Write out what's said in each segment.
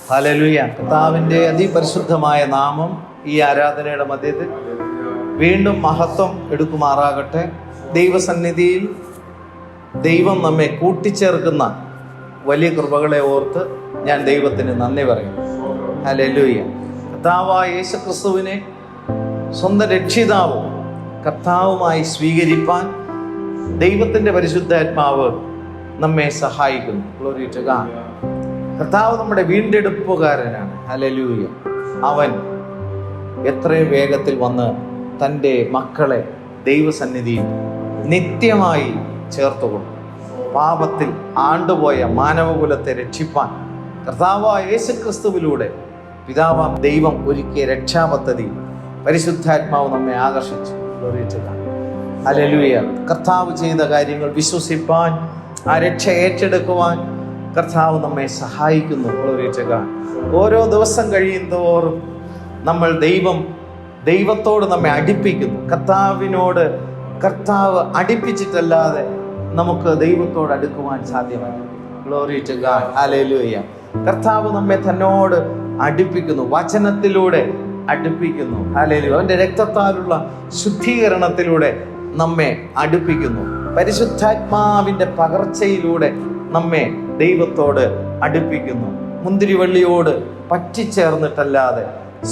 Hallelujah. കർത്താവിൻ്റെ അതിപരിശുദ്ധമായ നാമം ഈ ആരാധനയുടെ മധ്യത്തിൽ വീണ്ടും മഹത്വം എടുക്കുമാറാകട്ടെ. ദൈവസന്നിധിയിൽ ദൈവം നമ്മെ കൂട്ടിച്ചേർക്കുന്ന വലിയ കൃപകളെ ഓർത്ത് ഞാൻ ദൈവത്തിന് നന്ദി പറയും. ഹല്ലേലൂയ. കർത്താവായ യേശുക്രിസ്തുവിനെ സ്വന്തം രക്ഷിതാവും കർത്താവുമായി സ്വീകരിപ്പാൻ ദൈവത്തിൻ്റെ പരിശുദ്ധാത്മാവ് നമ്മെ സഹായിക്കുന്നു. Glory to God. കർത്താവ് നമ്മുടെ വീണ്ടെടുപ്പുകാരനാണ്. ഹല്ലേലൂയ. അവൻ എത്രയും വേഗത്തിൽ വന്ന് തൻ്റെ മക്കളെ ദൈവസന്നിധിയിൽ നിത്യമായി ചേർത്തുകൊള്ളും. പാപത്തിൽ ആണ്ടുപോയ മാനവകുലത്തെ രക്ഷിപ്പാൻ കർത്താവായ യേശുക്രിസ്തുവിലൂടെ പിതാവാം ദൈവം ഒരുക്കിയ രക്ഷാപദ്ധതി പരിശുദ്ധാത്മാവ് നമ്മെ ആകർഷിച്ചു. Glory to God. ഹല്ലേലൂയ. കർത്താവ് ചെയ്ത കാര്യങ്ങൾ വിശ്വസിപ്പാൻ, ആ രക്ഷ ഏറ്റെടുക്കുവാൻ കർത്താവ് നമ്മെ സഹായിക്കുന്നു. Glory to God. ഓരോ ദിവസം കഴിയുന്തോറും നമ്മൾ ദൈവത്തോട് നമ്മെ അടുപ്പിക്കുന്നു. കർത്താവ് അടുപ്പിച്ചിട്ടല്ലാതെ നമുക്ക് ദൈവത്തോട് അടുക്കുവാൻ സാധ്യമല്ല. Glory to God. ഹല്ലേലൂയ. കർത്താവ് നമ്മെ തന്നോട് അടുപ്പിക്കുന്നു, വചനത്തിലൂടെ അടുപ്പിക്കുന്നു. ഹല്ലേലൂയ. അവൻ്റെ രക്തത്താലുള്ള ശുദ്ധീകരണത്തിലൂടെ നമ്മെ അടുപ്പിക്കുന്നു. പരിശുദ്ധാത്മാവിൻ്റെ പകർച്ചയിലൂടെ നമ്മെ ദൈവത്തോട് അടുപ്പിക്കുന്നു. മുന്തിരിവള്ളിയോട് പറ്റിച്ചേർന്നിട്ടല്ലാതെ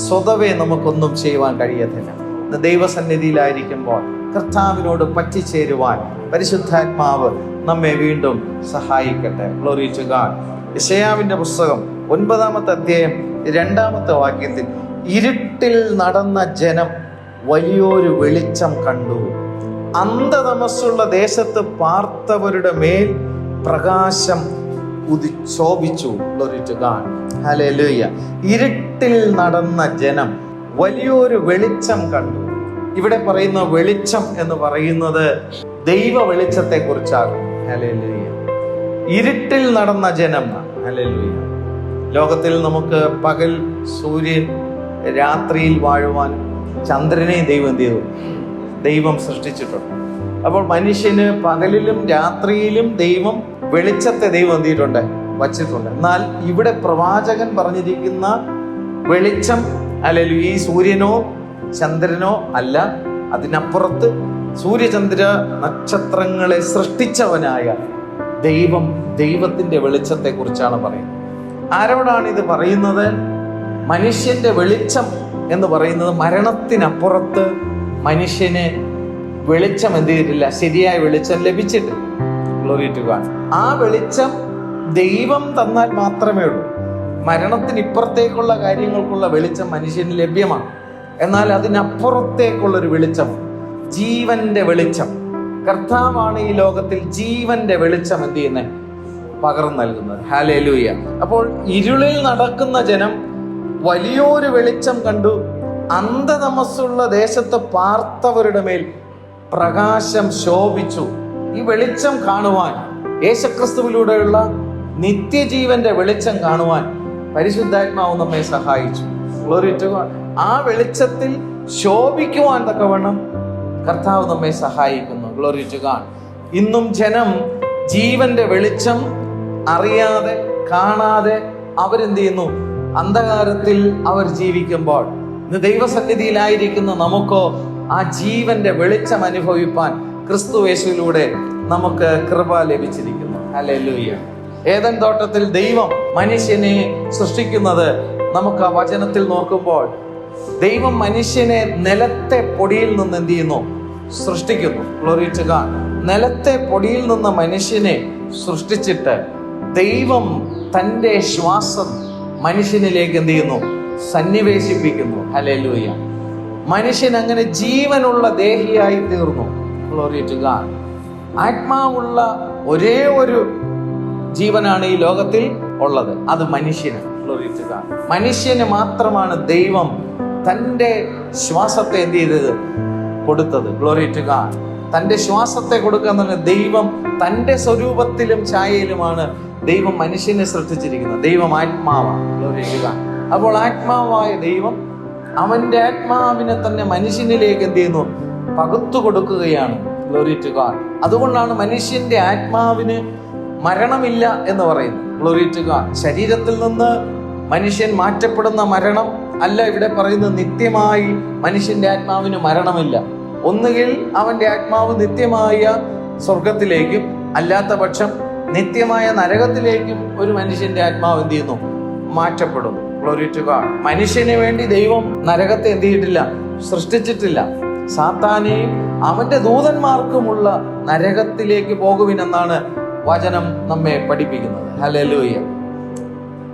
സ്വതവേ നമുക്കൊന്നും ചെയ്യുവാൻ കഴിയത്തില്ല. ദൈവസന്നിധിയിലായിരിക്കുമ്പോൾ കർത്താവിനോട് പറ്റിച്ചേരുവാൻ പരിശുദ്ധാത്മാവ് നമ്മെ വീണ്ടും സഹായിക്കട്ടെ. Glory to God. യെശയ്യാവിൻ്റെ പുസ്തകം 9-ാമത്തെ അധ്യായം 2-ാമത്തെ വാക്യത്തിൽ, ഇരുട്ടിൽ നടന്ന ജനം വലിയൊരു വെളിച്ചം കണ്ടു, അന്ധതമസ്സുള്ള ദേശത്ത് പാർത്തവരുടെ മേൽ പ്രകാശം ശോഭിച്ചു. Glory to God. ഹല്ലേലൂയ. ഇരുട്ടിൽ നടന്ന ജനം വലിയൊരു വെളിച്ചം കണ്ടു. ഇവിടെ പറയുന്ന വെളിച്ചം എന്ന് പറയുന്നത് ദൈവ വെളിച്ചത്തെ കുറിച്ചാകും. ഹല്ലേലൂയ. ഇരുട്ടിൽ നടന്ന ജനം. ഹല്ലേലൂയ. ലോകത്തിൽ നമുക്ക് പകൽ സൂര്യൻ, രാത്രിയിൽ വാഴുവാൻ ചന്ദ്രനെ ദൈവം എന്ത് ചെയ്തു? ദൈവം സൃഷ്ടിച്ചിട്ടുണ്ട്. അപ്പോൾ മനുഷ്യന് പകലിലും രാത്രിയിലും ദൈവം വെളിച്ചത്തെ ദൈവം എന്ത് ചെയ്തിട്ടുണ്ട്? വച്ചിട്ടുണ്ട്. എന്നാൽ ഇവിടെ പ്രവാചകൻ പറഞ്ഞിരിക്കുന്ന വെളിച്ചം അല്ലെങ്കിൽ ഈ സൂര്യനോ ചന്ദ്രനോ അല്ല, അതിനപ്പുറത്ത് സൂര്യചന്ദ്ര നക്ഷത്രങ്ങളെ സൃഷ്ടിച്ചവനായ ദൈവത്തിന്റെ വെളിച്ചത്തെ കുറിച്ചാണ് പറയുന്നത്. ആരോടാണ് ഇത് പറയുന്നത്? മനുഷ്യന്റെ വെളിച്ചം എന്ന് പറയുന്നത് മരണത്തിനപ്പുറത്ത് മനുഷ്യന് വെളിച്ചം എന്ത് ചെയ്തിട്ടില്ല, ശരിയായ വെളിച്ചം ലഭിച്ചിട്ടില്ല. Glory to God. ആ വെളിച്ചം ദൈവം തന്നാൽ മാത്രമേ ഉള്ളൂ. മരണത്തിന് ഇപ്പുറത്തേക്കുള്ള കാര്യങ്ങൾക്കുള്ള വെളിച്ചം മനുഷ്യന് ലഭ്യമാണ്. എന്നാൽ അതിനപ്പുറത്തേക്കുള്ളൊരു വെളിച്ചം, ജീവന്റെ വെളിച്ചം, കർത്താവാണ് ഈ ലോകത്തിൽ ജീവന്റെ വെളിച്ചം എന്ത് ചെയ്യുന്നത്? പകർന്നു നൽകുന്നത്. ഹല്ലേലൂയ. അപ്പോൾ ഇരുളിൽ നടക്കുന്ന ജനം വലിയൊരു വെളിച്ചം കണ്ടു, അന്ധതമസ്സുള്ള ദേശത്ത് പാർത്തവരുടെ മേൽ പ്രകാശം ശോഭിച്ചു. ഈ വെളിച്ചം കാണുവാൻ, യേശുക്രിസ്തുവിലൂടെയുള്ള നിത്യജീവന്റെ വെളിച്ചം കാണുവാൻ പരിശുദ്ധാത്മാവ് നമ്മെ സഹായിച്ചു. Glory to God. ആ വെളിച്ചത്തിൽ ശോഭിക്കുവാൻ തക്കവണ്ണം കർത്താവ് നമ്മെ സഹായിക്കുന്നു. Glory to God. ഇന്നും ജനം ജീവന്റെ വെളിച്ചം അറിയാതെ, കാണാതെ അവരെന്ത് ചെയ്യുന്നു? അന്ധകാരത്തിൽ അവർ ജീവിക്കുമ്പോൾ ഇന്ന് ദൈവസന്നിധിയിലായിരിക്കുന്ന നമുക്കോ ആ ജീവന്റെ വെളിച്ചം അനുഭവിപ്പാൻ ക്രിസ്തുയേശുവിലൂടെ നമുക്ക് കൃപ ലഭിച്ചിരിക്കുന്നു. ഹല്ലേലൂയ. ഏദൻ തോട്ടത്തിൽ ദൈവം മനുഷ്യനെ സൃഷ്ടിക്കുന്നത് നമുക്ക് ആ വചനത്തിൽ നോക്കുമ്പോൾ ദൈവം മനുഷ്യനെ നിലത്തെ പൊടിയിൽ നിന്ന് എന്ത് ചെയ്യുന്നു? സൃഷ്ടിക്കുന്നു. Glory to God. നിലത്തെ പൊടിയിൽ നിന്ന് മനുഷ്യനെ സൃഷ്ടിച്ചിട്ട് ദൈവം തൻ്റെ ശ്വാസം മനുഷ്യനിലേക്ക് എന്ത് ചെയ്യുന്നു? സന്നിവേശിപ്പിക്കുന്നു. ഹല്ലേലൂയ. മനുഷ്യൻ അങ്ങനെ ജീവനുള്ള ദേഹിയായി തീർന്നു. Glory to God. ആത്മാവുള്ള ഒരേ ഒരു ജീവനാണ് ഈ ലോകത്തിൽ ഉള്ളത്, അത് മനുഷ്യന്. Glory to God. മനുഷ്യന് മാത്രമാണ് ദൈവം തൻ്റെ ശ്വാസത്തെ എന്ത് ചെയ്തത്? കൊടുത്തത്. Glory to God. തൻ്റെ ശ്വാസത്തെ കൊടുക്കുക. ദൈവം തൻ്റെ സ്വരൂപത്തിലും ഛായയിലുമാണ് ദൈവം മനുഷ്യനെ സൃഷ്ടിച്ചിരിക്കുന്നത്. ദൈവം ആത്മാവാണ്. Glory to God. അപ്പോൾ ആത്മാവായ ദൈവം അവൻ്റെ ആത്മാവിനെ തന്നെ മനുഷ്യനിലേക്ക് എന്ത് ചെയ്യുന്നു? പകുത്തു കൊടുക്കുകയാണ്. Glory to God. അതുകൊണ്ടാണ് മനുഷ്യന്റെ ആത്മാവിന് മരണമില്ല എന്ന് പറയുന്നത്. Glory to God. ശരീരത്തിൽ നിന്ന് മനുഷ്യൻ മാറ്റപ്പെടുന്ന മരണം അല്ല ഇവിടെ പറയുന്നത്. നിത്യമായി മനുഷ്യന്റെ ആത്മാവിന് മരണമില്ല. ഒന്നുകിൽ അവന്റെ ആത്മാവ് നിത്യമായ സ്വർഗത്തിലേക്കും അല്ലാത്ത പക്ഷം നിത്യമായ നരകത്തിലേക്കും ഒരു മനുഷ്യന്റെ ആത്മാവ് എന്ത് ചെയ്യുന്നു? മാറ്റപ്പെടുന്നു. Glory to God. മനുഷ്യന് വേണ്ടി ദൈവം നരകത്തെ എന്ത് ചെയ്തിട്ടില്ല? സൃഷ്ടിച്ചിട്ടില്ല. സാത്താനെയും അവന്റെ ദൂതന്മാർക്കുമുള്ള നരകത്തിലേക്ക് പോകുവിനെന്നാണ് വചനം നമ്മെ പഠിപ്പിക്കുന്നത്. ഹല്ലേലൂയ.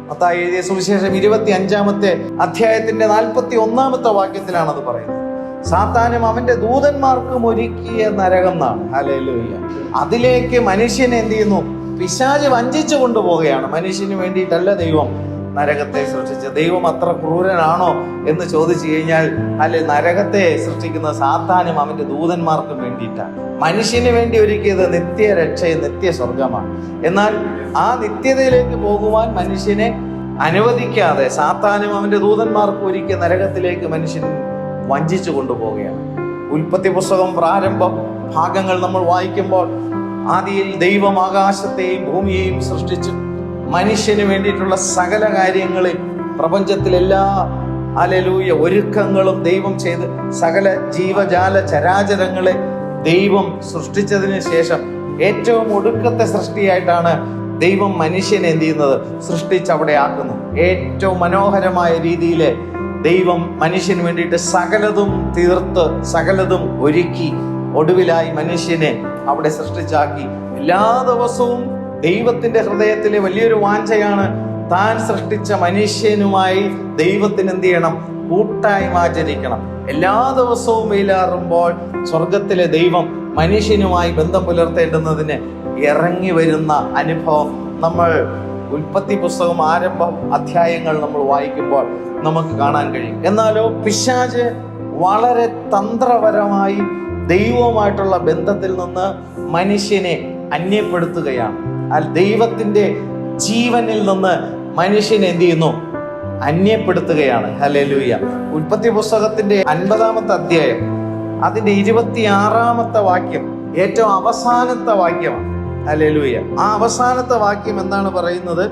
മത്തായി എഴുതിയ സുവിശേഷം 25-ാമത്തെ അധ്യായത്തിന്റെ 41-ാമത്തെ വാക്യത്തിലാണ് അത് പറയുന്നത്. സാത്താനും അവന്റെ ദൂതന്മാർക്കും ഒരുക്കിയ നരകം എന്നാണ്. ഹല്ലേലൂയ. അതിലേക്ക് മനുഷ്യനെ എന്ത് ചെയ്യുന്നു? പിശാച് വഞ്ചിച്ചു കൊണ്ടുപോവുകയാണ്. മനുഷ്യന് വേണ്ടിയിട്ടല്ല ദൈവം നരകത്തെ സൃഷ്ടിച്ചത്. ദൈവം അത്ര ക്രൂരനാണോ എന്ന് ചോദിച്ചു കഴിഞ്ഞാൽ അല്ലെ, നരകത്തെ സൃഷ്ടിക്കുന്ന സാത്താനും അവന്റെ ദൂതന്മാർക്കും വേണ്ടിയിട്ടാണ്. മനുഷ്യന് വേണ്ടി ഒരുക്കിയത് നിത്യരക്ഷയും നിത്യ സ്വർഗമാണ്. എന്നാൽ ആ നിത്യതയിലേക്ക് പോകുവാൻ മനുഷ്യനെ അനുവദിക്കാതെ സാത്താനും അവന്റെ ദൂതന്മാർക്കും ഒരുക്കിയ നരകത്തിലേക്ക് മനുഷ്യൻ വഞ്ചിച്ചു കൊണ്ടുപോവുകയാണ്. ഉൽപ്പത്തി പുസ്തകം പ്രാരംഭ ഭാഗങ്ങൾ നമ്മൾ വായിക്കുമ്പോൾ ആദിയിൽ ദൈവം ആകാശത്തെയും ഭൂമിയെയും സൃഷ്ടിച്ചു. മനുഷ്യന് വേണ്ടിയിട്ടുള്ള സകല കാര്യങ്ങളെയും പ്രപഞ്ചത്തിലെല്ലാ ഹല്ലേലൂയ ഒരുക്കങ്ങളും ദൈവം ചെയ്ത് സകല ജീവജാല ചരാചരങ്ങളെ ദൈവം സൃഷ്ടിച്ചതിന് ശേഷം ഏറ്റവും ഒടുക്കത്തെ സൃഷ്ടിയായിട്ടാണ് ദൈവം മനുഷ്യനെ എന്ത് ചെയ്യുന്നത്? സൃഷ്ടിച്ച് അവിടെ ആക്കുന്നു. ഏറ്റവും മനോഹരമായ രീതിയിൽ ദൈവം മനുഷ്യന് വേണ്ടിയിട്ട് സകലതും തീർത്ത് സകലതും ഒരുക്കി ഒടുവിലായി മനുഷ്യനെ അവിടെ സൃഷ്ടിച്ചാക്കി. എല്ലാ ദിവസവും ദൈവത്തിന്റെ ഹൃദയത്തിലെ വലിയൊരു വാഞ്ചയാണ് താൻ സൃഷ്ടിച്ച മനുഷ്യനുമായി ദൈവത്തിന് എന്ത് ചെയ്യണം? കൂട്ടായ്മ ആചരിക്കണം. എല്ലാ ദിവസവും വെയിലാറുമ്പോൾ സ്വർഗത്തിലെ ദൈവം മനുഷ്യനുമായി ബന്ധം പുലർത്തേണ്ടുന്നതിന് ഇറങ്ങി വരുന്ന അനുഭവം നമ്മൾ ഉൽപ്പത്തി പുസ്തകം ആരംഭ അധ്യായങ്ങൾ നമ്മൾ വായിക്കുമ്പോൾ നമുക്ക് കാണാൻ കഴിയും. എന്നാലോ പിശാച് വളരെ തന്ത്രപരമായി ദൈവവുമായിട്ടുള്ള ബന്ധത്തിൽ നിന്ന് മനുഷ്യനെ അന്യപ്പെടുത്തുകയാണ്. ദൈവത്തിന്റെ ജീവനിൽ നിന്ന് മനുഷ്യനെ എന്ത് ചെയ്യുന്നു? അന്യപ്പെടുത്തുകയാണ്. ഹല്ലേലൂയ. ഉൽപ്പത്തി പുസ്തകത്തിന്റെ 50-ാമത്തെ അധ്യായം അതിന്റെ 26-ാമത്തെ വാക്യം ഏറ്റവും അവസാനത്തെ വാക്യമാണ്. ഹല്ലേലൂയ. ആ അവസാനത്തെ വാക്യം എന്താണ് പറയുന്നത്?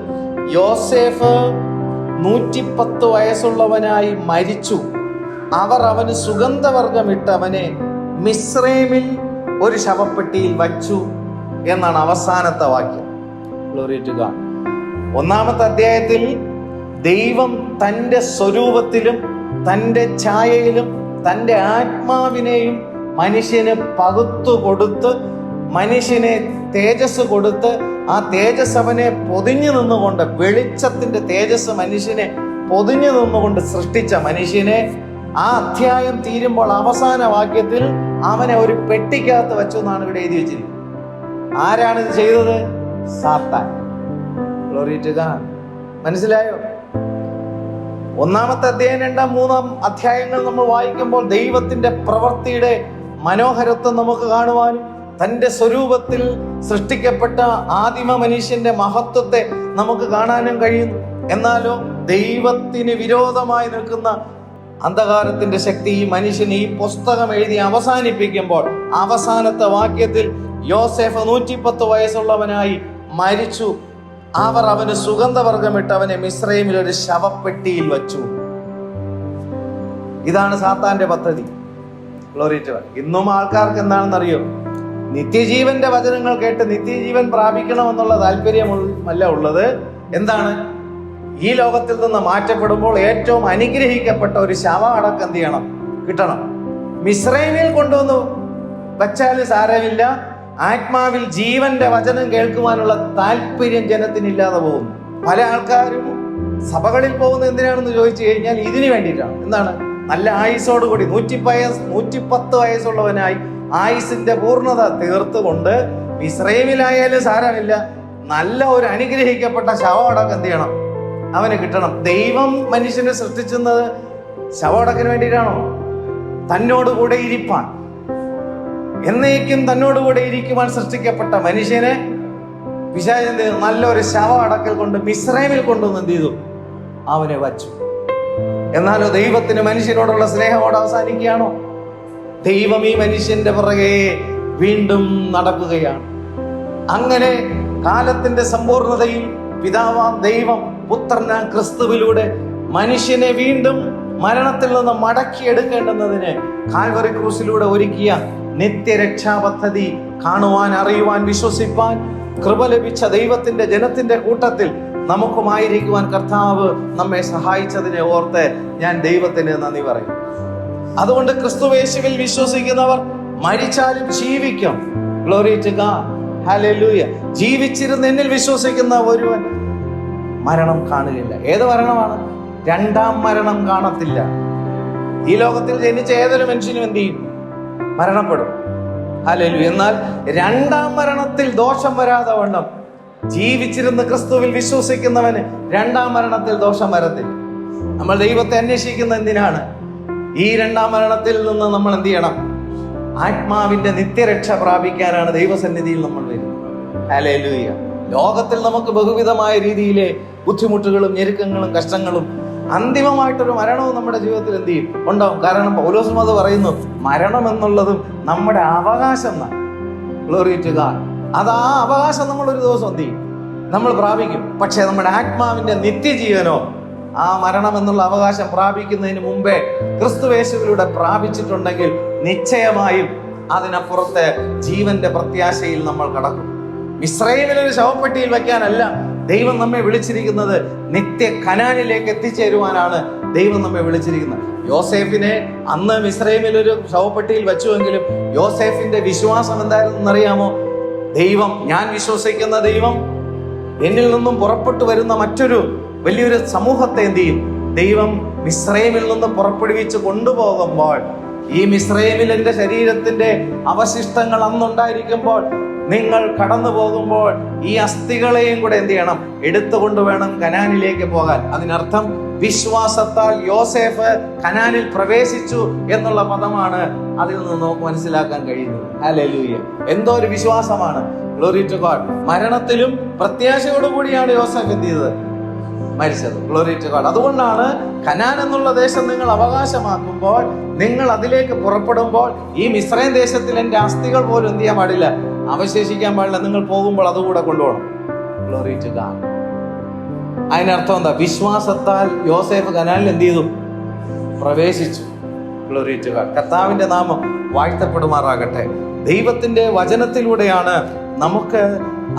യോസേഫ് 110 വയസ്സുള്ളവനായി മരിച്ചു. അവർ അവന് സുഗന്ധവർഗമിട്ട് അവനെ മിസ്രൈമിൽ ഒരു ശവപ്പെട്ടിയിൽ വച്ചു എന്നാണ് അവസാനത്തെ വാക്യം. Glory to God. 1-ാമത്തെ അധ്യായത്തിൽ ദൈവം തൻ്റെ സ്വരൂപത്തിലും തൻ്റെ ഛായയിലും തൻ്റെ ആത്മാവിനെയും മനുഷ്യന് പകുത്തു കൊടുത്ത് മനുഷ്യനെ തേജസ് കൊടുത്ത് ആ തേജസ് അവനെ പൊതിഞ്ഞു നിന്നുകൊണ്ട്, വെളിച്ചത്തിന്റെ തേജസ് മനുഷ്യനെ പൊതിഞ്ഞു നിന്നുകൊണ്ട് സൃഷ്ടിച്ച മനുഷ്യനെ ആ അധ്യായം തീരുമ്പോൾ അവസാന വാക്യത്തിൽ അവനെ ഒരു പെട്ടിക്കകത്ത് വെച്ചു എന്നാണ് ഇവിടെ എഴുതി വെച്ചിരിക്കുന്നത്. ആരാണ് ഇത് ചെയ്തത്? സാത്താൻ. Glory to God. മനസ്സിലായോ? 1-ാമത്തെ അധ്യായം 2-ാം 3-ാം അധ്യായങ്ങൾ നമ്മൾ വായിക്കുമ്പോൾ ദൈവത്തിന്റെ പ്രവൃത്തിയുടെ മനോഹരത്വം നമുക്ക് കാണുവാനും തൻ്റെ സ്വരൂപത്തിൽ സൃഷ്ടിക്കപ്പെട്ട ആദിമ മനുഷ്യന്റെ മഹത്വത്തെ നമുക്ക് കാണാനും കഴിയുന്നു. എന്നാലോ ദൈവത്തിന് വിരോധമായി നിൽക്കുന്ന അന്ധകാരത്തിന്റെ ശക്തി ഈ മനുഷ്യൻ ഈ പുസ്തകം എഴുതി അവസാനിപ്പിക്കുമ്പോൾ അവസാനത്തെ വാക്യത്തിൽ യോസേഫ് 110 വയസ്സുള്ളവനായി മരിച്ചു. അവർ അവന് സുഗന്ധവർഗമിട്ട് അവനെ മിസ്രൈമിൽ ഒരു ശവപ്പെട്ടിയിൽ വച്ചു. ഇതാണ് സാത്താന്റെ പദ്ധതി. Glory to God. ഇന്നും ആൾക്കാർക്ക് എന്താണെന്നറിയോ? നിത്യജീവന്റെ വചനങ്ങൾ കേട്ട് നിത്യജീവൻ പ്രാപിക്കണമെന്നുള്ള താല്പര്യമല്ല ഉള്ളത്. എന്താണ്? ഈ ലോകത്തിൽ നിന്ന് മാറ്റപ്പെടുമ്പോൾ ഏറ്റവും അനുഗ്രഹിക്കപ്പെട്ട ഒരു ശവ അടക്കം എന്ത് ചെയ്യണം? കിട്ടണം. മിസ്രൈമിൽ കൊണ്ടുവന്നു വച്ചാൽ സാരമില്ല, ആത്മാവിൽ ജീവന്റെ വചനം കേൾക്കുവാനുള്ള താല്പര്യം ജനത്തിനില്ലാതെ പോകുന്നു. പല ആൾക്കാരും സഭകളിൽ പോകുന്നത് എന്തിനാണെന്ന് ചോദിച്ചു കഴിഞ്ഞാൽ ഇതിനു വേണ്ടിയിട്ടാണ്. എന്താണ്? നല്ല ആയുസോടുകൂടി 110 വയസ്സുള്ളവനായി ആയുസിന്റെ പൂർണ്ണത തീർത്തുകൊണ്ട് മിസ്രൈമിലായാലും സാരമില്ല, നല്ല ഒരു അനുഗ്രഹിക്കപ്പെട്ട ശവമടക്കം എന്ത് ചെയ്യണം? അവന് കിട്ടണം. ദൈവം മനുഷ്യനെ സൃഷ്ടിക്കുന്നത് ശവമടക്കിന് വേണ്ടിയിട്ടാണോ? തന്നോടുകൂടെ ഇരിപ്പാൻ, എന്നേക്കും തന്നോടുകൂടെ ഇരിക്കുവാൻ സൃഷ്ടിക്കപ്പെട്ട മനുഷ്യനെ പിശാച് എന്ത് ചെയ്തു? നല്ലൊരു ശവം അടക്കൽ കൊണ്ട് മിസ്രൈമിൽ കൊണ്ടുവന്ന് എന്ത് ചെയ്തു? അവനെ വച്ചു. എന്നാലോ ദൈവത്തിന് മനുഷ്യനോടുള്ള സ്നേഹമോട് അവസാനിക്കുകയാണോ? ദൈവം ഈ മനുഷ്യന്റെ പുറകെ വീണ്ടും നടക്കുകയാണ്. അങ്ങനെ കാലത്തിന്റെ സമ്പൂർണതയിൽ പിതാവാം ദൈവം പുത്രനാം ക്രിസ്തുവിലൂടെ മനുഷ്യനെ വീണ്ടും മരണത്തിൽ നിന്ന് മടക്കിയെടുക്കേണ്ടുന്നതിന് കാൽവറി ക്രൂസിലൂടെ ഒരുക്കിയ നിത്യരക്ഷാ പദ്ധതി കാണുവാൻ, അറിയുവാൻ, വിശ്വസിപ്പാൻ കൃപ ലഭിച്ച ദൈവത്തിന്റെ ജനത്തിന്റെ കൂട്ടത്തിൽ നമുക്കുമായിരിക്കുവാൻ കർത്താവ് നമ്മെ സഹായിച്ചതിനെ ഓർത്ത് ഞാൻ ദൈവത്തിന് നന്ദി പറയും. അതുകൊണ്ട് ക്രിസ്തുയേശുവിൽ വിശ്വസിക്കുന്നവർ മരിച്ചാലും ജീവിക്കും. Glory to God, hallelujah. ജീവിച്ചിരുന്ന് എന്നിൽ വിശ്വസിക്കുന്ന ഒരുവൻ മരണം കാണുകയില്ല. ഏത് മരണമാണ്? രണ്ടാം മരണം കാണത്തില്ല. ഈ ലോകത്തിൽ ജനിച്ച ഏതൊരു മനുഷ്യനും എന്ത് ചെയ്യും? മരണപ്പെടും. ഹല്ലേലൂയ. എന്നാൽ രണ്ടാം മരണത്തിൽ ദോഷം വരാതെ വണ്ണം ജീവിച്ചിരുന്ന് ക്രിസ്തുവിൽ വിശ്വസിക്കുന്നവന് രണ്ടാം മരണത്തിൽ ദോഷം വരത്തില്ല. നമ്മൾ ദൈവത്തെ അന്വേഷിക്കുന്ന എന്തിനാണ്? ഈ രണ്ടാം മരണത്തിൽ നിന്ന് നമ്മൾ എന്ത് ചെയ്യണം? ആത്മാവിന്റെ നിത്യരക്ഷ പ്രാപിക്കാനാണ് ദൈവസന്നിധിയിൽ നമ്മൾ വരുന്നത്. ഹല്ലേലൂയ. ലോകത്തിൽ നമുക്ക് ബഹുവിധമായ രീതിയിലെ ബുദ്ധിമുട്ടുകളും ഞെരുക്കങ്ങളും കഷ്ടങ്ങളും അന്തിമമായിട്ടൊരു മരണവും നമ്മുടെ ജീവിതത്തിൽ എന്ത് ചെയ്യും? ഉണ്ടാവും. കാരണം പൗലോസും അത് പറയുന്നു, മരണം എന്നുള്ളതും നമ്മുടെ അവകാശം എന്നാണ്. Glory to God. അത് ആ അവകാശം നമ്മൾ ഒരു ദിവസം എന്ത് ചെയ്യും? നമ്മൾ പ്രാപിക്കും. പക്ഷെ നമ്മുടെ ആത്മാവിന്റെ നിത്യജീവനോ ആ മരണം എന്നുള്ള അവകാശം പ്രാപിക്കുന്നതിന് മുമ്പേ ക്രിസ്തുയേശുവിലൂടെ പ്രാപിച്ചിട്ടുണ്ടെങ്കിൽ നിശ്ചയമായും അതിനപ്പുറത്തെ ജീവന്റെ പ്രത്യാശയിൽ നമ്മൾ കടക്കും. മിസ്രയീമിലൊരു ശവപ്പെട്ടിയിൽ വെക്കാനല്ല ദൈവം നമ്മെ വിളിച്ചിരിക്കുന്നത്. നിത്യ കനാനിലേക്ക് എത്തിച്ചേരുവാനാണ് ദൈവം നമ്മെ വിളിച്ചിരിക്കുന്നത്. യോസേഫിനെ അന്ന് മിസ്രയീമിലൊരു ശവപ്പെട്ടിയിൽ വെച്ചുവെങ്കിലും യോസേഫിന്റെ വിശ്വാസം എന്തായിരുന്നു അറിയാമോ? ദൈവം, ഞാൻ വിശ്വസിക്കുന്ന ദൈവം എന്നിൽ നിന്നും പുറപ്പെട്ടു വരുന്ന മറ്റൊരു വലിയൊരു സമൂഹത്തെ എന്ത് ചെയ്യും? ദൈവം മിസ്രയീമിൽ നിന്ന് പുറപ്പെടുവിച്ച് കൊണ്ടുപോകുമ്പോൾ, ഈ മിസ്രയീമിൽ എൻ്റെ ശരീരത്തിന്റെ അവശിഷ്ടങ്ങൾ അന്നുണ്ടായിരിക്കുമ്പോൾ, നിങ്ങൾ കടന്നു പോകുമ്പോൾ ഈ അസ്ഥികളെയും കൂടെ എന്ത് ചെയ്യണം? എടുത്തുകൊണ്ട് വേണം കനാനിലേക്ക് പോകാൻ. അതിനർത്ഥം വിശ്വാസത്താൽ യോസേഫ് കനാനിൽ പ്രവേശിച്ചു എന്നുള്ള പദമാണ് അതിൽ നിന്ന് നമുക്ക് മനസ്സിലാക്കാൻ കഴിയുന്നത്. ഹല്ലേലൂയ. എന്തോ ഒരു വിശ്വാസമാണ്. Glory to God. മരണത്തിലും പ്രത്യാശയോടുകൂടിയാണ് യോസേഫ് എന്ത് ചെയ്തത്? മരിച്ചത്. Glory to God. അതുകൊണ്ടാണ് കനാൻ എന്നുള്ള ദേശം നിങ്ങൾ അവകാശമാക്കുമ്പോൾ, നിങ്ങൾ അതിലേക്ക് പുറപ്പെടുമ്പോൾ, ഈ മിസ്രൈം ദേശത്തിൽ എൻ്റെ അസ്ഥികൾ പോലും എന്ത് ചെയ്യാൻ പാടില്ല? അവശേഷിക്കാൻ പാടില്ല. നിങ്ങൾ പോകുമ്പോൾ അതുകൂടെ കൊണ്ടുപോകണം. Glory to God. അതിനർത്ഥം എന്താ? വിശ്വാസത്താൽ യോസേഫ് കനാലിൽ എന്ത് ചെയ്തു? പ്രവേശിച്ചു. Glory to God. കർത്താവിന്റെ നാമം വാഴ്ത്തപ്പെടുമാറാകട്ടെ. ദൈവത്തിന്റെ വചനത്തിലൂടെയാണ് നമുക്ക്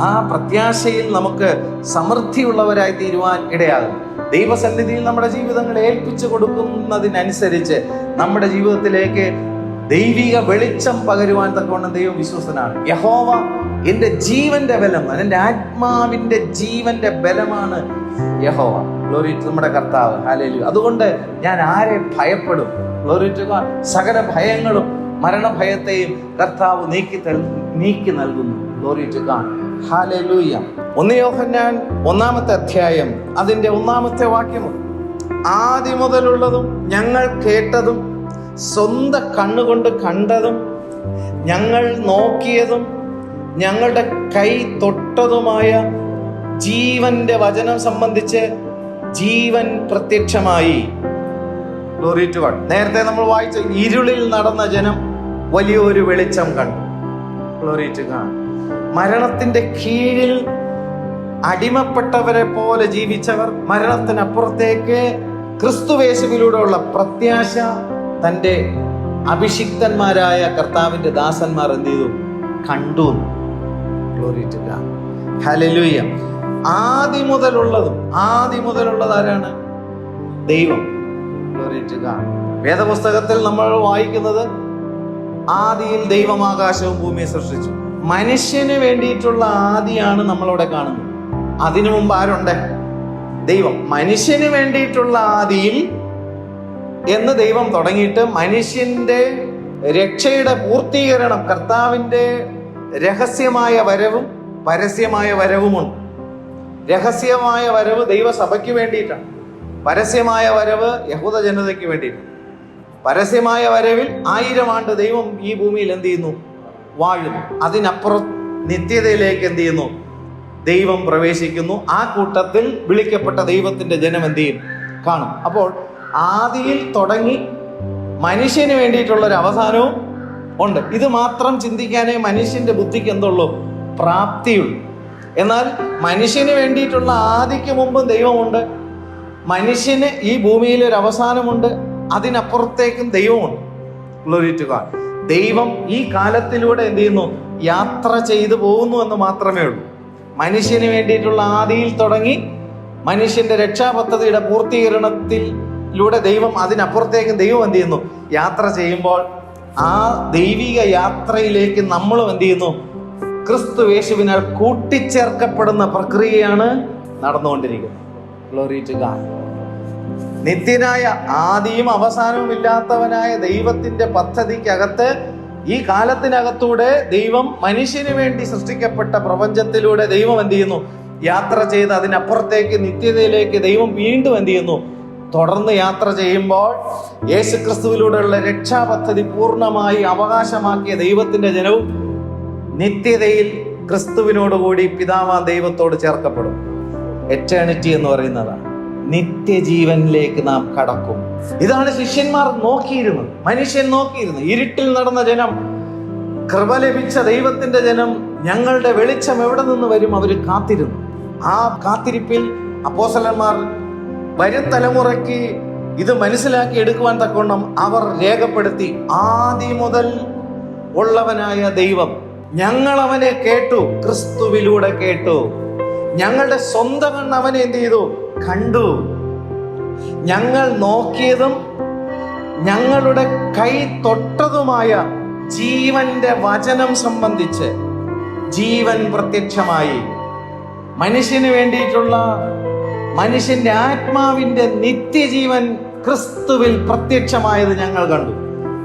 ആ പ്രത്യാശയിൽ നമുക്ക് സമൃദ്ധിയുള്ളവരായി തീരുവാൻ ഇടയാകും. ദൈവസന്നിധിയിൽ നമ്മുടെ ജീവിതങ്ങളെ ഏൽപ്പിച്ചു കൊടുക്കുന്നതിനനുസരിച്ച് നമ്മുടെ ജീവിതത്തിലേക്ക് ദൈവിക വെളിച്ചം പകരുവാൻ തക്കവണ്ണം ദൈവം വിശ്വസ്തനാണ്. യഹോവ എൻ്റെ ജീവന്റെ ബലം, എൻ്റെ ആത്മാവിന്റെ ജീവന്റെ ബലമാണ് യഹോവ. ഗ്ലോറി ടു നമ്മുടെ കർത്താവ്. ഹല്ലേലൂയ. അതുകൊണ്ട് ഞാൻ ആരെ ഭയപ്പെടും? Glory to God. സകല ഭയങ്ങളും മരണഭയത്തെയും കർത്താവ് നീക്കി നൽകുന്നു. Glory to God. ഹല്ലേലൂയ. 1 യോഹന്നാൻ 1-ാമത്തെ അധ്യായം അതിന്റെ 1-ാമത്തെ വാക്യം, ആദ്യം മുതലുള്ളതും ഞങ്ങൾ കേട്ടതും സ്വന്തം കണ്ണുകൊണ്ട് കണ്ടതും ഞങ്ങൾ നോക്കിയതും ഞങ്ങളുടെ കൈ തൊട്ടതുമായ ജീവന്റെ വചനം സംബന്ധിച്ച് ജീവൻ പ്രത്യക്ഷമായി. Glory to God. നേരത്തെ നമ്മൾ വായിച്ച ഇരുളിൽ നടന്ന ജനം വലിയൊരു വെളിച്ചം കണ്ടു. Glory to God. മരണത്തിന്റെ കീഴിൽ അടിമപ്പെട്ടവരെ പോലെ ജീവിച്ചവർ മരണത്തിനപ്പുറത്തേക്ക് ക്രിസ്തുയേശുവിലൂടെയുള്ള പ്രത്യാശ തൻ്റെ അഭിഷിക്തന്മാരായ കർത്താവിന്റെ ദാസന്മാർ എന്ത് ചെയ്തു? കണ്ടു. Glory to God. ഹല്ലേലൂയ. ആദ്യം മുതലുള്ളത് ആരാണ്? ദൈവം. Glory to God. വേദപുസ്തകത്തിൽ നമ്മൾ വായിക്കുന്നത്, ആദിയിൽ ദൈവം ആകാശവും ഭൂമിയെ സൃഷ്ടിച്ചു. മനുഷ്യന് വേണ്ടിയിട്ടുള്ള ആദിയാണ് നമ്മളവിടെ കാണുന്നത്. അതിനു മുമ്പ് ആരുണ്ട്? ദൈവം. മനുഷ്യന് വേണ്ടിയിട്ടുള്ള ആദിയിൽ എന്ന് ദൈവം തുടങ്ങിയിട്ട് മനുഷ്യന്റെ രക്ഷയുടെ പൂർത്തീകരണം, കർത്താവിന്റെ രഹസ്യമായ വരവും പരസ്യമായ വരവുമുണ്ട്. രഹസ്യമായ വരവ് ദൈവസഭയ്ക്ക് വേണ്ടിയിട്ടാണ്. പരസ്യമായ വരവ് യഹൂദ ജനതയ്ക്ക് വേണ്ടിയിട്ടാണ്. പരസ്യമായ വരവിൽ 1000 ആണ്ട് ദൈവം ഈ ഭൂമിയിൽ എന്ത് ചെയ്യുന്നു? വാഴുന്നു. അതിനപ്പുറം നിത്യതയിലേക്ക് എന്ത് ചെയ്യുന്നു? ദൈവം പ്രവേശിക്കുന്നു. ആ കൂട്ടത്തിൽ വിളിക്കപ്പെട്ട ദൈവത്തിന്റെ ജനം എന്ത് ചെയ്യും? കാണും. അപ്പോൾ ആദിയിൽ തുടങ്ങി മനുഷ്യന് വേണ്ടിയിട്ടുള്ളൊരു അവസാനവും ഉണ്ട്. ഇത് മാത്രം ചിന്തിക്കാനേ മനുഷ്യന്റെ ബുദ്ധിക്ക് എന്തുള്ളൂ? പ്രാപ്തിയുള്ളൂ. എന്നാൽ മനുഷ്യന് വേണ്ടിയിട്ടുള്ള ആദിക്ക് മുമ്പും ദൈവമുണ്ട്. മനുഷ്യന് ഈ ഭൂമിയിൽ ഒരു അവസാനമുണ്ട്, അതിനപ്പുറത്തേക്കും ദൈവമുണ്ട്. Glory to God. ദൈവം ഈ കാലത്തിലൂടെ എന്ത് ചെയ്യുന്നു? യാത്ര ചെയ്തു പോകുന്നു എന്ന് മാത്രമേ ഉള്ളൂ. മനുഷ്യന് വേണ്ടിയിട്ടുള്ള ആദിയിൽ തുടങ്ങി മനുഷ്യന്റെ രക്ഷാപദ്ധതിയുടെ പൂർത്തീകരണത്തിലൂടെ ദൈവം അതിനപ്പുറത്തേക്കും ദൈവം എന്ത് ചെയ്യുന്നു? യാത്ര ചെയ്യുമ്പോൾ ആ ദൈവിക യാത്രയിലേക്ക് നമ്മളും എന്ത് ചെയ്യുന്നു? ക്രിസ്തു യേശുവിനാൽ കൂട്ടിച്ചേർക്കപ്പെടുന്ന പ്രക്രിയയാണ് നടന്നുകൊണ്ടിരിക്കുന്നത്. Glory to God. നിത്യനായ ആദിയും അവസാനവും ഇല്ലാത്തവനായ ദൈവത്തിന്റെ പദ്ധതിക്കകത്ത് ഈ കാലത്തിനകത്തൂടെ ദൈവം മനുഷ്യന് വേണ്ടി സൃഷ്ടിക്കപ്പെട്ട പ്രപഞ്ചത്തിലൂടെ ദൈവം എന്ത് ചെയ്യുന്നു? യാത്ര ചെയ്ത് അതിനപ്പുറത്തേക്ക് നിത്യതയിലേക്ക് ദൈവം വീണ്ടും എന്ത് ചെയ്യുന്നു? തുടർന്ന് യാത്ര ചെയ്യുമ്പോൾ യേശുക്രിസ്തുവിലൂടെയുള്ള രക്ഷാപദ്ധതി പൂർണ്ണമായി അവകാശമാക്കിയ ദൈവത്തിന്റെ ജനവും നിത്യതയിൽ ക്രിസ്തുവിനോടുകൂടി പിതാവാം ദൈവത്തോട് ചേർക്കപ്പെടും. എറ്റേണിറ്റി എന്ന് പറയുന്നതാണ്. നിത്യജീവനിലേക്ക് നാം കടക്കും. ഇതാണ് ശിഷ്യന്മാർ നോക്കിയിരുന്നത്, മനുഷ്യൻ നോക്കിയിരുന്നത്. ഇരുട്ടിൽ നടന്ന ജനം, കൃപ ലഭിച്ച ദൈവത്തിന്റെ ജനം, ഞങ്ങളുടെ വെളിച്ചം എവിടെ നിന്ന് വരും? അവർ കാത്തിരുന്നു. ആ കാത്തിരിപ്പിൽ അപ്പോസ്തലന്മാർ വരും തലമുറയ്ക്ക് ഇത് മനസ്സിലാക്കി എടുക്കുവാൻ തക്കവണ്ണം അവർ രേഖപ്പെടുത്തി, ആദി മുതൽ ഉള്ളവനായ ദൈവം, ഞങ്ങൾ അവനെ കേട്ടു, ക്രിസ്തുവിലൂടെ കേട്ടു. ഞങ്ങളുടെ സ്വന്തം കണ്ണ് അവനെ എന്ത് ചെയ്തു? കണ്ടു. ഞങ്ങൾ നോക്കിയതും ഞങ്ങളുടെ കൈ തൊട്ടതുമായ ജീവന്റെ വചനം സംബന്ധിച്ച് ജീവൻ പ്രത്യക്ഷമായി. മനുഷ്യന് വേണ്ടിയിട്ടുള്ള മനുഷ്യന്റെ ആത്മാവിന്റെ നിത്യജീവൻ ക്രിസ്തുവിൽ പ്രത്യക്ഷമായത് ഞങ്ങൾ കണ്ടു.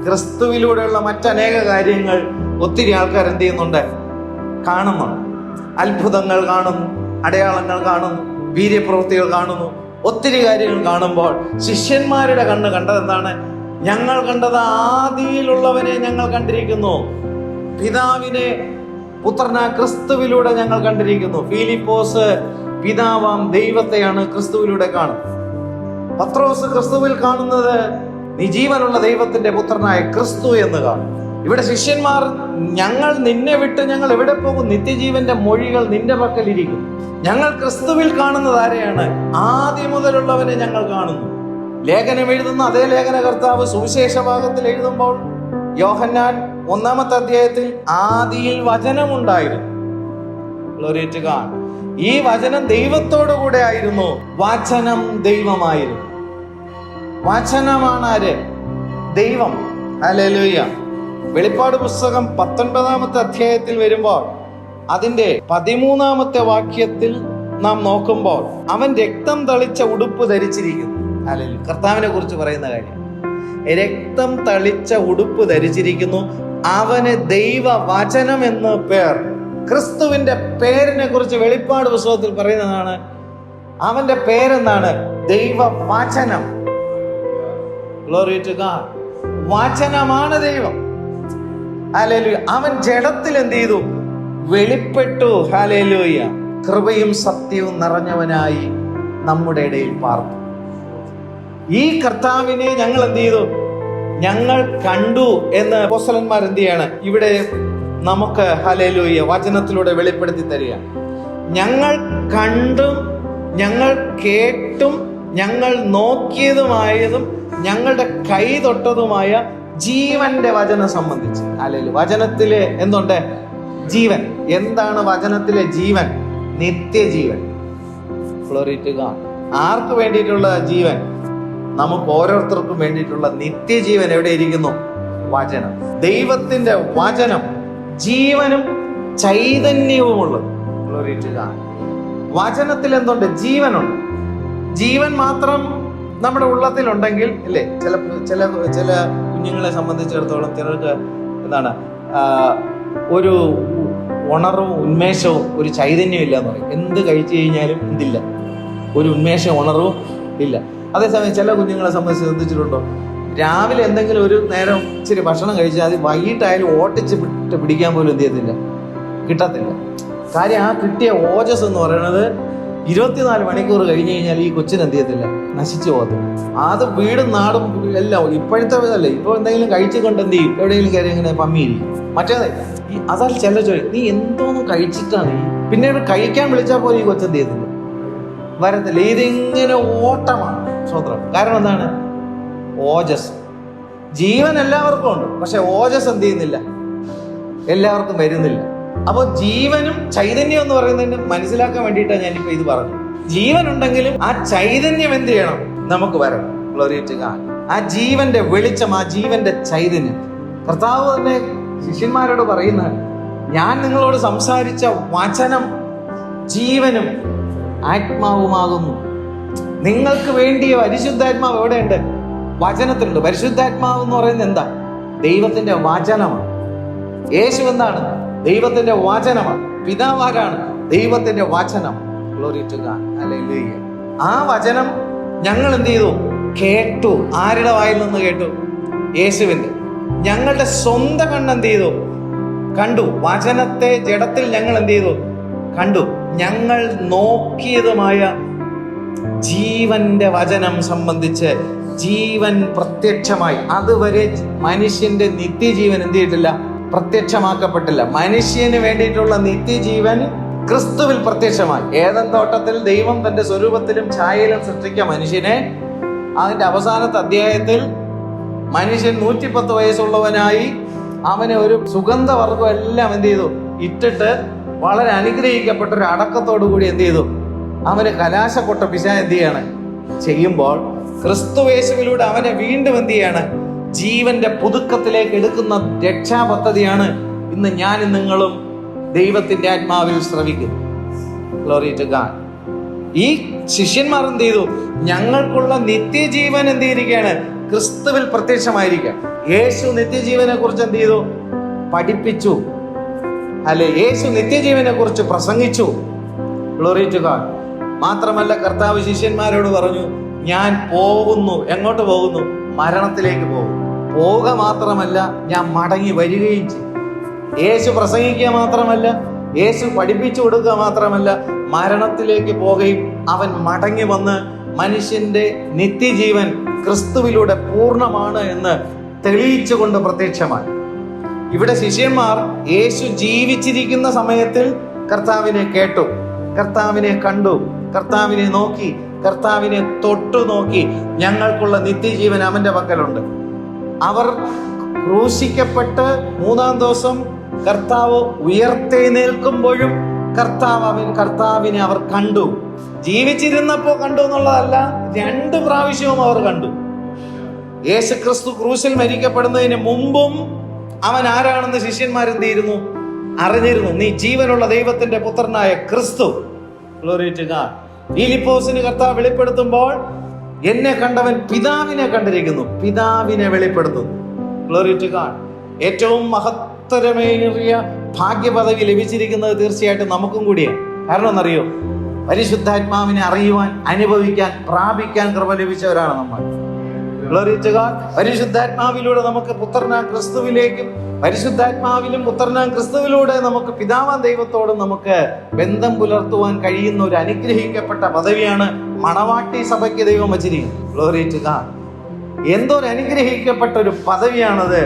ക്രിസ്തുവിലൂടെയുള്ള മറ്റനേക കാര്യങ്ങൾ ഒത്തിരി ആൾക്കാർ എന്ത് ചെയ്യുന്നുണ്ട്? കാണുന്നുണ്ട്. അത്ഭുതങ്ങൾ കാണുന്നു, അടയാളങ്ങൾ കാണുന്നു, വീര്യപ്രവൃത്തികൾ കാണുന്നു, ഒത്തിരി കാര്യങ്ങൾ കാണുമ്പോൾ ശിഷ്യന്മാരുടെ കണ്ണ് കണ്ടത് എന്താണ്? ഞങ്ങൾ കണ്ടത് ആദിയിലുള്ളവനെ ഞങ്ങൾ കണ്ടിരിക്കുന്നു, പിതാവിനെ പുത്രനാ ക്രിസ്തുവിലൂടെ ഞങ്ങൾ കണ്ടിരിക്കുന്നു. ഫിലിപ്പോസ് പിതാവാം ദൈവത്തെയാണ് ക്രിസ്തുവിലൂടെ കാണുന്നത്. പത്രോസ് ക്രിസ്തുവിൽ കാണുന്നത് നിജീവനുള്ള ദൈവത്തിന്റെ പുത്രനായ ക്രിസ്തു എന്ന് കാണും. ഇവിടെ ശിഷ്യന്മാർ, ഞങ്ങൾ നിന്നെ വിട്ട് ഞങ്ങൾ എവിടെ പോകും? നിത്യജീവന്റെ മൊഴികൾ നിന്റെ പക്കലിരിക്കും. ഞങ്ങൾ ക്രിസ്തുവിൽ കാണുന്നത് ആരെയാണ്? ആദ്യം മുതലുള്ളവനെ ഞങ്ങൾ കാണുന്നു. ലേഖനം എഴുതുന്ന അതേ ലേഖനകർത്താവ് സുവിശേഷ ഭാഗത്തിൽ എഴുതുമ്പോൾ യോഹന്നാൻ 1-ാമത്തെ അധ്യായത്തിൽ ആദിയിൽ വചനമുണ്ടായിരുന്നു. Glory to God. ഈ വചനം ദൈവത്തോടു കൂടെ ആയിരുന്നു. വചനം ദൈവമായിരുന്നു. വചനമാണ് ആര്? ദൈവം. ഹല്ലേലൂയ. വെളിപ്പാട് പുസ്തകം 19-ാമത്തെ അധ്യായത്തിൽ വരുമ്പോൾ അതിന്റെ 13-ാമത്തെ വാക്യത്തിൽ നാം നോക്കുമ്പോൾ അവൻ രക്തം തളിച്ച ഉടുപ്പ് ധരിച്ചിരിക്കുന്നു. ഹല്ലേലൂയ. കർത്താവിനെ കുറിച്ച് പറയുന്ന കാര്യം, രക്തം തളിച്ച ഉടുപ്പ് ധരിച്ചിരിക്കുന്നു, അവന് ദൈവവചനം എന്ന് പേർ. ക്രിസ്തുവിന്റെ പേരിനെ കുറിച്ച് വെളിപ്പാട് പുസ്തകത്തിൽ പറയുന്നതാണ്. അവന്റെ പേരെന്താണ്? ദൈവവചനം. Glory to God. വചനമാണ് ദൈവം. ഹല്ലേലൂയ. അവൻ ജഡത്തിൽ എന്ത് ചെയ്തു? വെളിപ്പെട്ടു. ഹല്ലേലൂയ. കൃപയും സത്യവും നിറഞ്ഞവനായി നമ്മുടെ ഇടയിൽ പാർത്തു. ഈ കർത്താവിനെ ഞങ്ങൾ എന്ത് ചെയ്തു? ഞങ്ങൾ കണ്ടു എന്ന് അപ്പോസ്തലന്മാർ എന്ത് ചെയ്യാണ്? ഇവിടെ നമുക്ക് ഹല്ലേലൂയ വചനത്തിലൂടെ വെളിപ്പെടുത്തി തരിക. ഞങ്ങൾ കണ്ടും ഞങ്ങൾ കേട്ടും ഞങ്ങൾ നോക്കിയതുമായതും ഞങ്ങളുടെ കൈ തൊട്ടതുമായ ജീവന്റെ വചനം സംബന്ധിച്ച്. ഹല്ലേലൂയ. വചനത്തിലെ എന്തുണ്ട്? ജീവൻ. എന്താണ് വചനത്തിലെ ജീവൻ? നിത്യജീവൻ. Glory to God. ആർക്ക് വേണ്ടിയിട്ടുള്ള ജീവൻ? നമുക്ക് ഓരോരുത്തർക്കും വേണ്ടിയിട്ടുള്ള നിത്യജീവൻ എവിടെ ഇരിക്കുന്നു? വചനം. ദൈവത്തിന്റെ വചനം ജീവനും ചൈതന്യവുമുള്ളത്. Glory to God. വചനത്തിൽ എന്തുണ്ട്? ജീവനുണ്ട്. ജീവൻ മാത്രം നമ്മുടെ ഉള്ളത്തിലുണ്ടെങ്കിൽ ഇല്ലേ, ചില കുഞ്ഞുങ്ങളെ സംബന്ധിച്ചിടത്തോളം ചിലർക്ക് എന്താണ് ഒരു ഉണർവും ഉന്മേഷവും ഒരു ചൈതന്യം ഇല്ല എന്ന് പറയും. എന്ത് കഴിച്ചു കഴിഞ്ഞാലും എന്തില്ല, ഒരു ഉന്മേഷവും ഉണർവും ഇല്ല. അതേസമയം ചില കുഞ്ഞുങ്ങളെ സംബന്ധിച്ച് ശ്രദ്ധിച്ചിട്ടുണ്ടോ? രാവിലെ എന്തെങ്കിലും ഒരു നേരം ഇച്ചിരി ഭക്ഷണം കഴിച്ചാൽ അത് വൈകിട്ടായാലും ഓട്ടിച്ച് പിടിക്കാൻ പോലും എന്ത് ചെയ്യത്തില്ല, കിട്ടത്തില്ല. കാര്യം ആ കിട്ടിയ ഓജസ് എന്ന് പറയുന്നത് 24 മണിക്കൂർ കഴിഞ്ഞ് കഴിഞ്ഞാൽ ഈ കൊച്ചിന് എന്ത് ചെയ്യത്തില്ല, നശിച്ചു പോകത്തില്ല. അത് വീടും നാടും എല്ലാം ഇപ്പോഴത്തെ ഇതല്ലേ. ഇപ്പോൾ എന്തെങ്കിലും കഴിച്ചു കൊണ്ട് എന്ത് ചെയ്യും? എവിടെയെങ്കിലും കയറി ഇങ്ങനെ പമ്മിയിരിക്കും. മറ്റേത് അതാൽ ചില ചോദിക്കും, നീ എന്തോന്നും കഴിച്ചിട്ടാണ് പിന്നീട് കഴിക്കാൻ വിളിച്ചാൽ പോലും ഈ കൊച്ചെന്ത് ചെയ്തില്ല, വരത്തില്ല. ഇതിങ്ങനെ ഓട്ടമാണ്. സ്വതന്ത്രം. കാരണം എന്താണ്? ഓജസ്. ജീവൻ എല്ലാവർക്കും ഉണ്ട്, പക്ഷെ ഓജസ് എന്ത് ചെയ്യുന്നില്ല, എല്ലാവർക്കും വരുന്നില്ല. അപ്പോൾ ജീവനും ചൈതന്യം എന്ന് പറയുന്നതിന് മനസ്സിലാക്കാൻ വേണ്ടിയിട്ടാണ് ഞാനിപ്പോ ഇത് പറഞ്ഞു. ജീവൻ ഉണ്ടെങ്കിലും ആ ചൈതന്യം എന്ത് ചെയ്യണം, നമുക്ക് വരണം. Glory to God. ആ ജീവന്റെ വെളിച്ചം, ആ ജീവന്റെ ചൈതന്യം. കർത്താവ് തന്നെ ശിഷ്യന്മാരോട് പറയുന്നതാണ്, ഞാൻ നിങ്ങളോട് സംസാരിച്ച വചനം ജീവനും ആത്മാവുമാകുന്നു. നിങ്ങൾക്ക് വേണ്ടിയ പരിശുദ്ധാത്മാവ് എവിടെയുണ്ട്? വചനത്തിലുണ്ട്. പരിശുദ്ധാത്മാവ് എന്ന് പറയുന്നത് എന്താ? ദൈവത്തിന്റെ വചനമാണ്. യേശു എന്താണ്? ദൈവത്തിന്റെ വചനമാണ്. പിതാവാരാണ്? ദൈവത്തിന്റെ വചനം. Glory to God. ഹല്ലേലൂയ. ആ വചനം ഞങ്ങൾ എന്ത് ചെയ്തു? കേട്ടു. ആരുടെ വായിൽ നിന്ന് കേട്ടു? യേശുവിന്റെ. ഞങ്ങളുടെ സ്വന്തം കണ്ണെന്ത് ചെയ്തു? കണ്ടു. വചനത്തെ ജഡത്തിൽ ഞങ്ങൾ എന്ത് ചെയ്തു? കണ്ടു. ഞങ്ങൾ നോക്കിയതുമായ ജീവന്റെ വചനം സംബന്ധിച്ച് ജീവൻ പ്രത്യക്ഷമായി. അതുവരെ മനുഷ്യന്റെ നിത്യജീവൻ എന്ത് ചെയ്തിട്ടില്ല? പ്രത്യക്ഷമാക്കപ്പെട്ടില്ല. മനുഷ്യന് വേണ്ടിയിട്ടുള്ള നിത്യജീവൻ ക്രിസ്തുവിൽ പ്രത്യക്ഷമായി. ഏദൻ തോട്ടത്തിൽ ദൈവം തന്റെ സ്വരൂപത്തിലും ഛായയിലും സൃഷ്ടിച്ച മനുഷ്യനെ അതിന്റെ അവസാനത്തെ അധ്യായത്തിൽ മനുഷ്യൻ 110 വയസ്സുള്ളവനായി അവന് ഒരു സുഗന്ധവർഗം എല്ലാം എന്ത് ചെയ്തു? ഇട്ടിട്ട് വളരെ അനുഗ്രഹിക്കപ്പെട്ട ഒരു അടക്കത്തോടു കൂടി എന്ത് ചെയ്തു? അവന് കലാശക്കൊട്ട പിശാച് എന്ത് ചെയ്യാണ് ചെയ്യുമ്പോൾ, ക്രിസ്തുയേശുവിലൂടെ അവനെ വീണ്ടും എന്ത് ചെയ്യാണ്? ജീവന്റെ പുതുക്കത്തിലേക്ക് എടുക്കുന്ന രക്ഷാ പദ്ധതിയാണ് ഇന്ന് ഞാനും നിങ്ങളും ദൈവത്തിന്റെ ആത്മാവിൽ ശ്രവിക്കുന്നു. Glory to God. ഈ ശിഷ്യന്മാർ എന്ത് ചെയ്തു? ഞങ്ങൾക്കുള്ള നിത്യജീവൻ എന്ത് ചെയ്തിരിക്കുകയാണ്? ക്രിസ്തുവിൽ പ്രത്യക്ഷമായിരിക്കുക. യേശു നിത്യജീവനെ കുറിച്ച് എന്ത് ചെയ്തു? പഠിപ്പിച്ചു. അല്ലെ, യേശു നിത്യജീവനെ കുറിച്ച് പ്രസംഗിച്ചു. Glory to God. മാത്രമല്ല കർത്താവ് ശിഷ്യന്മാരോട് പറഞ്ഞു, ഞാൻ പോകുന്നു. എങ്ങോട്ട് പോകുന്നു? മരണത്തിലേക്ക് പോകുന്നു. പോവുക മാത്രമല്ല, ഞാൻ മടങ്ങി വരികയും ചെയ്യും. യേശു പ്രസംഗിക്കുക മാത്രമല്ല, യേശു പഠിപ്പിച്ചു കൊടുക്കുക മാത്രമല്ല, മരണത്തിലേക്ക് പോകുകയും അവൻ മടങ്ങി വന്ന് മനുഷ്യന്റെ നിത്യജീവൻ ക്രിസ്തുവിലൂടെ പൂർണ്ണമാണ് എന്ന് തെളിയിച്ചുകൊണ്ട് പ്രത്യക്ഷമായി. ഇവിടെ ശിഷ്യന്മാർ യേശു ജീവിച്ചിരിക്കുന്ന സമയത്തിൽ കർത്താവിനെ കേട്ടു, കർത്താവിനെ കണ്ടു, കർത്താവിനെ നോക്കി, കർത്താവിനെ തൊട്ടു നോക്കി. ഞങ്ങൾക്കുള്ള നിത്യജീവൻ അവന്റെ പക്കലുണ്ട്. അവർ ക്രൂശിക്കപ്പെട്ട് 3-ാം ദിവസം കർത്താവ് ഉയർത്തെഴുന്നേൽക്കുമ്പോഴും കർത്താവിനെ അവർ കണ്ടു. ജീവിച്ചിരുന്നപ്പോ കണ്ടു എന്നുള്ളതല്ല, 2 പ്രാവശ്യവും അവർ കണ്ടു. യേശു ക്രിസ്തു ക്രൂശിൽ മരിക്കപ്പെടുന്നതിന് മുമ്പും അവൻ ആരാണെന്ന് ശിഷ്യന്മാരെന്ത് ചെയ്തിരുന്നു? അറിഞ്ഞിരുന്നു. നീ ജീവനുള്ള ദൈവത്തിന്റെ പുത്രനായ ക്രിസ്തു. Glory to God. ഫിലിപ്പോസിന് കർത്താവ് വെളിപ്പെടുത്തുമ്പോൾ, എന്നെ കണ്ടവൻ പിതാവിനെ കണ്ടിരിക്കുന്നു, പിതാവിനെ വെളിപ്പെടുത്തുന്നു. Glory to God. ഏറ്റവും മഹത്തരമേറിയ ഭാഗ്യപദവി ലഭിച്ചിരിക്കുന്നത് തീർച്ചയായിട്ടും നമുക്കും കൂടിയാണ്. കാരണം എന്നറിയോ? പരിശുദ്ധാത്മാവിനെ അറിയുവാൻ, അനുഭവിക്കാൻ, പ്രാപിക്കാൻ കൃപ ലഭിച്ചവരാണ് നമ്മൾ. Glory to God. പരിശുദ്ധാത്മാവിലൂടെ നമുക്ക് പുത്രനാം ക്രിസ്തുവിലേക്കും, പരിശുദ്ധാത്മാവിലും പുത്രനാം ക്രിസ്തുവിലൂടെ നമുക്ക് പിതാവാം ദൈവത്തോടും നമുക്ക് ബന്ധം പുലർത്തുവാൻ കഴിയുന്ന ഒരു അനുഗ്രഹിക്കപ്പെട്ട പദവിയാണ് മണവാട്ടി സഭയ്ക്ക് ദൈവം വച്ചിരിക്കുന്നത്. Glory to God. എന്തൊരു അനുഗ്രഹിക്കപ്പെട്ട ഒരു പദവിയാണത്.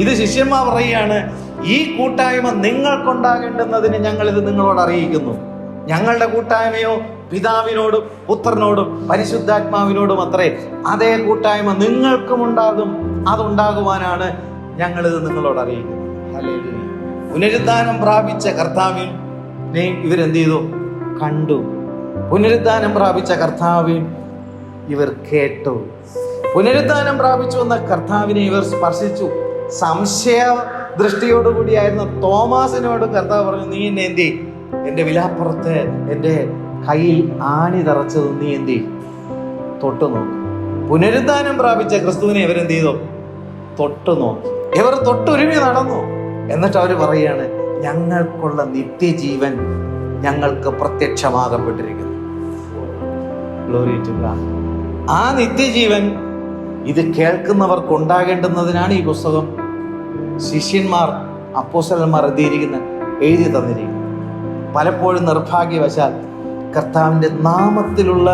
ഇത് ശിഷ്യന്മാർ പറയുകയാണ്, ഈ കൂട്ടായ്മ നിങ്ങൾക്കുണ്ടാകേണ്ടുന്നതിന് ഞങ്ങൾ ഇത് നിങ്ങളോട് അറിയിക്കുന്നു. ഞങ്ങളുടെ കൂട്ടായ്മയോ പിതാവിനോടും പുത്രനോടും പരിശുദ്ധാത്മാവിനോടും അത്രേ. അതേ കൂട്ടായ്മ നിങ്ങൾക്കും ഉണ്ടാകും. അതുണ്ടാകുവാനാണ് ഞങ്ങളിത് നിങ്ങളോട് അറിയിക്കുന്നത്. ഹല്ലേലൂയ. പുനരുദ്ധാനം പ്രാപിച്ച കർത്താവിനെ ഇവരെന്ത് ചെയ്തു? കണ്ടു. പുനരുദ്ധാനം പ്രാപിച്ച കർത്താവിനെ ഇവർ കേട്ടു. പുനരുദ്ധാനം പ്രാപിച്ചു എന്ന കർത്താവിനെ ഇവർ സ്പർശിച്ചു. സംശയ ദൃഷ്ടിയോടുകൂടിയായിരുന്ന തോമാസിനോട് കർത്താവ് പറഞ്ഞു, നീ എന്നെ എന്തി? എന്റെ വിലാപ്പുറത്ത് എന്റെ കയ്യിൽ ആണി തറച്ചത് നീ എന്തി? തൊട്ടു നോക്കി. പുനരുദ്ധാനം പ്രാപിച്ച ക്രിസ്തുവിനെ ഇവരെന്ത് ചെയ്തു? തൊട്ടു നോക്കി. ഇവർ തൊട്ടുരുമി നടന്നു. എന്നിട്ട് അവർ പറയുകയാണ്, ഞങ്ങൾക്കുള്ള നിത്യജീവൻ ഞങ്ങൾക്ക് പ്രത്യക്ഷമാകപ്പെട്ടിരിക്കുന്നു. Glory to God. ആ നിത്യജീവൻ ഇത് കേൾക്കുന്നവർക്ക് ഉണ്ടാകേണ്ടുന്നതിനാണ് ഈ പുസ്തകം ശിഷ്യന്മാർ, അപ്പോസ്തലന്മാർ എഴുതി തന്നിരിക്കുന്നത്. പലപ്പോഴും നിർഭാഗ്യവശാൽ കർത്താവിൻ്റെ നാമത്തിലുള്ള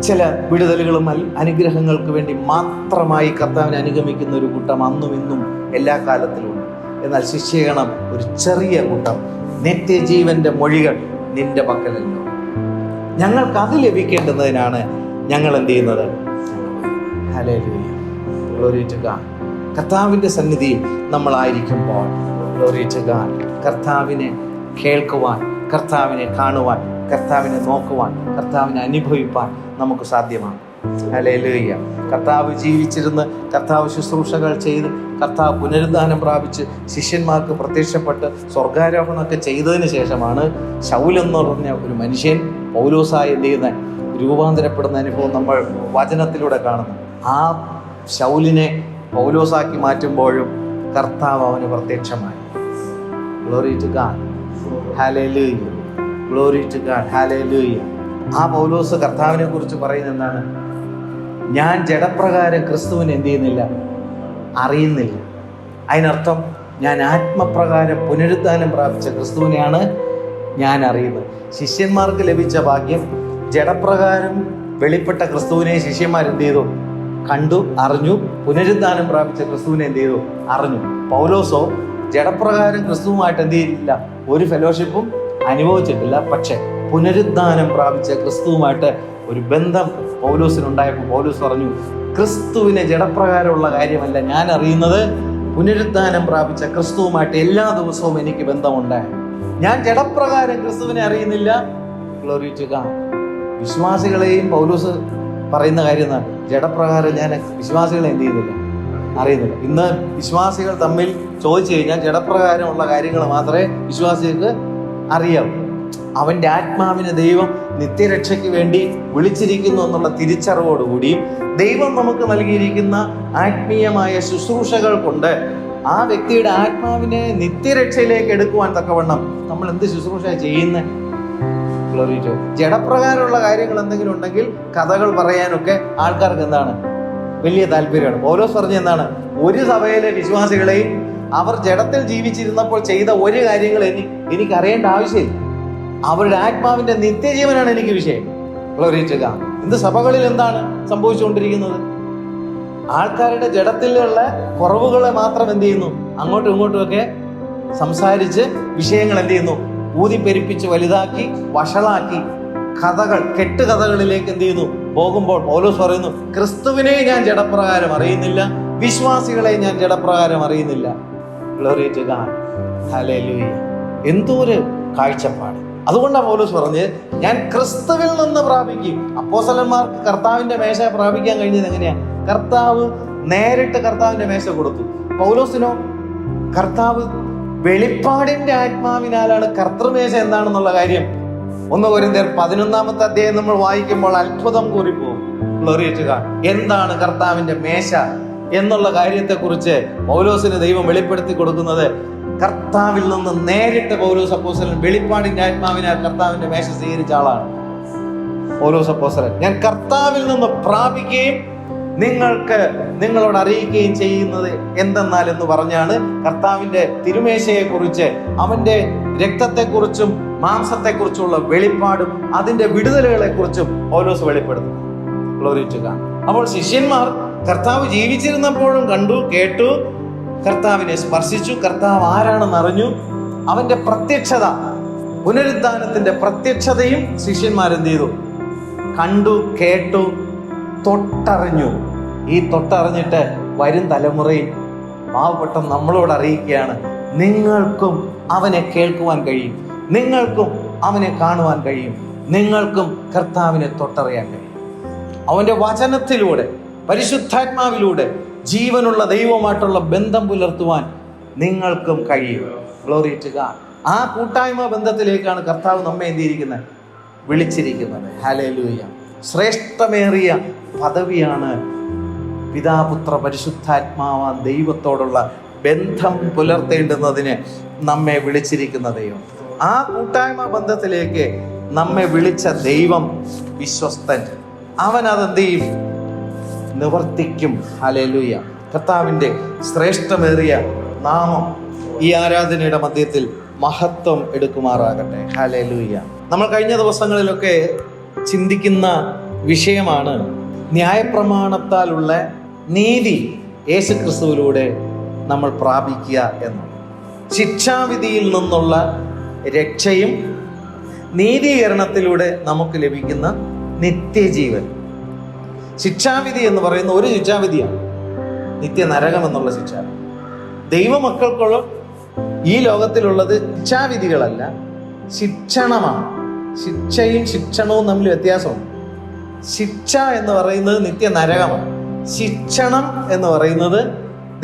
ചില വിടുതലുകളും അനുഗ്രഹങ്ങൾക്ക് വേണ്ടി മാത്രമായി കർത്താവിനെ അനുഗമിക്കുന്ന ഒരു കൂട്ടം അന്നും ഇന്നും എല്ലാ കാലത്തിലും ഉണ്ട്. എന്നാൽ ശിഷ്യഗണം ഒരു ചെറിയ കൂട്ടം നിത്യജീവന്റെ മൊഴികൾ നിന്റെ പക്കലല്ലോ. ഞങ്ങൾക്ക് അത് ലഭിക്കേണ്ടുന്നതിനാണ് ഞങ്ങൾ എന്ത് ചെയ്യുന്നത്? ഹല്ലേലൂയ, ഗ്ലോറി ടു ഗോഡ്. കർത്താവിൻ്റെ സന്നിധിയിൽ നമ്മളായിരിക്കുമ്പോൾ ഗ്ലോറി ടു ഗോഡ്, കർത്താവിനെ കേൾക്കുവാൻ, കർത്താവിനെ കാണുവാൻ, കർത്താവിനെ നോക്കുവാൻ, കർത്താവിനെ അനുഭവിപ്പാൻ നമുക്ക് സാധ്യമാണ്. ഹല്ലേലൂയ. കർത്താവ് ജീവിച്ചിരുന്ന്, കർത്താവ് ശുശ്രൂഷകൾ ചെയ്ത്, കർത്താവ് പുനരുദ്ധാനം പ്രാപിച്ച് ശിഷ്യന്മാർക്ക് പ്രത്യക്ഷപ്പെട്ട് സ്വർഗാരോഹണമൊക്കെ ചെയ്തതിന് ശേഷമാണ് ശൗൽ എന്ന് പറഞ്ഞ ഒരു മനുഷ്യൻ പൗലോസായി എന്ത് ചെയ്യുന്ന രൂപാന്തരപ്പെടുന്ന അനുഭവം നമ്മൾ വചനത്തിലൂടെ കാണുന്നു. ആ ശൗലിനെ പൗലോസാക്കി മാറ്റുമ്പോഴും കർത്താവ് അവന് പ്രത്യക്ഷമായി. Glory to God, hallelujah, glory to God, ഹല്ലേലൂയ. ആ പൗലോസ് കർത്താവിനെ കുറിച്ച് പറയുന്നത് എന്താണ്? ഞാൻ ജഡപ്രകാരം ക്രിസ്തുവിനെ എന്ത് ചെയ്യുന്നില്ല, അറിയുന്നില്ല. അതിനർത്ഥം ഞാൻ ആത്മപ്രകാരം പുനരുദ്ധാനം പ്രാപിച്ച ക്രിസ്തുവിനെയാണ് ഞാൻ അറിയുന്നത്. ശിഷ്യന്മാർക്ക് ലഭിച്ച ഭാഗ്യം, ജഡപ്രകാരം വെളിപ്പെട്ട ക്രിസ്തുവിനെ ശിഷ്യന്മാർ എന്ത് ചെയ്തു? കണ്ടു, അറിഞ്ഞു. പുനരുദ്ധാനം പ്രാപിച്ച ക്രിസ്തുവിനെ എന്ത് ചെയ്തു? അറിഞ്ഞു. പൗലോസോ ജഡപ്രകാരം ക്രിസ്തുവുമായിട്ട് എന്ത് ചെയ്തില്ല, ഒരു ഫെലോഷിപ്പും അനുഭവിച്ചിട്ടില്ല. പക്ഷെ പുനരുദ്ധാനം പ്രാപിച്ച ക്രിസ്തുവുമായിട്ട് ഒരു ബന്ധം പൗലോസിനുണ്ടായപ്പോൾ പൗലോസ് പറഞ്ഞു, ക്രിസ്തുവിനെ ജഡപ്രകാരമുള്ള കാര്യമല്ല ഞാൻ അറിയുന്നത്, പുനരുദ്ധാനം പ്രാപിച്ച ക്രിസ്തുവുമായിട്ട് എല്ലാ ദിവസവും എനിക്ക് ബന്ധമുണ്ട്. ഞാൻ ജഡപ്രകാരം ക്രിസ്തുവിനെ അറിയുന്നില്ല. Glory to God. വിശ്വാസികളെയും പൗലോസ് പറയുന്ന കാര്യം എന്താണ്? ജഡപ്രകാരം ഞാൻ വിശ്വാസികളെ എന്ത് ചെയ്യുന്നില്ല, അറിയുന്നില്ല. ഇന്ന് വിശ്വാസികൾ തമ്മിൽ ചോദിച്ചു കഴിഞ്ഞാൽ ജഡപ്രകാരമുള്ള കാര്യങ്ങൾ മാത്രമേ വിശ്വാസികൾക്ക് അറിയാവൂ. അവൻ്റെ ആത്മാവിനെ ദൈവം നിത്യരക്ഷയ്ക്ക് വേണ്ടി വിളിച്ചിരിക്കുന്നു എന്നുള്ള തിരിച്ചറിവോടുകൂടിയും ദൈവം നമുക്ക് നൽകിയിരിക്കുന്ന ആത്മീയമായ ശുശ്രൂഷകൾ കൊണ്ട് ആ വ്യക്തിയുടെ ആത്മാവിനെ നിത്യരക്ഷയിലേക്ക് എടുക്കുവാൻ തക്കവണ്ണം നമ്മൾ എന്ത് ശുശ്രൂഷ ചെയ്യുന്നത്? Glory to. ജഡപ്രകാരമുള്ള കാര്യങ്ങൾ എന്തെങ്കിലും ഉണ്ടെങ്കിൽ കഥകൾ പറയാനൊക്കെ ആൾക്കാർക്ക് എന്താണ്, വലിയ താല്പര്യമാണ്. പൗലോസ് പറഞ്ഞ എന്താണ്? ഒരു സഭയിലെ വിശ്വാസികളെയും അവർ ജഡത്തിൽ ജീവിച്ചിരുന്നപ്പോൾ ചെയ്ത ഒരു കാര്യങ്ങൾ എനിക്ക് അറിയേണ്ട ആവശ്യമില്ല. അവരുടെ ആത്മാവിന്റെ നിത്യജീവനാണ് എനിക്ക് വിഷയം. Glory to God. ഇന്ന് സഭകളിൽ എന്താണ് സംഭവിച്ചുകൊണ്ടിരിക്കുന്നത്? ആൾക്കാരുടെ ജഡത്തിലുള്ള കുറവുകളെ മാത്രം എന്ത് ചെയ്യുന്നു, അങ്ങോട്ടും ഇങ്ങോട്ടും ഒക്കെ സംസാരിച്ച് വിഷയങ്ങൾ എന്ത് ചെയ്യുന്നു, ഊതിപ്പെരിപ്പിച്ച് വലുതാക്കി വഷളാക്കി കഥകൾ, കെട്ടുകഥകളിലേക്ക് എന്ത് ചെയ്യുന്നു പോകുമ്പോൾ പൗലോസ് പറയുന്നു, ക്രിസ്തുവിനെ ഞാൻ ജഡപ്രകാരം അറിയുന്നില്ല, വിശ്വാസികളെ ഞാൻ ജഡപ്രകാരം അറിയുന്നില്ല. ഗ്ലോറി ടു ഗോഡ്, ഹല്ലേലൂയ. എന്തോരു കാഴ്ചപ്പാട്! അതുകൊണ്ടാണ് പൗലോസ് പറഞ്ഞത്, ഞാൻ ക്രിസ്തുവിൽ നിന്ന് പ്രാപിക്കും. അപ്പോസ്തലന്മാർക്ക് കർത്താവിന്റെ മേശ പ്രാപിക്കാൻ കഴിഞ്ഞത് എങ്ങനെയാ? കർത്താവ് നേരിട്ട് കർത്താവിന്റെ മേശ കൊടുത്തു. പൗലോസിനോ കർത്താവ് വെളിപ്പാടിന്റെ ആത്മാവിനാലാണ് കർത്തൃമേശ എന്താണെന്നുള്ള കാര്യം 1 കൊരിന്ത്യർ 11 അധ്യായം നമ്മൾ വായിക്കുമ്പോൾ അത്ഭുതം കൂറിപ്പോകും. Glory to God. എന്താണ് കർത്താവിന്റെ മേശ എന്നുള്ള കാര്യത്തെക്കുറിച്ച് പൗലോസിന് ദൈവം വെളിപ്പെടുത്തി കൊടുക്കുന്നത് കർത്താവിൽ നിന്ന് നേരിട്ട് പൗലോസ് അപ്പോസ്തലൻ വെളിപ്പാടിന്റെ ആത്മാവിനാൽ കർത്താവിന്റെ മേശ സ്വീകരിച്ച ആളാണ് പൗലോസ് അപ്പോസ്തലൻ. ഞാൻ കർത്താവിൽ നിന്ന് പ്രാപിക്കുകയും നിങ്ങളോട് അറിയിക്കുകയും ചെയ്യുന്നത് എന്തെന്നാൽ എന്ന് പറഞ്ഞാണ് കർത്താവിന്റെ തിരുമേശയെക്കുറിച്ച്, അവന്റെ രക്തത്തെക്കുറിച്ചും മാംസത്തെക്കുറിച്ചുള്ള വെളിപ്പാടും അതിന്റെ വിടുതലുകളെ കുറിച്ചും പൗലോസ് വെളിപ്പെടുത്തുന്നു. Glory to God. അപ്പോൾ ശിഷ്യന്മാർ കർത്താവ് ജീവിച്ചിരുന്നപ്പോഴും കണ്ടു, കേട്ടു, കർത്താവിനെ സ്പർശിച്ചു, കർത്താവ് ആരാണെന്ന് അറിഞ്ഞു. അവന്റെ പ്രത്യക്ഷത, പുനരുദ്ധാനത്തിന്റെ പ്രത്യക്ഷതയും ശിഷ്യന്മാരെന്ത് ചെയ്തു? കണ്ടു, കേട്ടു, തൊട്ടറിഞ്ഞു. ഈ തൊട്ടറിഞ്ഞിട്ട് വരും തലമുറയിൽ പാവപ്പെട്ട നമ്മളോട് അറിയിക്കുകയാണ്, നിങ്ങൾക്കും അവനെ കേൾക്കുവാൻ കഴിയും, നിങ്ങൾക്കും അവനെ കാണുവാൻ കഴിയും, നിങ്ങൾക്കും കർത്താവിനെ തൊട്ടറിയാൻ കഴിയും. അവന്റെ വചനത്തിലൂടെ, പരിശുദ്ധാത്മാവിലൂടെ ജീവനുള്ള ദൈവവുമായിട്ടുള്ള ബന്ധം പുലർത്തുവാൻ നിങ്ങൾക്കും കഴിയും. Glory to God. ആ കൂട്ടായ്മ ബന്ധത്തിലേക്കാണ് കർത്താവ് നമ്മെ എന്തിയിരിക്കുന്നത്, വിളിച്ചിരിക്കുന്നത്. ഹല്ലേലൂയ. ശ്രേഷ്ഠമേറിയ പദവിയാണ് പിതാപുത്ര പരിശുദ്ധാത്മാവാൻ ദൈവത്തോടുള്ള ബന്ധം പുലർത്തേണ്ടുന്നതിന് നമ്മെ വിളിച്ചിരിക്കുന്ന ദൈവം. ആ കൂട്ടായ്മ ബന്ധത്തിലേക്ക് നമ്മെ വിളിച്ച ദൈവം വിശ്വസ്തൻ. അവൻ അതെന്ത് ചെയ്യും? നിവർത്തിക്കും. ഹല്ലേലൂയ. കർത്താവിൻ്റെ ശ്രേഷ്ഠമേറിയ നാമം ഈ ആരാധനയുടെ മധ്യത്തിൽ മഹത്വം എടുക്കുമാറാകട്ടെ. ഹല്ലേലൂയ. നമ്മൾ കഴിഞ്ഞ ദിവസങ്ങളിലൊക്കെ ചിന്തിക്കുന്ന വിഷയമാണ് ന്യായപ്രമാണത്താലുള്ള നീതി യേശുക്രിസ്തുവിലൂടെ നമ്മൾ പ്രാപിക്കുക എന്നത്. ശിക്ഷാവിധിയിൽ നിന്നുള്ള രക്ഷയും നീതീകരണത്തിലൂടെ നമുക്ക് ലഭിക്കുന്ന നിത്യജീവൻ. ശിക്ഷാവിധി എന്ന് പറയുന്ന ഒരു ശിക്ഷാവിധിയാണ്, നിത്യനരകം എന്നുള്ള ശിക്ഷാവിധി. ദൈവമക്കൾക്കുള്ള ഈ ലോകത്തിലുള്ളത് ശിക്ഷാവിധികളല്ല, ശിക്ഷണമാണ്. ശിക്ഷയും ശിക്ഷണവും തമ്മിൽ വ്യത്യാസമുണ്ട്. ശിക്ഷ എന്ന് പറയുന്നത് നിത്യനരകമാണ്, ശിക്ഷണം എന്ന് പറയുന്നത്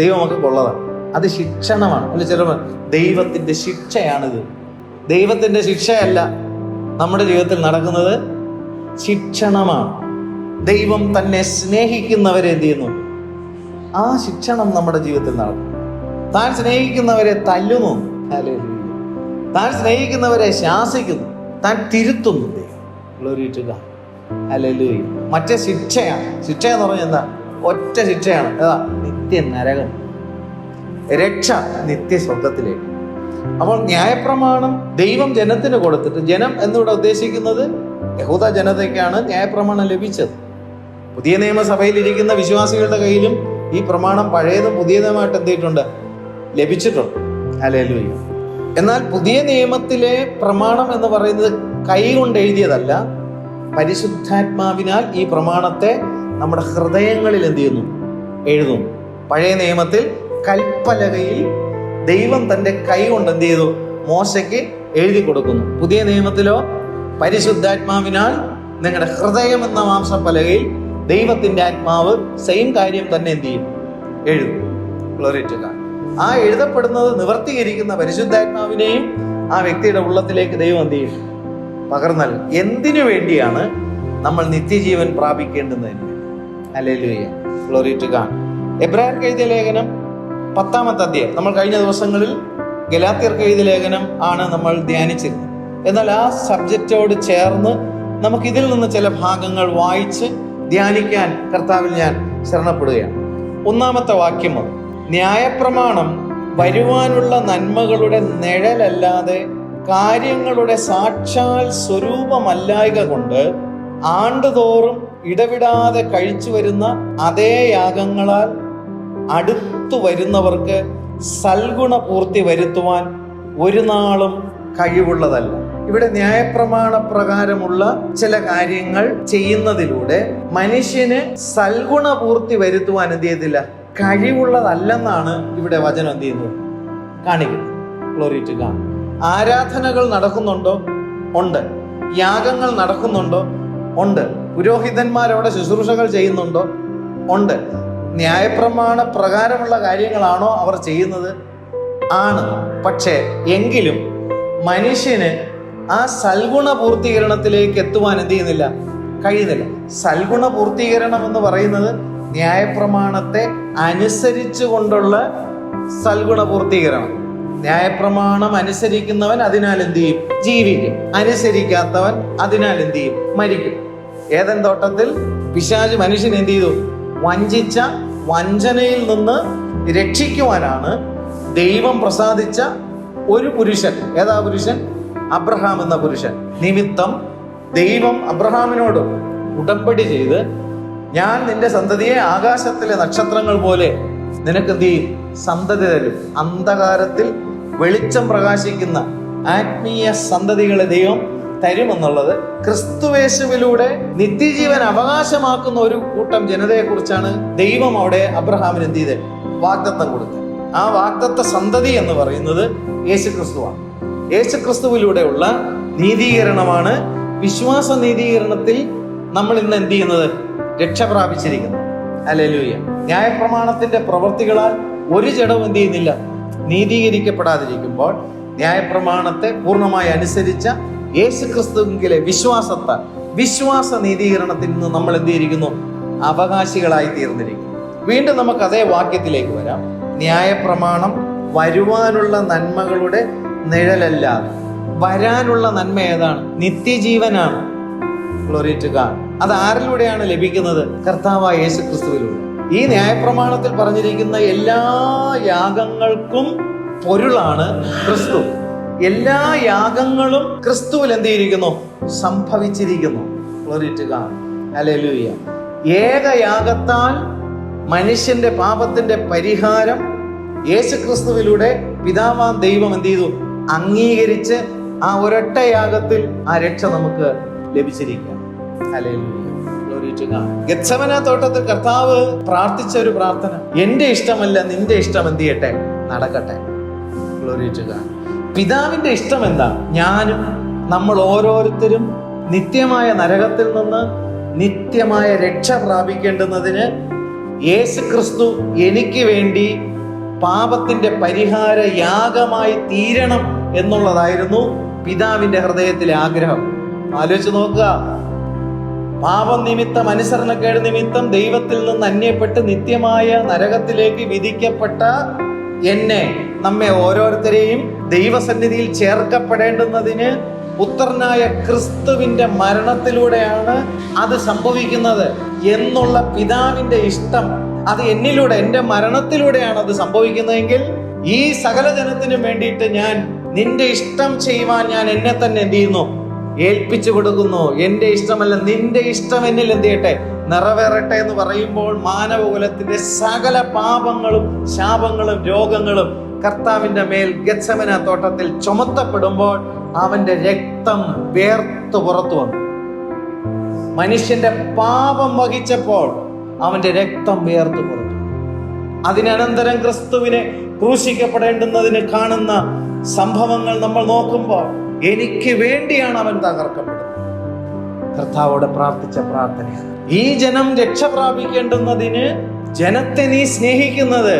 ദൈവമക്കൾക്കുള്ളതാണ്. അത് ശിക്ഷണമാണ്. അല്ല, ചിലർ ദൈവത്തിൻ്റെ ശിക്ഷയാണിത്. ദൈവത്തിൻ്റെ ശിക്ഷയല്ല നമ്മുടെ ജീവിതത്തിൽ നടക്കുന്നത്, ശിക്ഷണമാണ്. ദൈവം തന്നെ സ്നേഹിക്കുന്നവരെ എന്ത് ചെയ്യുന്നു? ആ ശിക്ഷണം നമ്മുടെ ജീവിതത്തിൽ നടക്കും. താൻ സ്നേഹിക്കുന്നവരെ തല്ലുന്നു, താൻ സ്നേഹിക്കുന്നവരെ ശാസിക്കുന്നു, താൻ തിരുത്തുന്നു. മറ്റേ ശിക്ഷയാണ്. ശിക്ഷ എന്ന് പറഞ്ഞാൽ എന്താ? ഒറ്റ ശിക്ഷയാണ്. ഏതാ? നിത്യനരകം. രക്ഷ നിത്യസ്വർഗത്തിലേക്ക്. അപ്പോൾ ന്യായപ്രമാണം ദൈവം ജനത്തിന് കൊടുത്തിട്ട്, ജനം എന്നിവിടെ ഉദ്ദേശിക്കുന്നത് യഹൂദ ജനതയ്ക്കാണ് ന്യായപ്രമാണം ലഭിച്ചത്. പുതിയ നിയമസഭയിലിരിക്കുന്ന വിശ്വാസികളുടെ കയ്യിലും ഈ പ്രമാണം പഴയതും പുതിയതുമായിട്ട് എന്ത് ചെയ്തിട്ടുണ്ട്? ലഭിച്ചിട്ടുണ്ട്. ഹല്ലേലൂയ. എന്നാൽ പുതിയ നിയമത്തിലെ പ്രമാണം എന്ന് പറയുന്നത് കൈകൊണ്ട് എഴുതിയതല്ല, പരിശുദ്ധാത്മാവിനാൽ ഈ പ്രമാണത്തെ നമ്മുടെ ഹൃദയങ്ങളിൽ എന്ത് ചെയ്യുന്നു? എഴുതുന്നു. പഴയ നിയമത്തിൽ കൽപ്പലകയിൽ ദൈവം തൻ്റെ കൈ കൊണ്ട് എന്ത് ചെയ്തു? മോശയ്ക്ക് എഴുതി കൊടുക്കുന്നു. പുതിയ നിയമത്തിലോ പരിശുദ്ധാത്മാവിനാൽ നിങ്ങളുടെ ഹൃദയം എന്ന മാംസപ്പലകയിൽ ദൈവത്തിൻ്റെ ആത്മാവ് സെയിം കാര്യം തന്നെ എന്ത് ചെയ്യും? എഴുതും. Glory to God. ആ എഴുതപ്പെടുന്നത് നിവർത്തീകരിക്കുന്ന പരിശുദ്ധാത്മാവിനെയും ആ വ്യക്തിയുടെ ഉള്ളത്തിലേക്ക് ദൈവം എന്ത് ചെയ്യും? പകർന്നാൽ. എന്തിനു വേണ്ടിയാണ്? നമ്മൾ നിത്യജീവൻ പ്രാപിക്കേണ്ടുന്നതിന്. ഹല്ലേലൂയ. Glory to God. എബ്രായർക്ക് എഴുതിയ ലേഖനം 10-ാമത്തെ അധ്യായം, നമ്മൾ കഴിഞ്ഞ ദിവസങ്ങളിൽ ഗലാത്യർക്ക് എഴുതിയ ലേഖനം ആണ് നമ്മൾ ധ്യാനിച്ചിരുന്നത്. എന്നാൽ ആ സബ്ജക്റ്റോട് ചേർന്ന് നമുക്കിതിൽ നിന്ന് ചില ഭാഗങ്ങൾ വായിച്ച് ധ്യാനിക്കാൻ കർത്താവിൽ ഞാൻ ശരണപ്പെടുകയാണ്. 1-ാമത്തെ വാക്യം മുതൽ, ന്യായപ്രമാണം വരുവാനുള്ള നന്മകളുടെ നിഴലല്ലാതെ കാര്യങ്ങളുടെ സാക്ഷാൽ സ്വരൂപമല്ലായക കൊണ്ട് ആണ്ടുതോറും ഇടവിടാതെ കഴിച്ചു വരുന്ന അതേ യാഗങ്ങളാൽ അടുത്തു വരുന്നവർക്ക് സൽഗുണ പൂർത്തി വരുത്തുവാൻ ഒരു നാളും കഴിവുള്ളതല്ല. ഇവിടെ ന്യായപ്രമാണ പ്രകാരമുള്ള ചില കാര്യങ്ങൾ ചെയ്യുന്നതിലൂടെ മനുഷ്യന് സൽഗുണ പൂർത്തി വരുത്തുവാൻ എന്ത് ചെയ്യത്തില്ല? കഴിവുള്ളതല്ലെന്നാണ് ഇവിടെ വചനം എന്ത് ചെയ്യുന്നത്? കാണിക്കുന്നത്. Glory to God. ആരാധനകൾ നടക്കുന്നുണ്ടോ? ഉണ്ട്. യാഗങ്ങൾ നടക്കുന്നുണ്ടോ? ഉണ്ട്. പുരോഹിതന്മാരവിടെ ശുശ്രൂഷകൾ ചെയ്യുന്നുണ്ടോ? ഉണ്ട്. ന്യായപ്രമാണ പ്രകാരമുള്ള കാര്യങ്ങളാണോ അവർ ചെയ്യുന്നത്? ആണ്. പക്ഷേ എങ്കിലും മനുഷ്യന് ആ സൽഗുണ പൂർത്തീകരണത്തിലേക്ക് എത്തുവാൻ എന്ത് ചെയ്യുന്നില്ല? കഴിയുന്നില്ല. സൽഗുണ പൂർത്തീകരണം എന്ന് പറയുന്നത് ന്യായപ്രമാണത്തെ അനുസരിച്ചു കൊണ്ടുള്ള സൽഗുണ പൂർത്തീകരണം. ന്യായപ്രമാണം അനുസരിക്കുന്നവൻ അതിനാൽ എന്ത് ചെയ്യും? ജീവിക്കും. അനുസരിക്കാത്തവൻ അതിനാൽ എന്ത് ചെയ്യും? മരിക്കും. ഏദൻ തോട്ടത്തിൽ പിശാച് മനുഷ്യൻ എന്ത് ചെയ്തു? വഞ്ചിച്ച വഞ്ചനയിൽ നിന്ന് രക്ഷിക്കുവാനാണ് ദൈവം പ്രസാദിച്ച ഒരു പുരുഷൻ. ഏതാ പുരുഷൻ? അബ്രഹാം എന്ന പുരുഷൻ നിമിത്തം ദൈവം അബ്രഹാമിനോട് ഉടമ്പടി ചെയ്ത്, ഞാൻ നിന്റെ സന്തതിയെ ആകാശത്തിലെ നക്ഷത്രങ്ങൾ പോലെ നിനക്ക് എന്ത് ചെയ്യും? സന്തതി തരും. അന്ധകാരത്തിൽ വെളിച്ചം പ്രകാശിക്കുന്ന ആത്മീയ സന്തതികളെ ദൈവം തരുമെന്നുള്ളത് ക്രിസ്തുവേശുവിലൂടെ നിത്യജീവൻ അവകാശമാക്കുന്ന ഒരു കൂട്ടം ജനതയെ കുറിച്ചാണ് ദൈവം അവിടെ അബ്രഹാമിന് എന്ത് ചെയ്ത് വാഗ്ദത്തം കൊടുത്തത്. ആ വാഗ്ദത്ത സന്തതി എന്ന് പറയുന്നത് യേശുക്രിസ്തുവാണ്. യേശുക്രിസ്തുവിലൂടെയുള്ള നീതീകരണമാണ്. വിശ്വാസ നീതീകരണത്തിൽ നമ്മൾ ഇന്ന് എന്ത് ചെയ്യുന്നത്? രക്ഷ പ്രാപിച്ചിരിക്കുന്നത്. ഹല്ലേലൂയ. ന്യായപ്രമാണത്തിന്റെ പ്രവൃത്തികളാൽ ഒരു ജഡവും എന്ത് ചെയ്യുന്നില്ല? നീതീകരിക്കപ്പെടാതിരിക്കുമ്പോൾ ന്യായപ്രമാണത്തെ പൂർണ്ണമായി അനുസരിച്ച യേശുക്രിസ്തുവിലെ വിശ്വാസത്താൽ വിശ്വാസ നീതീകരണത്തിൽ നിന്ന് നമ്മൾ എന്ത് ചെയ്തിരിക്കുന്നു? അവകാശികളായി തീർന്നിരിക്കുന്നു. വീണ്ടും നമുക്ക് അതേ വാക്യത്തിലേക്ക് വരാം. ന്യായപ്രമാണം വരുവാനുള്ള നന്മകളുടെ നിഴലല്ലാതെ. വരാനുള്ള നന്മ ഏതാണ്? നിത്യജീവനാണ്. Glory to God. അത് ആരിലൂടെയാണ് ലഭിക്കുന്നത്? കർത്താവായ യേശുക്രിസ്തുവിലൂടെ. ഈ ന്യായപ്രമാണത്തിൽ പറഞ്ഞിരിക്കുന്ന എല്ലാ യാഗങ്ങൾക്കും പൊരുളാണ് ക്രിസ്തു. എല്ലാ യാഗങ്ങളും ക്രിസ്തുവിൽ എന്ത് ചെയ്തിരിക്കുന്നു? സംഭവിച്ചിരിക്കുന്നു. Glory to God. ഹല്ലേലൂയ. ഏകയാഗത്താൽ മനുഷ്യന്റെ പാപത്തിന്റെ പരിഹാരം യേശുക്രിസ്തുവിലൂടെ പിതാവാം ദൈവം എന്ത് ചെയ്തു? അംഗീകരിച്ച് ആ ഒരൊറ്റ യാഗത്തിൽ ആ രക്ഷ നമുക്ക് ലഭിച്ചിരിക്കുകയാണ്. ഹല്ലേലൂയ. Glory to God. ഗെത്സമന തോട്ടത്തിൽ കർത്താവ് പ്രാർത്ഥിച്ച ഒരു പ്രാർത്ഥന, എന്റെ ഇഷ്ടമല്ല നിന്റെ ഇഷ്ടം എന്ത് ചെയ്യട്ടെ, നടക്കട്ടെ. Glory to God. പിതാവിന്റെ ഇഷ്ടം എന്താ? ഞാനും നമ്മൾ ഓരോരുത്തരും നിത്യമായ നരകത്തിൽ നിന്ന് നിത്യമായ രക്ഷ പ്രാപിക്കേണ്ടുന്നതിന് യേശു ക്രിസ്തു എനിക്ക് വേണ്ടി പാപത്തിന്റെ പരിഹാര യാഗമായി തീരണം എന്നുള്ളതായിരുന്നു പിതാവിന്റെ ഹൃദയത്തിലെ ആഗ്രഹം. ആലോചിച്ച് നോക്കുക. പാപം നിമിത്തം, അനുസരണക്കേട് നിമിത്തം ദൈവത്തിൽ നിന്ന് അന്യപ്പെട്ട് നിത്യമായ നരകത്തിലേക്ക് വിധിക്കപ്പെട്ട എന്നെ, നമ്മെ ഓരോരുത്തരെയും ദൈവസന്നിധിയിൽ ചേർക്കപ്പെടേണ്ടുന്നതിന് പുത്രനായ ക്രിസ്തുവിന്റെ മരണത്തിലൂടെയാണ് അത് സംഭവിക്കുന്നത് എന്നുള്ള പിതാവിന്റെ ഇഷ്ടം, അത് എന്നിലൂടെ, എന്റെ മരണത്തിലൂടെയാണ് അത് സംഭവിക്കുന്നതെങ്കിൽ ഈ സകല ജനത്തിനും വേണ്ടിയിട്ട് ഞാൻ നിന്റെ ഇഷ്ടം ചെയ്യുവാൻ ഞാൻ എന്നെ തന്നെ എന്ത് ചെയ്യുന്നു, ഏൽപ്പിച്ചു കൊടുക്കുന്നു. എന്റെ ഇഷ്ടമല്ല നിന്റെ ഇഷ്ടം എന്നിൽ എന്ത് ചെയ്യട്ടെ, നിറവേറട്ടെ എന്ന് പറയുമ്പോൾ മാനവകുലത്തിന്റെ സകല പാപങ്ങളും ശാപങ്ങളും രോഗങ്ങളും കർത്താവിന്റെ മേൽ ഗെത്സമന തോട്ടത്തിൽ ചുമത്തപ്പെടുമ്പോൾ അവന്റെ രക്തം വേർത്തു പുറത്തു വന്നു. മനുഷ്യന്റെ പാപം വഹിച്ചപ്പോൾ അവന്റെ രക്തം വേർത്തു പുറത്തു. അതിനനന്തരം ക്രിസ്തുവിനെ ക്രൂശിക്കപ്പെടേണ്ടുന്നതിന് കാണുന്ന സംഭവങ്ങൾ നമ്മൾ നോക്കുമ്പോൾ എനിക്ക് വേണ്ടിയാണ് അവൻ തകർക്കപ്പെടുന്നത്. കർത്താവോട് പ്രാർത്ഥിച്ച പ്രാർത്ഥന, ഈ ജനം രക്ഷ പ്രാപിക്കേണ്ടുന്നതിന് ജനത്തെ നീ സ്നേഹിക്കുന്നത്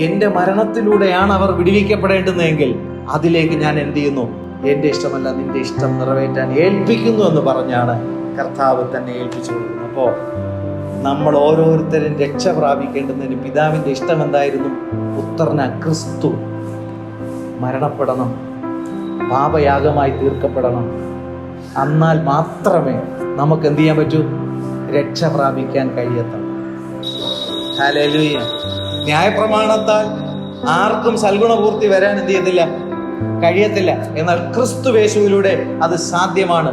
എന്റെ മരണത്തിലൂടെയാണ് അവർ വിടുവിക്കപ്പെടേണ്ടുന്നതെങ്കിൽ അതിലേക്ക് ഞാൻ എന്ത് ചെയ്യുന്നു, എന്റെ ഇഷ്ടമല്ല നിന്റെ ഇഷ്ടം നിറവേറ്റാൻ ഏൽപ്പിക്കുന്നു എന്ന് പറഞ്ഞാണ് കർത്താവ് തന്നെ ഏൽപ്പിച്ചു കൊടുക്കുന്നത്. അപ്പോ നമ്മൾ ഓരോരുത്തരും രക്ഷ പ്രാപിക്കേണ്ടുന്നതിന് പിതാവിന്റെ ഇഷ്ടം എന്തായിരുന്നു? പുത്രന ക്രിസ്തു മരണപ്പെടണം, പാപയാഗമായി തീർക്കപ്പെടണം. എന്നാൽ മാത്രമേ നമുക്ക് എന്ത് ചെയ്യാൻ പറ്റൂ, രക്ഷ പ്രാപിക്കാൻ കഴിയത്തുള്ളൂ. ഹല്ലേലൂയ. ന്യായപ്രമാണത്താൽ ആർക്കും സൽഗുണപൂർത്തി വരാൻ എന്ത് ചെയ്യത്തില്ല, കഴിയത്തില്ല. എന്നാൽ ക്രിസ്തുവേശുവിലൂടെ അത് സാധ്യമാണ്.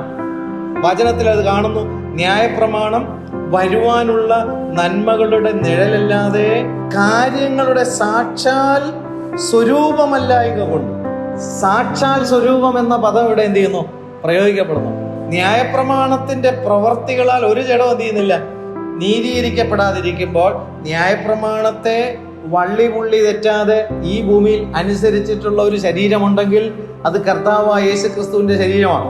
വചനത്തിൽ അത് കാണുന്നു. ന്യായപ്രമാണം വരുവാനുള്ള നന്മകളുടെ നിഴലല്ലാതെ കാര്യങ്ങളുടെ സാക്ഷാൽ സ്വരൂപമല്ലായക കൊണ്ട്, സാക്ഷാൽ സ്വരൂപം എന്ന പദം ഇവിടെ എന്ത് ചെയ്യുന്നു, പ്രയോഗിക്കപ്പെടുന്നു. ന്യായപ്രമാണത്തിന്റെ പ്രവർത്തികളാൽ ഒരു ജഡം എന്ത് ചെയ്യുന്നില്ല, നീതീകരിക്കപ്പെടാതിരിക്കുമ്പോൾ ന്യായപ്രമാണത്തെ വള്ളി പുള്ളി തെറ്റാതെ ഈ ഭൂമിയിൽ അനുസരിച്ചിട്ടുള്ള ഒരു ശരീരമുണ്ടെങ്കിൽ അത് കർത്താവായ യേശു ക്രിസ്തുവിന്റെ ശരീരമാണ്.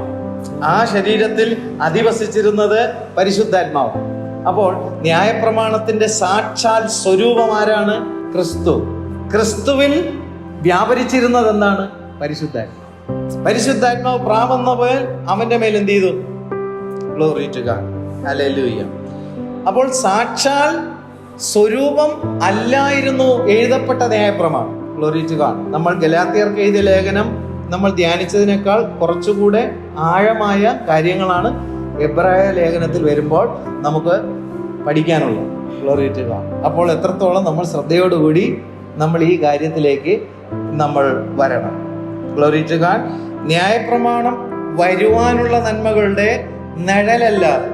ആ ശരീരത്തിൽ അധിവസിച്ചിരുന്നത് പരിശുദ്ധാത്മാവ്. അപ്പോൾ ന്യായപ്രമാണത്തിന്റെ സാക്ഷാൽ സ്വരൂപം ആരാണ്? ക്രിസ്തു. ക്രിസ്തുവിൽ വ്യാപരിച്ചിരുന്നത് എന്താണ്? പരിശുദ്ധാത്മാവ്. പരിശുദ്ധാത്മാവ് പ്രാവന്നവൻ അവന്റെ മേൽ എന്ത് ചെയ്തു? Glory to God. ഹല്ലേലൂയ. അപ്പോൾ സാക്ഷാൽ സ്വരൂപം അല്ലായിരുന്നു എഴുതപ്പെട്ട ന്യായപ്രമാണം. Glory to God. നമ്മൾ ഗലാത്യർക്ക് എഴുതിയ ലേഖനം നമ്മൾ ധ്യാനിച്ചതിനേക്കാൾ കുറച്ചുകൂടെ ആഴമായ കാര്യങ്ങളാണ് എബ്രായ ലേഖനത്തിൽ വരുമ്പോൾ നമുക്ക് പഠിക്കാനുള്ളത്. Glory to God. അപ്പോൾ എത്രത്തോളം നമ്മൾ ശ്രദ്ധയോടുകൂടി നമ്മൾ ഈ കാര്യത്തിലേക്ക് നമ്മൾ വരണം. Glory to God. ന്യായപ്രമാണം വരുവാനുള്ള നന്മകളുടെ നിഴലല്ലാതെ.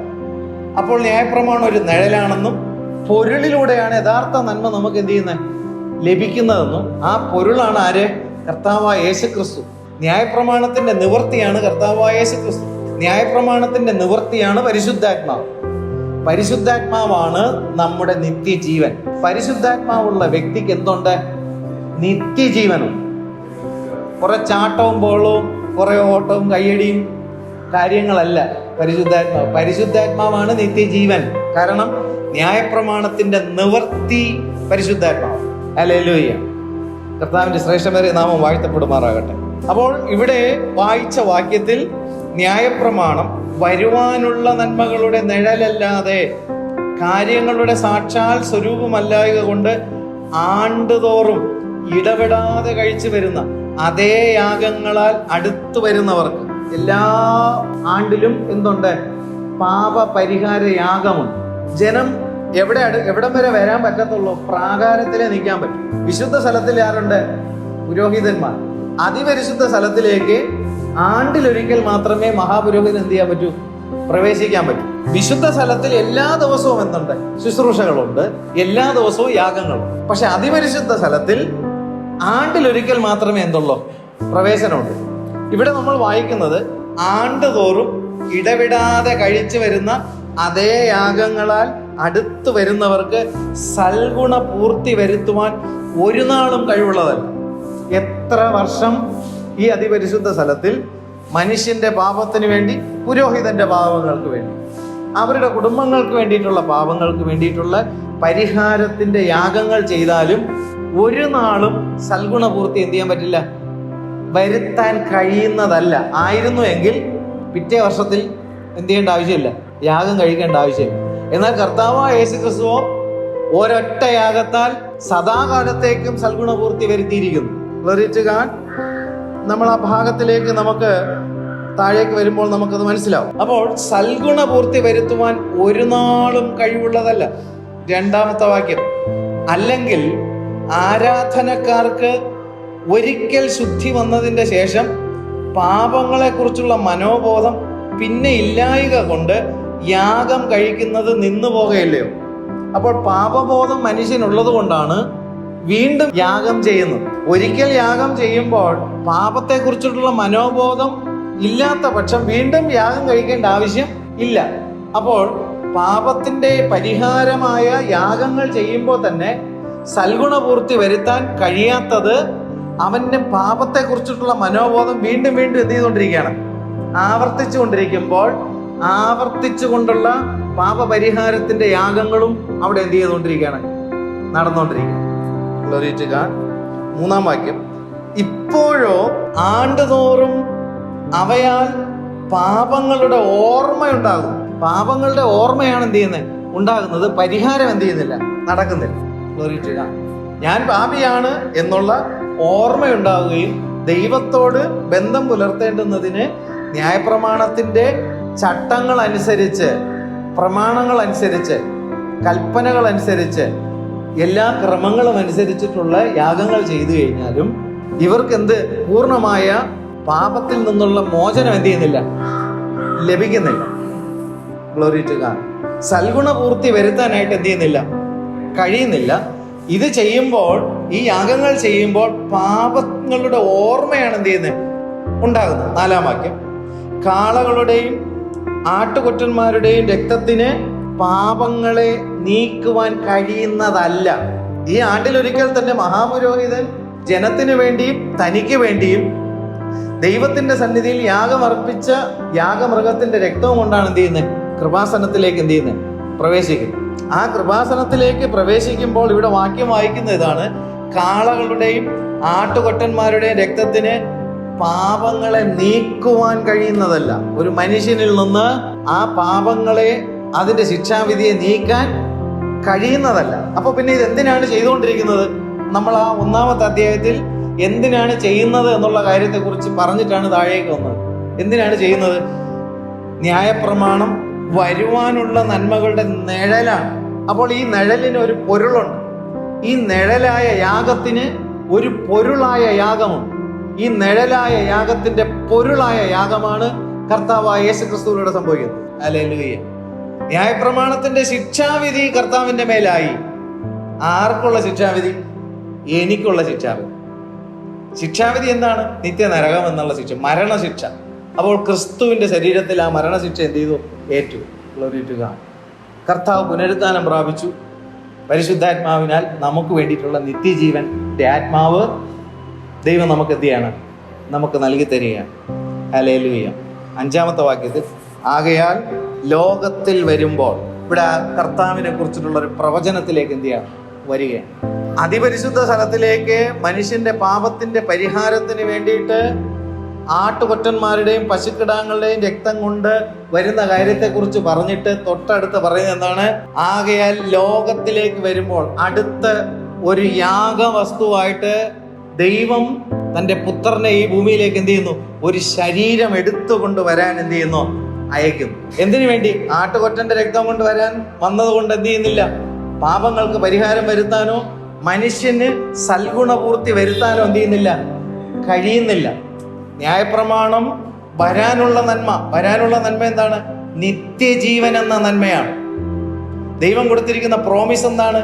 അപ്പോൾ ന്യായപ്രമാണം ഒരു നിഴലാണെന്നും പൊരുളിലൂടെയാണ് യഥാർത്ഥ നന്മ നമുക്ക് എന്ത് ചെയ്യുന്നത്, ലഭിക്കുന്നതെന്നും ആ പൊരുളാണ് ആര്? കർത്താവായ യേശു ക്രിസ്തു. ന്യായപ്രമാണത്തിന്റെ നിവൃത്തിയാണ് കർത്താവായ യേശു ക്രിസ്തു. ന്യായപ്രമാണത്തിന്റെ നിവൃത്തിയാണ് പരിശുദ്ധാത്മാവ്. പരിശുദ്ധാത്മാവാണ് നമ്മുടെ നിത്യജീവൻ. പരിശുദ്ധാത്മാവുള്ള വ്യക്തിക്ക് എന്തുണ്ട്? നിത്യജീവനുണ്ട്. കുറെ ചാട്ടവും ബോളവും കുറെ ഓട്ടവും കയ്യടിയും കാര്യങ്ങളല്ല പരിശുദ്ധാത്മാവ്. പരിശുദ്ധാത്മാവാണ് നിത്യജീവൻ. കാരണം ന്യായപ്രമാണത്തിന്റെ നിവൃത്തി പരിശുദ്ധാത്മാവ്. ഹല്ലേലൂയ. കർത്താവിന്റെ ശ്രേഷ്ഠമേറിയ നാമം വാഴ്ത്തപ്പെടുമാറാകട്ടെ. അപ്പോൾ ഇവിടെ വായിച്ച വാക്യത്തിൽ ന്യായപ്രമാണം വരുവാനുള്ള നന്മകളുടെ നിഴലല്ലാതെ കാര്യങ്ങളുടെ സാക്ഷാൽ സ്വരൂപമല്ലായക കൊണ്ട് ആണ്ടുതോറും ഇടപെടാതെ കഴിച്ചു വരുന്ന അതേ യാഗങ്ങളാൽ അടുത്തു വരുന്നവർക്ക് എല്ലാ ആണ്ടിലും എന്തുണ്ട്? പാപ പരിഹാര യാഗമുണ്ട്. ജനം എവിടം വരെ വരാൻ പറ്റത്തുള്ളൂ? പ്രാകാരത്തിലേ നിൽക്കാൻ പറ്റും. വിശുദ്ധ സ്ഥലത്തിൽ ആരുണ്ട്? പുരോഹിതന്മാർ. അതിപരിശുദ്ധ സ്ഥലത്തിലേക്ക് ആണ്ടിലൊരിക്കൽ മാത്രമേ മഹാപുരോഹിതൻ എന്ത് ചെയ്യാൻ പറ്റൂ? പ്രവേശിക്കാൻ പറ്റും. വിശുദ്ധ സ്ഥലത്തിൽ എല്ലാ ദിവസവും എന്തുണ്ട്? ശുശ്രൂഷകളുണ്ട്, എല്ലാ ദിവസവും യാഗങ്ങളുണ്ട്. പക്ഷെ അതിപരിശുദ്ധ സ്ഥലത്തിൽ ആണ്ടിലൊരിക്കൽ മാത്രമേ എന്തുള്ളൂ? പ്രവേശനമുണ്ട്. ഇവിടെ നമ്മൾ വായിക്കുന്നത് ആണ്ടുതോറും ഇടവിടാതെ കഴിച്ചു വരുന്ന അതേ യാഗങ്ങളാൽ അടുത്തു വരുന്നവർക്ക് സൽഗുണ പൂർത്തി വരുത്തുവാൻ ഒരു നാളും കഴിവുള്ളതല്ല. എത്ര വർഷം ഈ അതിപരിശുദ്ധ സ്ഥലത്തിൽ മനുഷ്യന്റെ പാപത്തിന് വേണ്ടി, പുരോഹിതന്റെ പാപങ്ങൾക്ക് വേണ്ടി, അവരുടെ കുടുംബങ്ങൾക്ക് വേണ്ടിയിട്ടുള്ള പാപങ്ങൾക്ക് വേണ്ടിയിട്ടുള്ള പരിഹാരത്തിന്റെ യാഗങ്ങൾ ചെയ്താലും ഒരു നാളും സൽഗുണപൂർത്തി എന്ത് ചെയ്യാൻ പറ്റില്ല, വരുത്താൻ കഴിയുന്നതല്ല. ആയിരുന്നു എങ്കിൽ പിറ്റേ വർഷത്തിൽ എന്ത് ചെയ്യേണ്ട ആവശ്യമില്ല, യാഗം കഴിക്കേണ്ട ആവശ്യമില്ല. എന്നാൽ കർത്താവായ യേശു ക്രിസ്തുവോ ഒരൊറ്റ യാഗത്താൽ സദാകാലത്തേക്കും സൽഗുണപൂർത്തി വരുത്തിയിരിക്കുന്നു. Glory to God. നമ്മൾ ആ ഭാഗത്തിലേക്ക് നമുക്ക് താഴേക്ക് വരുമ്പോൾ നമുക്കത് മനസ്സിലാവും. അപ്പോൾ സൽഗുണപൂർത്തി വരുത്തുവാൻ ഒരു നാളും കഴിവുള്ളതല്ല. രണ്ടാമത്തെ വാക്യം, അല്ലെങ്കിൽ ആരാധനക്കാർക്ക് ഒരിക്കൽ ശുദ്ധി വന്നതിന്റെ ശേഷം പാപങ്ങളെക്കുറിച്ചുള്ള മനോബോധം പിന്നെ ഇല്ലായ്ക കൊണ്ട് യാഗം കഴിക്കുന്നത് നിന്നു പോകുകയില്ലയോ? അപ്പോൾ പാപബോധം മനുഷ്യനുള്ളത് കൊണ്ടാണ് വീണ്ടും യാഗം ചെയ്യുന്നത്. ഒരിക്കൽ യാഗം ചെയ്യുമ്പോൾ പാപത്തെക്കുറിച്ചിട്ടുള്ള മനോബോധം ഇല്ലാത്ത പക്ഷം വീണ്ടും യാഗം കഴിക്കേണ്ട ആവശ്യം ഇല്ല. അപ്പോൾ പാപത്തിന്റെ പരിഹാരമായ യാഗങ്ങൾ ചെയ്യുമ്പോൾ തന്നെ സൽഗുണപൂർത്തി വരുത്താൻ കഴിയാത്തത് അവന്റെ പാപത്തെക്കുറിച്ചിട്ടുള്ള മനോബോധം വീണ്ടും വീണ്ടും എന്ത് ചെയ്തുകൊണ്ടിരിക്കുകയാണ്, ആവർത്തിച്ചു കൊണ്ടിരിക്കുമ്പോൾ ആവർത്തിച്ചുകൊണ്ടുള്ള പാപപരിഹാരത്തിന്റെ യാഗങ്ങളും അവിടെ എന്ത് ചെയ്തുകൊണ്ടിരിക്കുകയാണ്, നടന്നുകൊണ്ടിരിക്കുകയാണ്. Glory to God. മൂന്നാം വാക്യം, ഇപ്പോഴോ ആണ്ടുതോറും അവയാൽ പാപങ്ങളുടെ ഓർമ്മയുണ്ടാകും. പാപങ്ങളുടെ ഓർമ്മയാണ് എന്ത് ചെയ്യുന്നത്, ഉണ്ടാകുന്നത്. പരിഹാരം എന്ത് ചെയ്യുന്നില്ല, നടക്കുന്നില്ല. Glory to God. ഞാൻ പാപിയാണ് എന്നുള്ള ഓർമ്മയുണ്ടാവുകയും ദൈവത്തോട് ബന്ധം പുലർത്തേണ്ടുന്നതിന് ന്യായപ്രമാണത്തിന്റെ ചട്ടങ്ങൾ അനുസരിച്ച്, പ്രമാണങ്ങൾ അനുസരിച്ച്, കൽപ്പനകൾ അനുസരിച്ച്, എല്ലാ ക്രമങ്ങളും അനുസരിച്ചിട്ടുള്ള യാഗങ്ങൾ ചെയ്തു കഴിഞ്ഞാലും ഇവർക്ക് എന്ത്, പൂർണ്ണമായ പാപത്തിൽ നിന്നുള്ള മോചനം എന്ത് ചെയ്യുന്നില്ല, ലഭിക്കുന്നില്ല. Glory to God. സൽഗുണപൂർത്തി വരുത്താനായിട്ട് എന്ത് ചെയ്യുന്നില്ല, കഴിയുന്നില്ല. ഇത് ചെയ്യുമ്പോൾ, ഈ യാഗങ്ങൾ ചെയ്യുമ്പോൾ പാപങ്ങളുടെ ഓർമ്മയാണ് എന്ത് ചെയ്യുന്നത്, ഉണ്ടാകുന്നത്. നാലാം വാക്യം, കാളകളുടെയും ആട്ടുകൊറ്റന്മാരുടെയും രക്തത്തിന് പാപങ്ങളെ നീക്കുവാൻ കഴിയുന്നതല്ല. ഈ ആണ്ടിലൊരിക്കൽ തന്നെ മഹാപുരോഹിതൻ ജനത്തിനു വേണ്ടിയും തനിക്ക് വേണ്ടിയും ദൈവത്തിന്റെ സന്നിധിയിൽ യാഗമർപ്പിച്ച യാഗമൃഗത്തിന്റെ രക്തവും കൊണ്ടാണ് എന്ത് ചെയ്യുന്നത്, കൃപാസനത്തിലേക്ക് എന്ത് ചെയ്യുന്നത്, പ്രവേശിക്കുന്നത്. ആ കൃപാസനത്തിലേക്ക് പ്രവേശിക്കുമ്പോൾ ഇവിടെ വാക്യം വായിക്കുന്ന ഇതാണ്, കാളകളുടെയും ആട്ടുകൊറ്റന്മാരുടെയും രക്തത്തിന് പാപങ്ങളെ നീക്കുവാൻ കഴിയുന്നതല്ല. ഒരു മനുഷ്യനിൽ നിന്ന് ആ പാപങ്ങളെ, അതിന്റെ ശിക്ഷാവിധിയെ നീക്കാൻ കഴിയുന്നതല്ല. അപ്പൊ പിന്നെ ഇത് എന്തിനാണ് ചെയ്തുകൊണ്ടിരിക്കുന്നത്? നമ്മൾ ആ 1-ാമത്തെ അധ്യായത്തിൽ എന്തിനാണ് ചെയ്യുന്നത് എന്നുള്ള കാര്യത്തെ കുറിച്ച് പറഞ്ഞിട്ടാണ് താഴേക്ക് വന്നത്. എന്തിനാണ് ചെയ്യുന്നത്? ന്യായപ്രമാണം വരുവാനുള്ള നന്മകളുടെ നിഴലാണ്. അപ്പോൾ ഈ നിഴലിന് ഒരു പൊരുളുണ്ട്. ഈ നിഴലായ യാഗത്തിന് ഒരു പൊരുളായ യാഗമുണ്ട്. ഈ നിഴലായ യാഗത്തിന്റെ പൊരുളായ യാഗമാണ് കർത്താവായ യേശു ക്രിസ്തുവിലൂടെ സംഭവിക്കുന്നത്. ഹല്ലേലൂയ. ന്യായപ്രമാണത്തിന്റെ ശിക്ഷാവിധി കർത്താവിന്റെ മേലായി. ആർക്കുള്ള ശിക്ഷാവിധി? എനിക്കുള്ള ശിക്ഷാവിധി. ശിക്ഷാവിധി എന്താണ്? നിത്യനരകം എന്നുള്ള ശിക്ഷ, മരണശിക്ഷ. അപ്പോൾ ക്രിസ്തുവിന്റെ ശരീരത്തിൽ ആ മരണശിക്ഷ എന്ത് ചെയ്തു? ഏറ്റു. Glory to God. കർത്താവ് പുനരുത്ഥാനം പ്രാപിച്ചു. പരിശുദ്ധാത്മാവിനാൽ നമുക്ക് വേണ്ടിയിട്ടുള്ള നിത്യജീവന്റെ ആത്മാവ് ദൈവം നമുക്ക് എന്ത് ചെയ്യാണ്? നമുക്ക് നൽകി തരികയാണ്. ഹല്ലേലൂയ. 5-ാമത്തെ വാക്യത്തിൽ, ആകയാൽ ലോകത്തിൽ വരുമ്പോൾ, ഇവിടെ കർത്താവിനെ കുറിച്ചിട്ടുള്ള ഒരു പ്രവചനത്തിലേക്ക് എന്ത് ചെയ്യാണ്? വരികയാണ്. അതിപരിശുദ്ധ സ്ഥലത്തിലേക്ക് മനുഷ്യന്റെ പാപത്തിന്റെ പരിഹാരത്തിന് വേണ്ടിയിട്ട് ആട്ടുകൊറ്റന്മാരുടെയും പശുക്കിടാങ്ങളുടെയും രക്തം കൊണ്ട് വരുന്ന കാര്യത്തെക്കുറിച്ച് പറഞ്ഞിട്ട് തൊട്ടടുത്ത് പറയുന്നത് എന്താണ്? ആകയാൽ ലോകത്തിലേക്ക് വരുമ്പോൾ, അടുത്ത ഒരു യാഗവസ്തുവായിട്ട് ദൈവം തന്റെ പുത്രനെ ഈ ഭൂമിയിലേക്ക് എന്ത് ചെയ്യുന്നു? ഒരു ശരീരം എടുത്തുകൊണ്ട് വരാൻ എന്ത് ചെയ്യുന്നു? അയക്കുന്നു. എന്തിനു വേണ്ടി? ആട്ടുകൊറ്റന്റെ രക്തം കൊണ്ട് വരാൻ വന്നത് കൊണ്ട് എന്ത് ചെയ്യുന്നില്ല? പാപങ്ങൾക്ക് പരിഹാരം വരുത്താനോ മനുഷ്യന് സൽഗുണപൂർത്തി വരുത്താനോ എന്ത് ചെയ്യുന്നില്ല? കഴിയുന്നില്ല. ന്യായപ്രമാണം വരാനുള്ള നന്മ എന്താണ്? നിത്യജീവൻ എന്ന നന്മയാണ്. ദൈവം കൊടുത്തിരിക്കുന്ന പ്രോമിസ് എന്താണ്?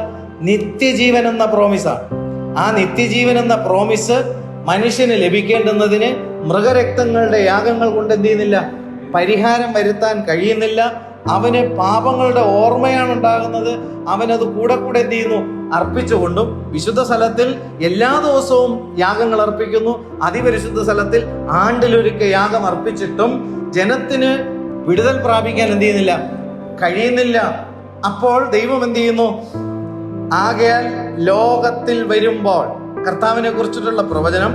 നിത്യജീവൻ എന്ന പ്രോമിസാണ്. ആ നിത്യജീവൻ എന്ന പ്രോമിസ് മനുഷ്യന് ലഭിക്കേണ്ടുന്നതിന് മൃഗരക്തങ്ങളുടെ യാഗങ്ങൾ കൊണ്ട് എന്ത് ചെയ്യുന്നില്ല, പരിഹാരം വരുത്താൻ കഴിയുന്നില്ല. അവന് പാപങ്ങളുടെ ഓർമ്മയാണ് ഉണ്ടാകുന്നത്. അവനത് കൂടെ കൂടെ എന്ത് ചെയ്യുന്നു, അർപ്പിച്ചുകൊണ്ടും വിശുദ്ധ സ്ഥലത്തിൽ എല്ലാ ദിവസവും യാഗങ്ങൾ അർപ്പിക്കുന്നു. അതിപരിശുദ്ധ സ്ഥലത്തിൽ ആണ്ടിലൊരിക്കൽ യാഗം അർപ്പിച്ചിട്ടും ജനത്തിന് വിടുതൽ പ്രാപിക്കാൻ എന്ത് ചെയ്യുന്നില്ല, കഴിയുന്നില്ല. അപ്പോൾ ദൈവം എന്ത് ചെയ്യുന്നു, ആകയാൽ ലോകത്തിൽ വരുമ്പോൾ, കർത്താവിനെ കുറിച്ചിട്ടുള്ള പ്രവചനം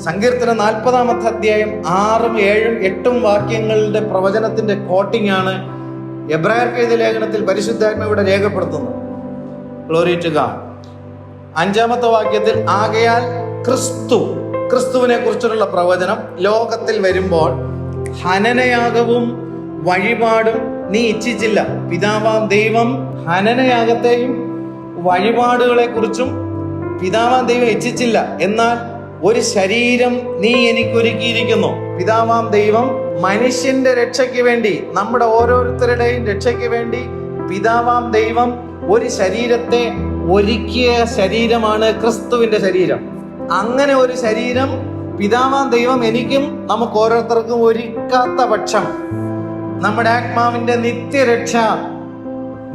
സങ്കീർത്തനം 40 അധ്യായം 6, 7, 8 വാക്യങ്ങളുടെ പ്രവചനത്തിന്റെ കോട്ടിംഗ് ആണ് എബ്രായർക്ക് എഴുതിയ ലേഖനത്തിൽ പരിശുദ്ധാത്മാവിടെ രേഖപ്പെടുത്തുന്നത്. Glory to God. 5 വാക്യത്തിൽ ആകയാൽ ക്രിസ്തുവിനെ കുറിച്ചുള്ള പ്രവചനം ലോകത്തിൽ വരുമ്പോൾ ഹനനയാഗവും വഴിപാടും നീ ഇച്ഛിച്ചില്ല. പിതാവാം ദൈവം ഹനനയാഗത്തെയും വഴിപാടുകളെ കുറിച്ചും പിതാവാം ദൈവം ഇച്ഛിച്ചില്ല. എന്നാൽ ഒരു ശരീരം നീ എനിക്കൊരുക്കിയിരിക്കുന്നു. പിതാവാം ദൈവം മനുഷ്യന്റെ രക്ഷയ്ക്ക് വേണ്ടി, നമ്മുടെ ഓരോരുത്തരുടെയും രക്ഷയ്ക്ക് വേണ്ടി പിതാവാം ദൈവം ഒരു ശരീരത്തെ ഒരുക്കിയ ശരീരമാണ് ക്രിസ്തുവിന്റെ ശരീരം. അങ്ങനെ ഒരു ശരീരം പിതാവാം ദൈവം എനിക്കും നമുക്ക് ഓരോരുത്തർക്കും ഒരുക്കാത്ത പക്ഷം നമ്മുടെ ആത്മാവിന്റെ നിത്യരക്ഷ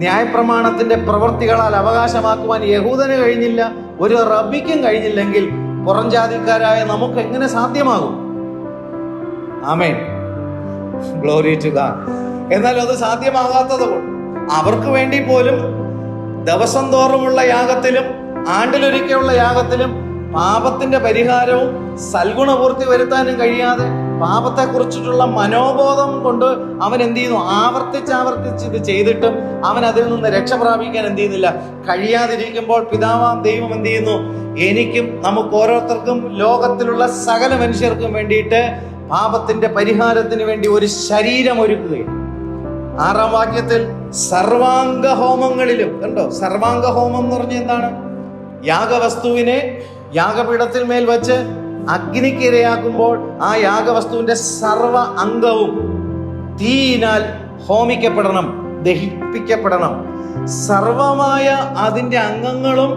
ന്യായപ്രമാണത്തിന്റെ പ്രവൃത്തികളാൽ അവകാശമാക്കുവാൻ യഹൂദന് കഴിഞ്ഞില്ല, ഒരു റബ്ബിക്കും കഴിഞ്ഞില്ലെങ്കിൽ പുറം ജാതിക്കാരായ നമുക്ക് എങ്ങനെ സാധ്യമാകും? ആമേൻ, ഗ്ലോറി ടു ഗോഡ്. എന്നാൽ അത് സാധ്യമാകാത്തത് കൊണ്ട് അവർക്ക് വേണ്ടി പോലും ദിവസം തോറുമുള്ള യാഗത്തിലും ആണ്ടിലൊരിക്കലുള്ള യാഗത്തിലും പാപത്തിന്റെ പരിഹാരവും സൽഗുണപൂർത്തി വരുത്താനും കഴിയാതെ പാപത്തെക്കുറിച്ചിട്ടുള്ള മനോബോധം കൊണ്ട് അവൻ എന്ത് ചെയ്യുന്നു, ആവർത്തിച്ച് ഇത് ചെയ്തിട്ടും അവൻ അതിൽ നിന്ന് രക്ഷ പ്രാപിക്കാൻ എന്ത് ചെയ്യുന്നില്ല, കഴിയാതിരിക്കുമ്പോൾ പിതാവാം ദൈവം എന്ത് ചെയ്യുന്നു, എനിക്കും നമുക്ക് ഓരോരുത്തർക്കും ലോകത്തിലുള്ള സകല മനുഷ്യർക്കും വേണ്ടിയിട്ട് പാപത്തിന്റെ പരിഹാരത്തിന് വേണ്ടി ഒരു ശരീരം ഒരുക്കുകയും 6 വാക്യത്തിൽ സർവാംഗ ഹോമങ്ങളിലും, കണ്ടോ, സർവാംഗ ഹോമം എന്ന് പറഞ്ഞ എന്താണ്? യാഗവസ്തുവിനെ യാഗപീഠത്തിൽ മേൽ വെച്ച് അഗ്നിക്കിരയാക്കുമ്പോൾ ആ യാഗവസ്തുവിന്റെ സർവ അംഗവും തീയിനാൽ ഹോമിക്കപ്പെടണം, ദഹിപ്പിക്കപ്പെടണം. സർവമായ അതിന്റെ അംഗങ്ങളും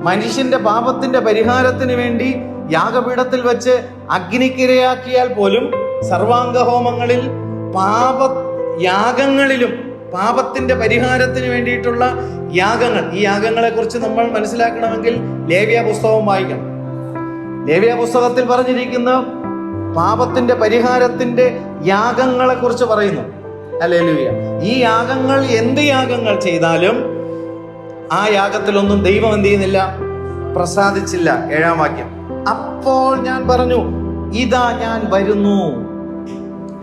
മനുഷ്യന്റെ പാപത്തിന്റെ പരിഹാരത്തിന് വേണ്ടി യാഗപീഠത്തിൽ വെച്ച് അഗ്നിക്കിരയാക്കിയാൽ പോലും സർവാംഗഹോമങ്ങളിൽ യാഗങ്ങളിലും പാപത്തിന്റെ പരിഹാരത്തിന് വേണ്ടിയിട്ടുള്ള യാഗങ്ങൾ, ഈ യാഗങ്ങളെ കുറിച്ച് നമ്മൾ മനസ്സിലാക്കണമെങ്കിൽ ലേവ്യ പുസ്തകം വായിക്കണം. ലേവ്യ പുസ്തകത്തിൽ പറഞ്ഞിരിക്കുന്ന പാപത്തിന്റെ പരിഹാരത്തിന്റെ യാഗങ്ങളെ കുറിച്ച് പറയുന്നു. ഹല്ലേലൂയ. ഈ യാഗങ്ങൾ എന്ത് യാഗങ്ങൾ ചെയ്താലും ആ യാഗത്തിലൊന്നും ദൈവം എന്ത് ചെയ്യുന്നില്ല, പ്രസാദിച്ചില്ല. 7 വാക്യം, അപ്പോൾ ഞാൻ പറഞ്ഞു, ഇതാ ഞാൻ വരുന്നു.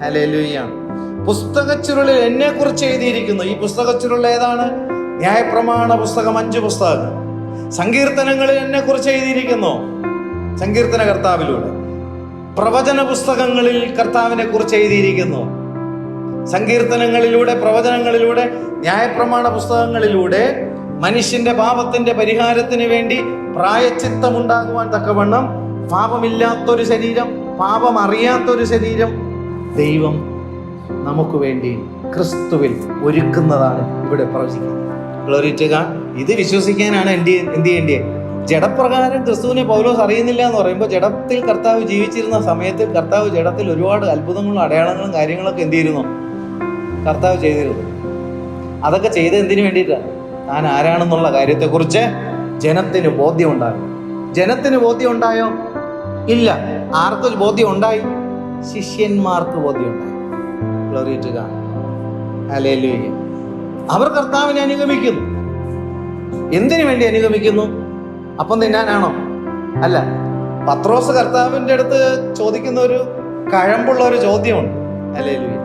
ഹല്ലേലൂയ. പുസ്തകച്ചുരുളിൽ എന്നെ കുറിച്ച് എഴുതിയിരിക്കുന്നു. ഈ പുസ്തകച്ചുരുൾ ഏതാണ്? ന്യായപ്രമാണ പുസ്തകം 5 പുസ്തകങ്ങൾ. സങ്കീർത്തനങ്ങളിൽ എന്നെ കുറിച്ച് എഴുതിയിരിക്കുന്നു, സങ്കീർത്തന കർത്താവിലൂടെ. പ്രവചന പുസ്തകങ്ങളിൽ കർത്താവിനെ കുറിച്ച് എഴുതിയിരിക്കുന്നു. സങ്കീർത്തനങ്ങളിലൂടെ, പ്രവചനങ്ങളിലൂടെ, ന്യായപ്രമാണ പുസ്തകങ്ങളിലൂടെ മനുഷ്യന്റെ പാപത്തിന്റെ പരിഹാരത്തിന് വേണ്ടി പ്രായച്ചിത്തമുണ്ടാകുവാൻ തക്കവണ്ണം പാപമില്ലാത്തൊരു ശരീരം, പാപം അറിയാത്തൊരു ശരീരം ദൈവം നമുക്ക് വേണ്ടി ക്രിസ്തുവിൽ ഒരുക്കുന്നതാണ് ഇവിടെ പ്രവചിക്കുന്നത്. Glory to God. ഇത് വിശ്വസിക്കാനാണ് എന്ത് ചെയ്യേണ്ടത്? ജഡപ്രകാരം ക്രിസ്തുവിനെ പൗലോസ് അറിയുന്നില്ല എന്ന് പറയുമ്പോൾ, ജഡത്തിൽ കർത്താവ് ജീവിച്ചിരുന്ന സമയത്തിൽ കർത്താവ് ജഡത്തിൽ ഒരുപാട് അത്ഭുതങ്ങളും അടയാളങ്ങളും കാര്യങ്ങളൊക്കെ എന്ത് ചെയ്തിരുന്നു? കർത്താവ് ചെയ്തിരുന്നു. അതൊക്കെ ചെയ്ത് എന്തിനു വേണ്ടിയിട്ടാണ്? താൻ ആരാണെന്നുള്ള കാര്യത്തെക്കുറിച്ച് ജനത്തിന് ബോധ്യം ഉണ്ടാകും. ജനത്തിന് ബോധ്യം ഉണ്ടായോ? ഇല്ല. ആർക്ക് ബോധ്യം ഉണ്ടായി? ശിഷ്യന്മാർക്ക് ബോധ്യം ഉണ്ടായി. Glory to God. ഹല്ലേലൂയ. അവർ കർത്താവിനെ അനുഗമിക്കുന്നു. എന്തിനു വേണ്ടി അനുഗമിക്കുന്നു? അപ്പം തിന്നാനാണോ? അല്ല. പത്രോസ് കർത്താവിന്റെ അടുത്ത് ചോദിക്കുന്ന ഒരു കഴമ്പുള്ള ഒരു ചോദ്യമുണ്ട്. ഹല്ലേലൂയ.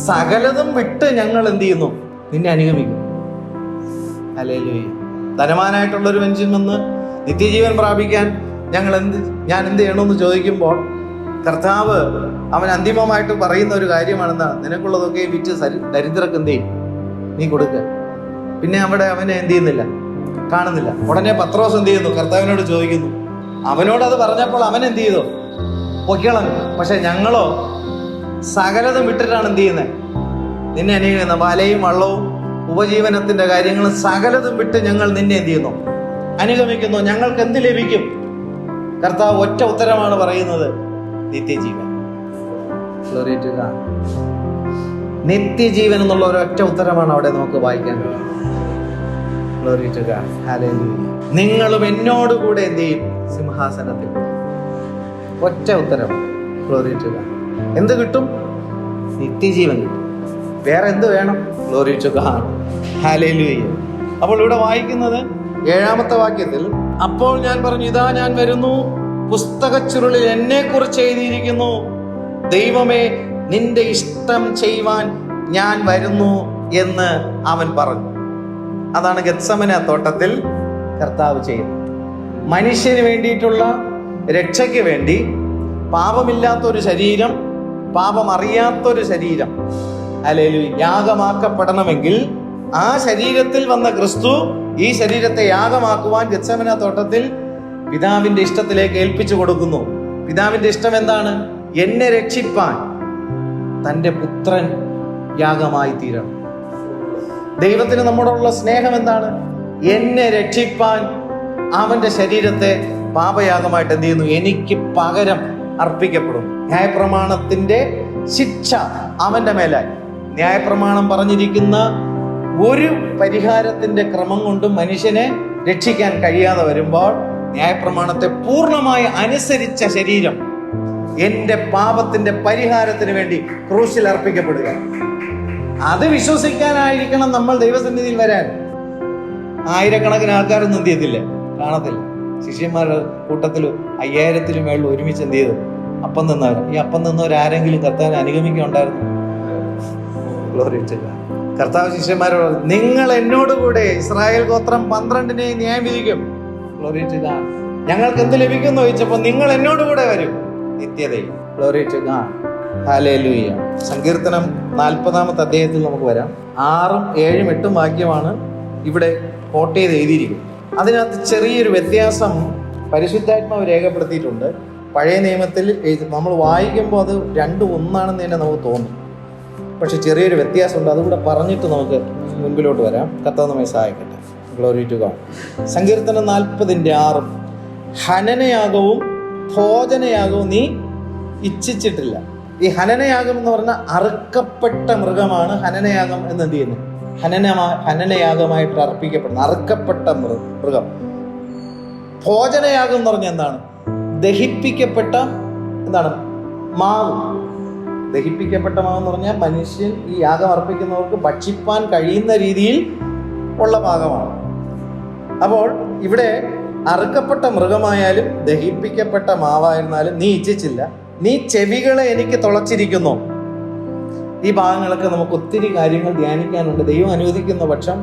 സകലതും വിട്ട് ഞങ്ങൾ എന്ത് ചെയ്യുന്നു? നിന്നെ അനുഗമിക്കും. ഹല്ലേലൂയ. ധനവാനായിട്ടുള്ള ഒരു മനുഷ്യൻ വന്ന് നിത്യജീവൻ പ്രാപിക്കാൻ ഞാൻ എന്ത് ചെയ്യണമെന്ന് ചോദിക്കുമ്പോൾ കർത്താവ് അവൻ അന്തിമമായിട്ട് പറയുന്ന ഒരു കാര്യമാണെന്നാ, നിനക്കുള്ളതൊക്കെ വിറ്റ് ദരിദ്രർക്ക് എന്ത് ചെയ്യും? നീ കൊടുക്കുക. പിന്നെ അവിടെ അവനെ എന്ത് ചെയ്യുന്നില്ല, കാണുന്നില്ല. ഉടനെ പത്രോസ് എന്ത് ചെയ്യുന്നു? കർത്താവിനോട് ചോദിക്കുന്നു. അവനോട് അത് പറഞ്ഞപ്പോൾ അവൻ എന്ത് ചെയ്തു? പൊക്കിളഞ്ഞു. പക്ഷെ ഞങ്ങളോ സകലതും വിട്ടിട്ടാണ് എന്ത് ചെയ്യുന്നത്? നിന്നെ അനുഗമിക്കുന്നത്. വലയും വള്ളവും ഉപജീവനത്തിന്റെ കാര്യങ്ങളും സകലതും വിട്ട് ഞങ്ങൾ നിന്നെ എന്ത് ചെയ്യുന്നു? അനുഗമിക്കുന്നു. ഞങ്ങൾക്ക് എന്ത് ലഭിക്കും? കർത്താവ് ഒറ്റ ഉത്തരമാണ് പറയുന്നത്, നിത്യജീവൻ. Glory to God. നിത്യജീവൻ എന്നുള്ള ഒരൊറ്റ ഉത്തരമാണ് അവിടെ നമുക്ക് വായിക്കാൻ കഴിയുന്നത്. Glory to God. Hallelujah. നിങ്ങളും എന്നോടുകൂടെ എന്ത് ചെയ്യും? സിംഹാസനത്തിൽ. ഒറ്റ ഉത്തരം. Glory to God. എന്ത് കിട്ടും? നിത്യജീവൻ കിട്ടും. വേറെ എന്ത് വേണം? Glory to God. Hallelujah. അപ്പോൾ ഇവിടെ വായിക്കുന്നത് 7-ാമത്തെ വാക്യത്തിൽ, അപ്പോൾ ഞാൻ പറഞ്ഞു, ഇതാ ഞാൻ വരുന്നു, പുസ്തകച്ചുരുളിൽ എന്നെ കുറിച്ച് എഴുതിയിരിക്കുന്നു, ദൈവമേ നിന്റെ ഇഷ്ടം ചെയ്യുവാൻ ഞാൻ വരുന്നു എന്ന് അവൻ പറഞ്ഞു. അതാണ് ഗെത്സമന തോട്ടത്തിൽ കർത്താവ് ചെയ്യുന്നത്. മനുഷ്യന് വേണ്ടിയിട്ടുള്ള രക്ഷയ്ക്ക് വേണ്ടി പാപമില്ലാത്തൊരു ശരീരം, പാപം അറിയാത്തൊരു ശരീരം ഹല്ലേലൂയ യാഗമാക്കപ്പെടണമെങ്കിൽ ആ ശരീരത്തിൽ വന്ന ക്രിസ്തു ഈ ശരീരത്തെ യാഗമാക്കുവാൻ ഗെത്സമന തോട്ടത്തിൽ പിതാവിന്റെ ഇഷ്ടത്തിലേക്ക് ഏൽപ്പിച്ചു കൊടുക്കുന്നു. പിതാവിന്റെ ഇഷ്ടം എന്താണ്? എന്നെ രക്ഷിപ്പാൻ തൻ്റെ പുത്രൻ യാഗമായി തീരണം. ദൈവത്തിന് നമ്മോടുള്ള സ്നേഹം എന്താണ്? എന്നെ രക്ഷിപ്പാൻ അവന്റെ ശരീരത്തെ പാപയാഗമായിട്ട് എന്ത് ചെയ്യുന്നു? എനിക്ക് പകരം അർപ്പിക്കപ്പെടും. ന്യായപ്രമാണത്തിന്റെ ശിക്ഷ അവന്റെ മേലായി. ന്യായപ്രമാണം പറഞ്ഞിരിക്കുന്ന ഒരു പരിഹാരത്തിന്റെ ക്രമം കൊണ്ടും മനുഷ്യനെ രക്ഷിക്കാൻ കഴിയാതെ വരുമ്പോൾ ന്യായപ്രമാണത്തെ പൂർണ്ണമായി അനുസരിച്ച ശരീരം എന്റെ പാപത്തിന്റെ പരിഹാരത്തിന് വേണ്ടി ക്രൂശിൽ അർപ്പിക്കപ്പെടുക. അത് വിശ്വസിക്കാനായിരിക്കണം നമ്മൾ ദൈവസന്നിധിയിൽ വരാൻ. ആയിരക്കണക്കിന് ആൾക്കാരൊന്നും എന്ത് ചെയ്തില്ല, കാണത്തില്ല. ശിഷ്യന്മാരുടെ കൂട്ടത്തിൽ 5000-ലും മേളിൽ ഒരുമിച്ച് എന്ത് ചെയ്തു? അപ്പം നിന്നവർ. ഈ അപ്പം നിന്നവരാരെങ്കിലും കർത്താവിനെ അനുഗമിക്കുന്നുണ്ടായിരുന്നു? Glory to God. കർത്താവ് ശിഷ്യന്മാരോട്, നിങ്ങൾ എന്നോടുകൂടെ ഇസ്രായേൽ ഗോത്രം 12-നെ ന്യായം വിധിക്കും. Glory to God. ഞങ്ങൾക്ക് എന്ത് ലഭിക്കുമെന്ന് ചോദിച്ചപ്പോൾ നിങ്ങൾ എന്നോടുകൂടെ വരും, നിത്യതയിൽ. Glory to God. ഹല്ലേലൂയ. സങ്കീർത്തനം 40-ാമത്തെ അധ്യായത്തിൽ നമുക്ക് വരാം. 6, 7, 8 വാക്യമാണ് ഇവിടെ കോട്ട് ചെയ്ത് എഴുതിയിരിക്കുന്നത്. അതിനകത്ത് ചെറിയൊരു വ്യത്യാസം പരിശുദ്ധാത്മാവ് രേഖപ്പെടുത്തിയിട്ടുണ്ട്. പഴയ നിയമത്തിൽ നമ്മൾ വായിക്കുമ്പോൾ അത് 2 ഒന്നാണെന്ന് തന്നെ നമുക്ക് തോന്നും. പക്ഷെ ചെറിയൊരു വ്യത്യാസമുണ്ട്. അതുകൂടെ പറഞ്ഞിട്ട് നമുക്ക് മുൻപിലോട്ട് വരാം. കർത്താവ് നമ്മെ സഹായിക്കട്ടെ. Glory to God. സങ്കീർത്തനം 40-ന്റെ 6, ഹനനയാഗവും ഭോജനയാഗവും നീ ഇച്ഛിച്ചിട്ടില്ല. ഈ ഹനനയാഗം എന്ന് പറഞ്ഞാൽ അറുക്കപ്പെട്ട മൃഗമാണ് ഹനനയാഗം എന്ന് എന്ത് ചെയ്യുന്നത്? ഹനനയാഗമായിട്ട് അർപ്പിക്കപ്പെടുന്ന അറുക്കപ്പെട്ട മൃഗം. ഭോജനയാഗം എന്ന് പറഞ്ഞാൽ എന്താണ്? ദഹിപ്പിക്കപ്പെട്ട എന്താണ്? മാവ്. ദഹിപ്പിക്കപ്പെട്ട മാവ് എന്ന് പറഞ്ഞാൽ മനുഷ്യൻ ഈ യാഗം അർപ്പിക്കുന്നവർക്ക് ഭക്ഷിപ്പാൻ കഴിയുന്ന രീതിയിൽ ഉള്ള ഭാഗമാണ്. അപ്പോൾ ഇവിടെ അറുക്കപ്പെട്ട മൃഗമായാലും ദഹിപ്പിക്കപ്പെട്ട മാവായിരുന്നാലും നീ ഇച്ഛിച്ചില്ല. നീ ചെവികളെ എനിക്ക് തുളച്ചിരിക്കുന്നു. ഈ ഭാഗങ്ങളൊക്കെ നമുക്ക് ഒത്തിരി കാര്യങ്ങൾ ധ്യാനിക്കാനുണ്ട്. ദൈവം അനുവദിക്കുന്ന പക്ഷം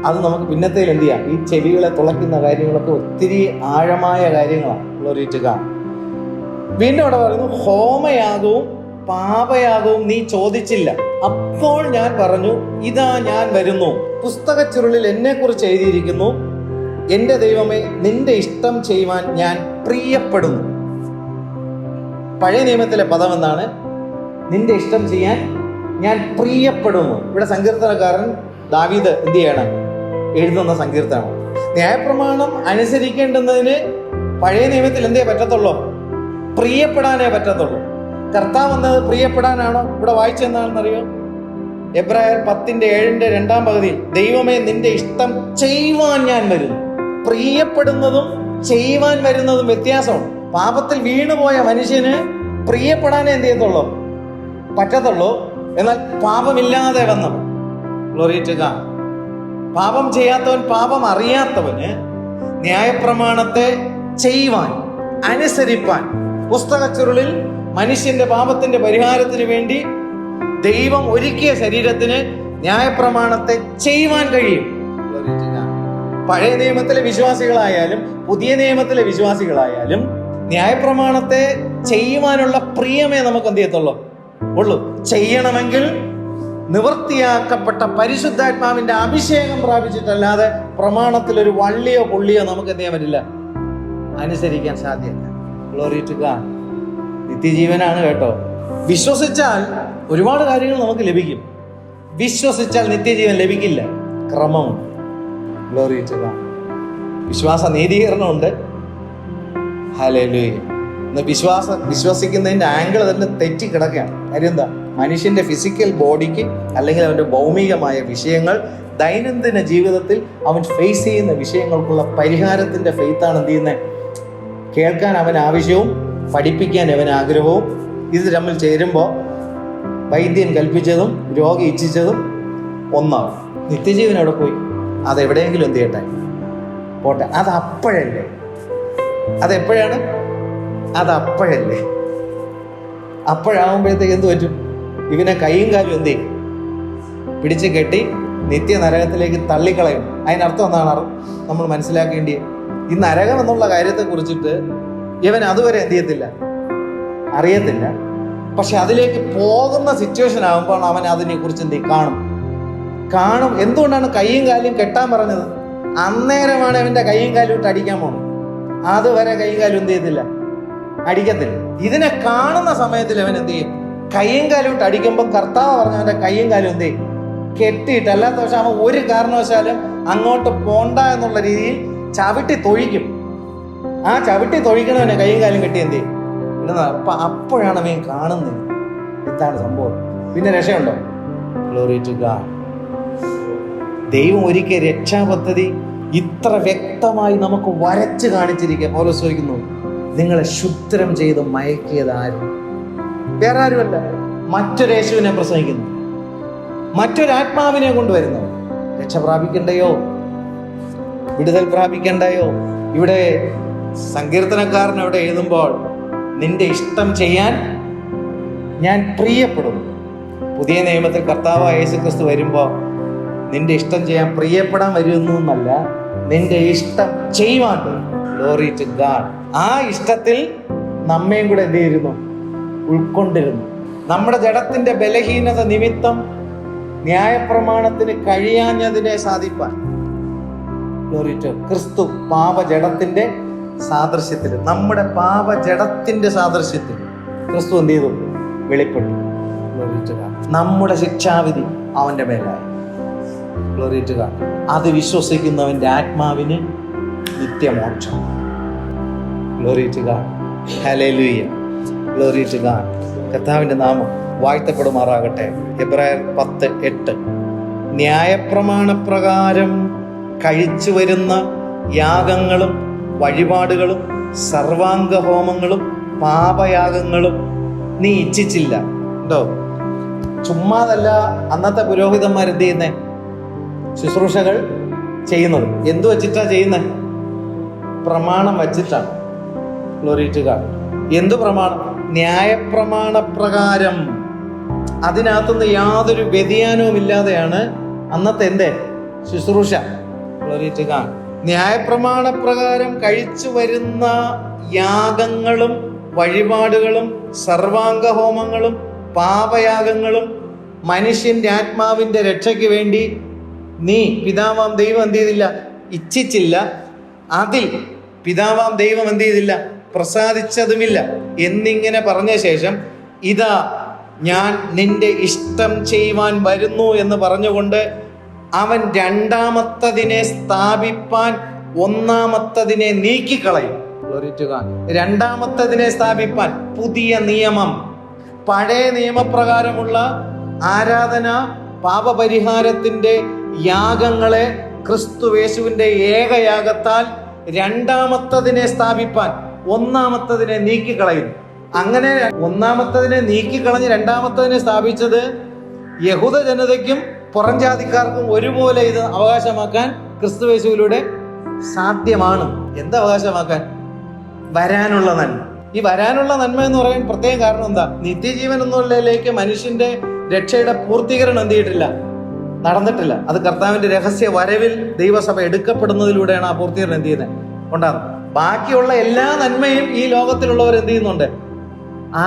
അത് നമുക്ക് പിന്നത്തേൽ എന്ത് ചെയ്യാം. ഈ ചെവികളെ തുളയ്ക്കുന്ന കാര്യങ്ങളൊക്കെ ഒത്തിരി ആഴമായ കാര്യങ്ങളാണ്. Glory to God. വീണ്ടും അവിടെ പറയുന്നു, ഹോമയാഗവും പാപയാഗവും നീ ചോദിച്ചില്ല. അപ്പോൾ ഞാൻ പറഞ്ഞു, ഇതാ ഞാൻ വരുന്നു, പുസ്തകച്ചുരുളിൽ എന്നെ കുറിച്ച് എഴുതിയിരിക്കുന്നു, എന്റെ ദൈവമേ നിന്റെ ഇഷ്ടം ചെയ്യുവാൻ ഞാൻ പ്രിയപ്പെടുന്നു. പഴയ നിയമത്തിലെ പദം എന്താണ്? നിന്റെ ഇഷ്ടം ചെയ്യാൻ ഞാൻ പ്രിയപ്പെടുന്നു. ഇവിടെ സങ്കീർത്തനക്കാരൻ ദാവീദ് എന്ത് ചെയ്യണം? എഴുതുന്ന സങ്കീർത്തനം. ന്യായപ്രമാണം അനുസരിക്കേണ്ടുന്നതിന് പഴയ നിയമത്തിൽ എന്തേ പറ്റത്തുള്ളൂ? പ്രിയപ്പെടാനേ പറ്റത്തുള്ളൂ. കർത്താവ് എന്നത് പ്രിയപ്പെടാനാണോ? ഇവിടെ വായിച്ചെന്താണെന്നറിയോ? എബ്രായർ 10-7 2-ാം പകുതിയിൽ, ദൈവമേ നിന്റെ ഇഷ്ടം ചെയ്യുവാൻ ഞാൻ വരുന്നു. പ്രിയപ്പെടുന്നതും ചെയ്യുവാൻ വരുന്നതും വ്യത്യാസമാണ്. പാപത്തിൽ വീണുപോയ മനുഷ്യന് പ്രിയപ്പെടാനേ എന്ത് ചെയ്യത്തുള്ളൂ? പറ്റത്തുള്ളൂ. എന്നാൽ പാപമില്ലാതെ വന്നവൻ, ഗ്ലോറി ടു ഗോഡ്, പാപം ചെയ്യാത്തവൻ, പാപം അറിയാത്തവന് ന്യായപ്രമാണത്തെ ചെയ്യുവാൻ, അനുസരിപ്പാൻ, പുസ്തകച്ചുരുളിൽ മനുഷ്യന്റെ പാപത്തിന്റെ പരിഹാരത്തിന് വേണ്ടി ദൈവം ഒരുക്കിയ ശരീരത്തിന് ന്യായപ്രമാണത്തെ ചെയ്യുവാൻ കഴിയും. പഴയ നിയമത്തിലെ വിശ്വാസികളായാലും പുതിയ നിയമത്തിലെ വിശ്വാസികളായാലും ന്യായപ്രമാണത്തെ ചെയ്യുവാനുള്ള പ്രിയമേ നമുക്ക് എന്ത് ചെയ്യത്തുള്ളൂ ഉള്ളൂ. ചെയ്യണമെങ്കിൽ നിവൃത്തിയാക്കപ്പെട്ട പരിശുദ്ധാത്മാവിന്റെ അഭിഷേകം പ്രാപിച്ചിട്ടല്ലാതെ പ്രമാണത്തിൽ ഒരു വള്ളിയോ പുള്ളിയോ നമുക്ക് എന്ത് ചെയ്യാൻ പറ്റില്ല, അനുസരിക്കാൻ സാധ്യമല്ല. Glory to God. നിത്യജീവനാണ് കേട്ടോ. വിശ്വസിച്ചാൽ ഒരുപാട് കാര്യങ്ങൾ നമുക്ക് ലഭിക്കും. വിശ്വസിച്ചാൽ നിത്യജീവൻ ലഭിക്കില്ല. ക്രമമുണ്ട്. Glory to God. വിശ്വാസ നീതീകരണമുണ്ട്. ഹല്ലേലൂയ. ഇന്ന് വിശ്വസിക്കുന്നതിൻ്റെ ആംഗിൾ തന്നെ തെറ്റി കിടക്കുകയാണ്. കാര്യം എന്താ? മനുഷ്യൻ്റെ ഫിസിക്കൽ ബോഡിക്ക് അല്ലെങ്കിൽ അവൻ്റെ ഭൗമികമായ വിഷയങ്ങൾ, ദൈനംദിന ജീവിതത്തിൽ അവൻ ഫേസ് ചെയ്യുന്ന വിഷയങ്ങൾക്കുള്ള പരിഹാരത്തിൻ്റെ ഫെയ്ത്താണ് എന്ത് ചെയ്യുന്നത്? കേൾക്കാൻ അവൻ ആവശ്യവും പഠിപ്പിക്കാൻ അവൻ ആഗ്രഹവും. ഇത് തമ്മിൽ ചേരുമ്പോൾ വൈദ്യൻ കൽപ്പിച്ചതും രോഗി ഇച്ഛിച്ചതും ഒന്നാവും. നിത്യജീവൻ എവിടെ പോയി? അതെവിടെയെങ്കിലും എന്ത് ചെയ്യട്ടെ, പോട്ടെ. അതപ്പോഴല്ലേ? അതെപ്പോഴാണ്? അതപ്പോഴല്ലേ? അപ്പോഴാകുമ്പോഴത്തേക്ക് എന്ത് പറ്റും? ഇവനെ കൈയും കാലും എന്ത് ചെയ്യും? പിടിച്ച് കെട്ടി നിത്യ നരകത്തിലേക്ക് തള്ളിക്കളയും. അതിനർത്ഥം എന്താണ് നമ്മൾ മനസ്സിലാക്കേണ്ടിയത്? ഈ നരകം എന്നുള്ള കാര്യത്തെ കുറിച്ചിട്ട് ഇവൻ അതുവരെ എന്ത് ചെയ്യത്തില്ല, അറിയത്തില്ല. പക്ഷെ അതിലേക്ക് പോകുന്ന സിറ്റുവേഷൻ ആകുമ്പോൾ അവൻ അതിനെക്കുറിച്ച് എന്ത് കാണും. എന്തുകൊണ്ടാണ് കൈയും കാലും കെട്ടാൻ പറഞ്ഞത്? അന്നേരമാണ് അവൻ്റെ കൈയും കാലും ഇട്ട് അടിക്കാൻ പോകുന്നത്. അതുവരെ കൈയും കാലും എന്ത് ചെയ്യത്തില്ല, അടിക്കത്തില്ല. ഇതിനെ കാണുന്ന സമയത്തിൽ അവൻ എന്ത് ചെയ്യും? കൈയും കാലും ഇട്ട് അടിക്കുമ്പോൾ കർത്താവ് പറഞ്ഞവൻ്റെ കൈയും കാലും എന്ത് ചെയ്യും? കെട്ടിയിട്ട്. അല്ലാത്ത പക്ഷെ അവൻ ഒരു കാരണവശാലും അങ്ങോട്ട് പോണ്ട എന്നുള്ള രീതിയിൽ ചവിട്ടി തൊഴിക്കും. ആ ചവിട്ടി തൊഴിക്കണവനെ കൈയും കാലും കെട്ടി എന്ത് ചെയ്യും? അപ്പോഴാണ് അവൻ കാണുന്നത് എന്താണ് സംഭവം. പിന്നെ രക്ഷയുണ്ടോ? Glory to God. ദൈവം ഒരിക്കൽ രക്ഷാപദ്ധതി ഇത്ര വ്യക്തമായി നമുക്ക് വരച്ച് കാണിച്ചിരിക്കുക. പൗലോസ് ചോദിക്കുന്നു, നിങ്ങളെ ശുദ്ധം ചെയ്ത് മയക്കിയത് ആരും? വേറെ ആരുമല്ല, മറ്റൊരു യേശുവിനെ പ്രസംഗിക്കുന്നു, മറ്റൊരാത്മാവിനെ കൊണ്ടുവരുന്നു. രക്ഷ പ്രാപിക്കണ്ടയോ? വിടുതൽ പ്രാപിക്കണ്ടയോ? ഇവിടെ സങ്കീർത്തനക്കാരൻ അവിടെ എഴുതുമ്പോൾ, നിന്റെ ഇഷ്ടം ചെയ്യാൻ ഞാൻ പ്രിയപ്പെടുന്നു. പുതിയ നിയമത്തിൽ കർത്താവായ യേശുക്രിസ്തു വരുമ്പോൾ നിന്റെ ഇഷ്ടം ചെയ്യാൻ പ്രിയപ്പെടാൻ വരുന്നു എന്നല്ല, നിന്റെ ഇഷ്ടം ചെയ്യുവാൻ. Glory to God. ആ ഇഷ്ടത്തിൽ നമ്മയും കൂടെ എന്ത് ചെയ്തിരുന്നു? ഉൾക്കൊണ്ടിരുന്നു. നമ്മുടെ ജഡത്തിന്റെ ബലഹീനത നിമിത്തം ന്യായപ്രമാണത്തിന് കഴിയാഞ്ഞതിനെ സാധിപ്പാൻ ഗ്ലോറി ടു ക്രിസ്തു പാപജഡത്തിന്റെ സാദൃശ്യത്തിൽ, നമ്മുടെ പാപജഡത്തിന്റെ സാദൃശ്യത്തിൽ ക്രിസ്തു എന്ത് ചെയ്തു? വെളിപ്പെട്ടു. Glory to God. നമ്മുടെ ശിക്ഷാവിധി അവന്റെ മേലായി. Glory to God. അത് വിശ്വസിക്കുന്നവന്റെ ആത്മാവിന് നിത്യമോക്ഷം. Glory to God. Hallelujah. Glory to God. കർത്താവിന്റെ നാമം വാഴ്ത്തപ്പെടുമാറാകട്ടെ. എബ്രായർ 10:8. ന്യായപ്രമാണപ്രകാരം കഴിച്ചു വരുന്ന യാഗങ്ങളും വഴിപാടുകളും സർവാംഗ ഹോമങ്ങളും പാപയാഗങ്ങളും നീ ഇച്ഛിച്ചില്ല. ഉണ്ടോ? ചുമ്മാതല്ല അന്നത്തെ പുരോഹിതന്മാർ എന്ത് ചെയ്യുന്നേ? ശുശ്രൂഷകൾ ചെയ്യുന്നത് എന്തു വച്ചിട്ടാ ചെയ്യുന്നത്? പ്രമാണം വച്ചിട്ടാണ്. Glory to God. എന്തു പ്രമാണം? ന്യായപ്രമാണപ്രകാരം. അതിനകത്തുനിന്ന് യാതൊരു വ്യതിയാനവും ഇല്ലാതെയാണ് അന്നത്തെ ശുശ്രൂഷ. Glory to God. ന്യായപ്രമാണപ്രകാരം കഴിച്ചു വരുന്ന യാഗങ്ങളും വഴിപാടുകളും സർവാംഗ ഹോമങ്ങളും പാപയാഗങ്ങളും മനുഷ്യന്റെ ആത്മാവിന്റെ രക്ഷയ്ക്ക് വേണ്ടി നീ പിതാവാം ദൈവം എന്ത് ചെയ്തില്ല? ഇച്ഛിച്ചില്ല. അതിൽ പിതാവാം ദൈവം എന്ത് ചെയ്തില്ല? പ്രസാദിച്ചതുമില്ല എന്നിങ്ങനെ പറഞ്ഞ ശേഷം, ഇതാ ഞാൻ നിന്റെ ഇഷ്ടം ചെയ്യുവാൻ വരുന്നു എന്ന് പറഞ്ഞുകൊണ്ട് അവൻ രണ്ടാമത്തതിനെ സ്ഥാപിപ്പാൻ ഒന്നാമത്തതിനെ നീക്കിക്കളയും. രണ്ടാമത്തതിനെ സ്ഥാപിപ്പാൻ പുതിയ നിയമം. പഴയ നിയമപ്രകാരമുള്ള ആരാധന പാപപരിഹാരത്തിന്റെ യാഗങ്ങളെ ക്രിസ്തുയേശുവിന്റെ ഏകയാഗത്താൽ രണ്ടാമത്തതിനെ സ്ഥാപിപ്പാൻ ഒന്നാമത്തതിനെ നീക്കിക്കളയുന്നു. അങ്ങനെ ഒന്നാമത്തതിനെ നീക്കിക്കളഞ്ഞ് രണ്ടാമത്തതിനെ സ്ഥാപിച്ചത് യഹൂദ ജനതയ്ക്കും പുറം ജാതിക്കാർക്കും ഒരുപോലെ ഇത് അവകാശമാക്കാൻ ക്രിസ്തുയേശുവിലൂടെ സാധ്യമാണ്. എന്താ അവകാശമാക്കാൻ? വരാനുള്ള നന്മ. ഈ വരാനുള്ള നന്മ എന്ന് പറയാൻ പ്രത്യേക കാരണം എന്താ? നിത്യജീവൻ എന്നുള്ളതിലേക്ക് മനുഷ്യന്റെ രക്ഷയുടെ പൂർത്തീകരണം എന്ത് ചെയ്തിട്ടില്ല? നടന്നിട്ടില്ല. അത് കർത്താവിന്റെ രഹസ്യ വരവിൽ ദൈവസഭ എടുക്കപ്പെടുന്നതിലൂടെയാണ് ആ പൂർത്തീകരണം എന്ത് ചെയ്യുന്നത്? ഉണ്ടാകുന്നത്. ബാക്കിയുള്ള എല്ലാ നന്മയും ഈ ലോകത്തിലുള്ളവർ എന്ത് ചെയ്യുന്നുണ്ട്?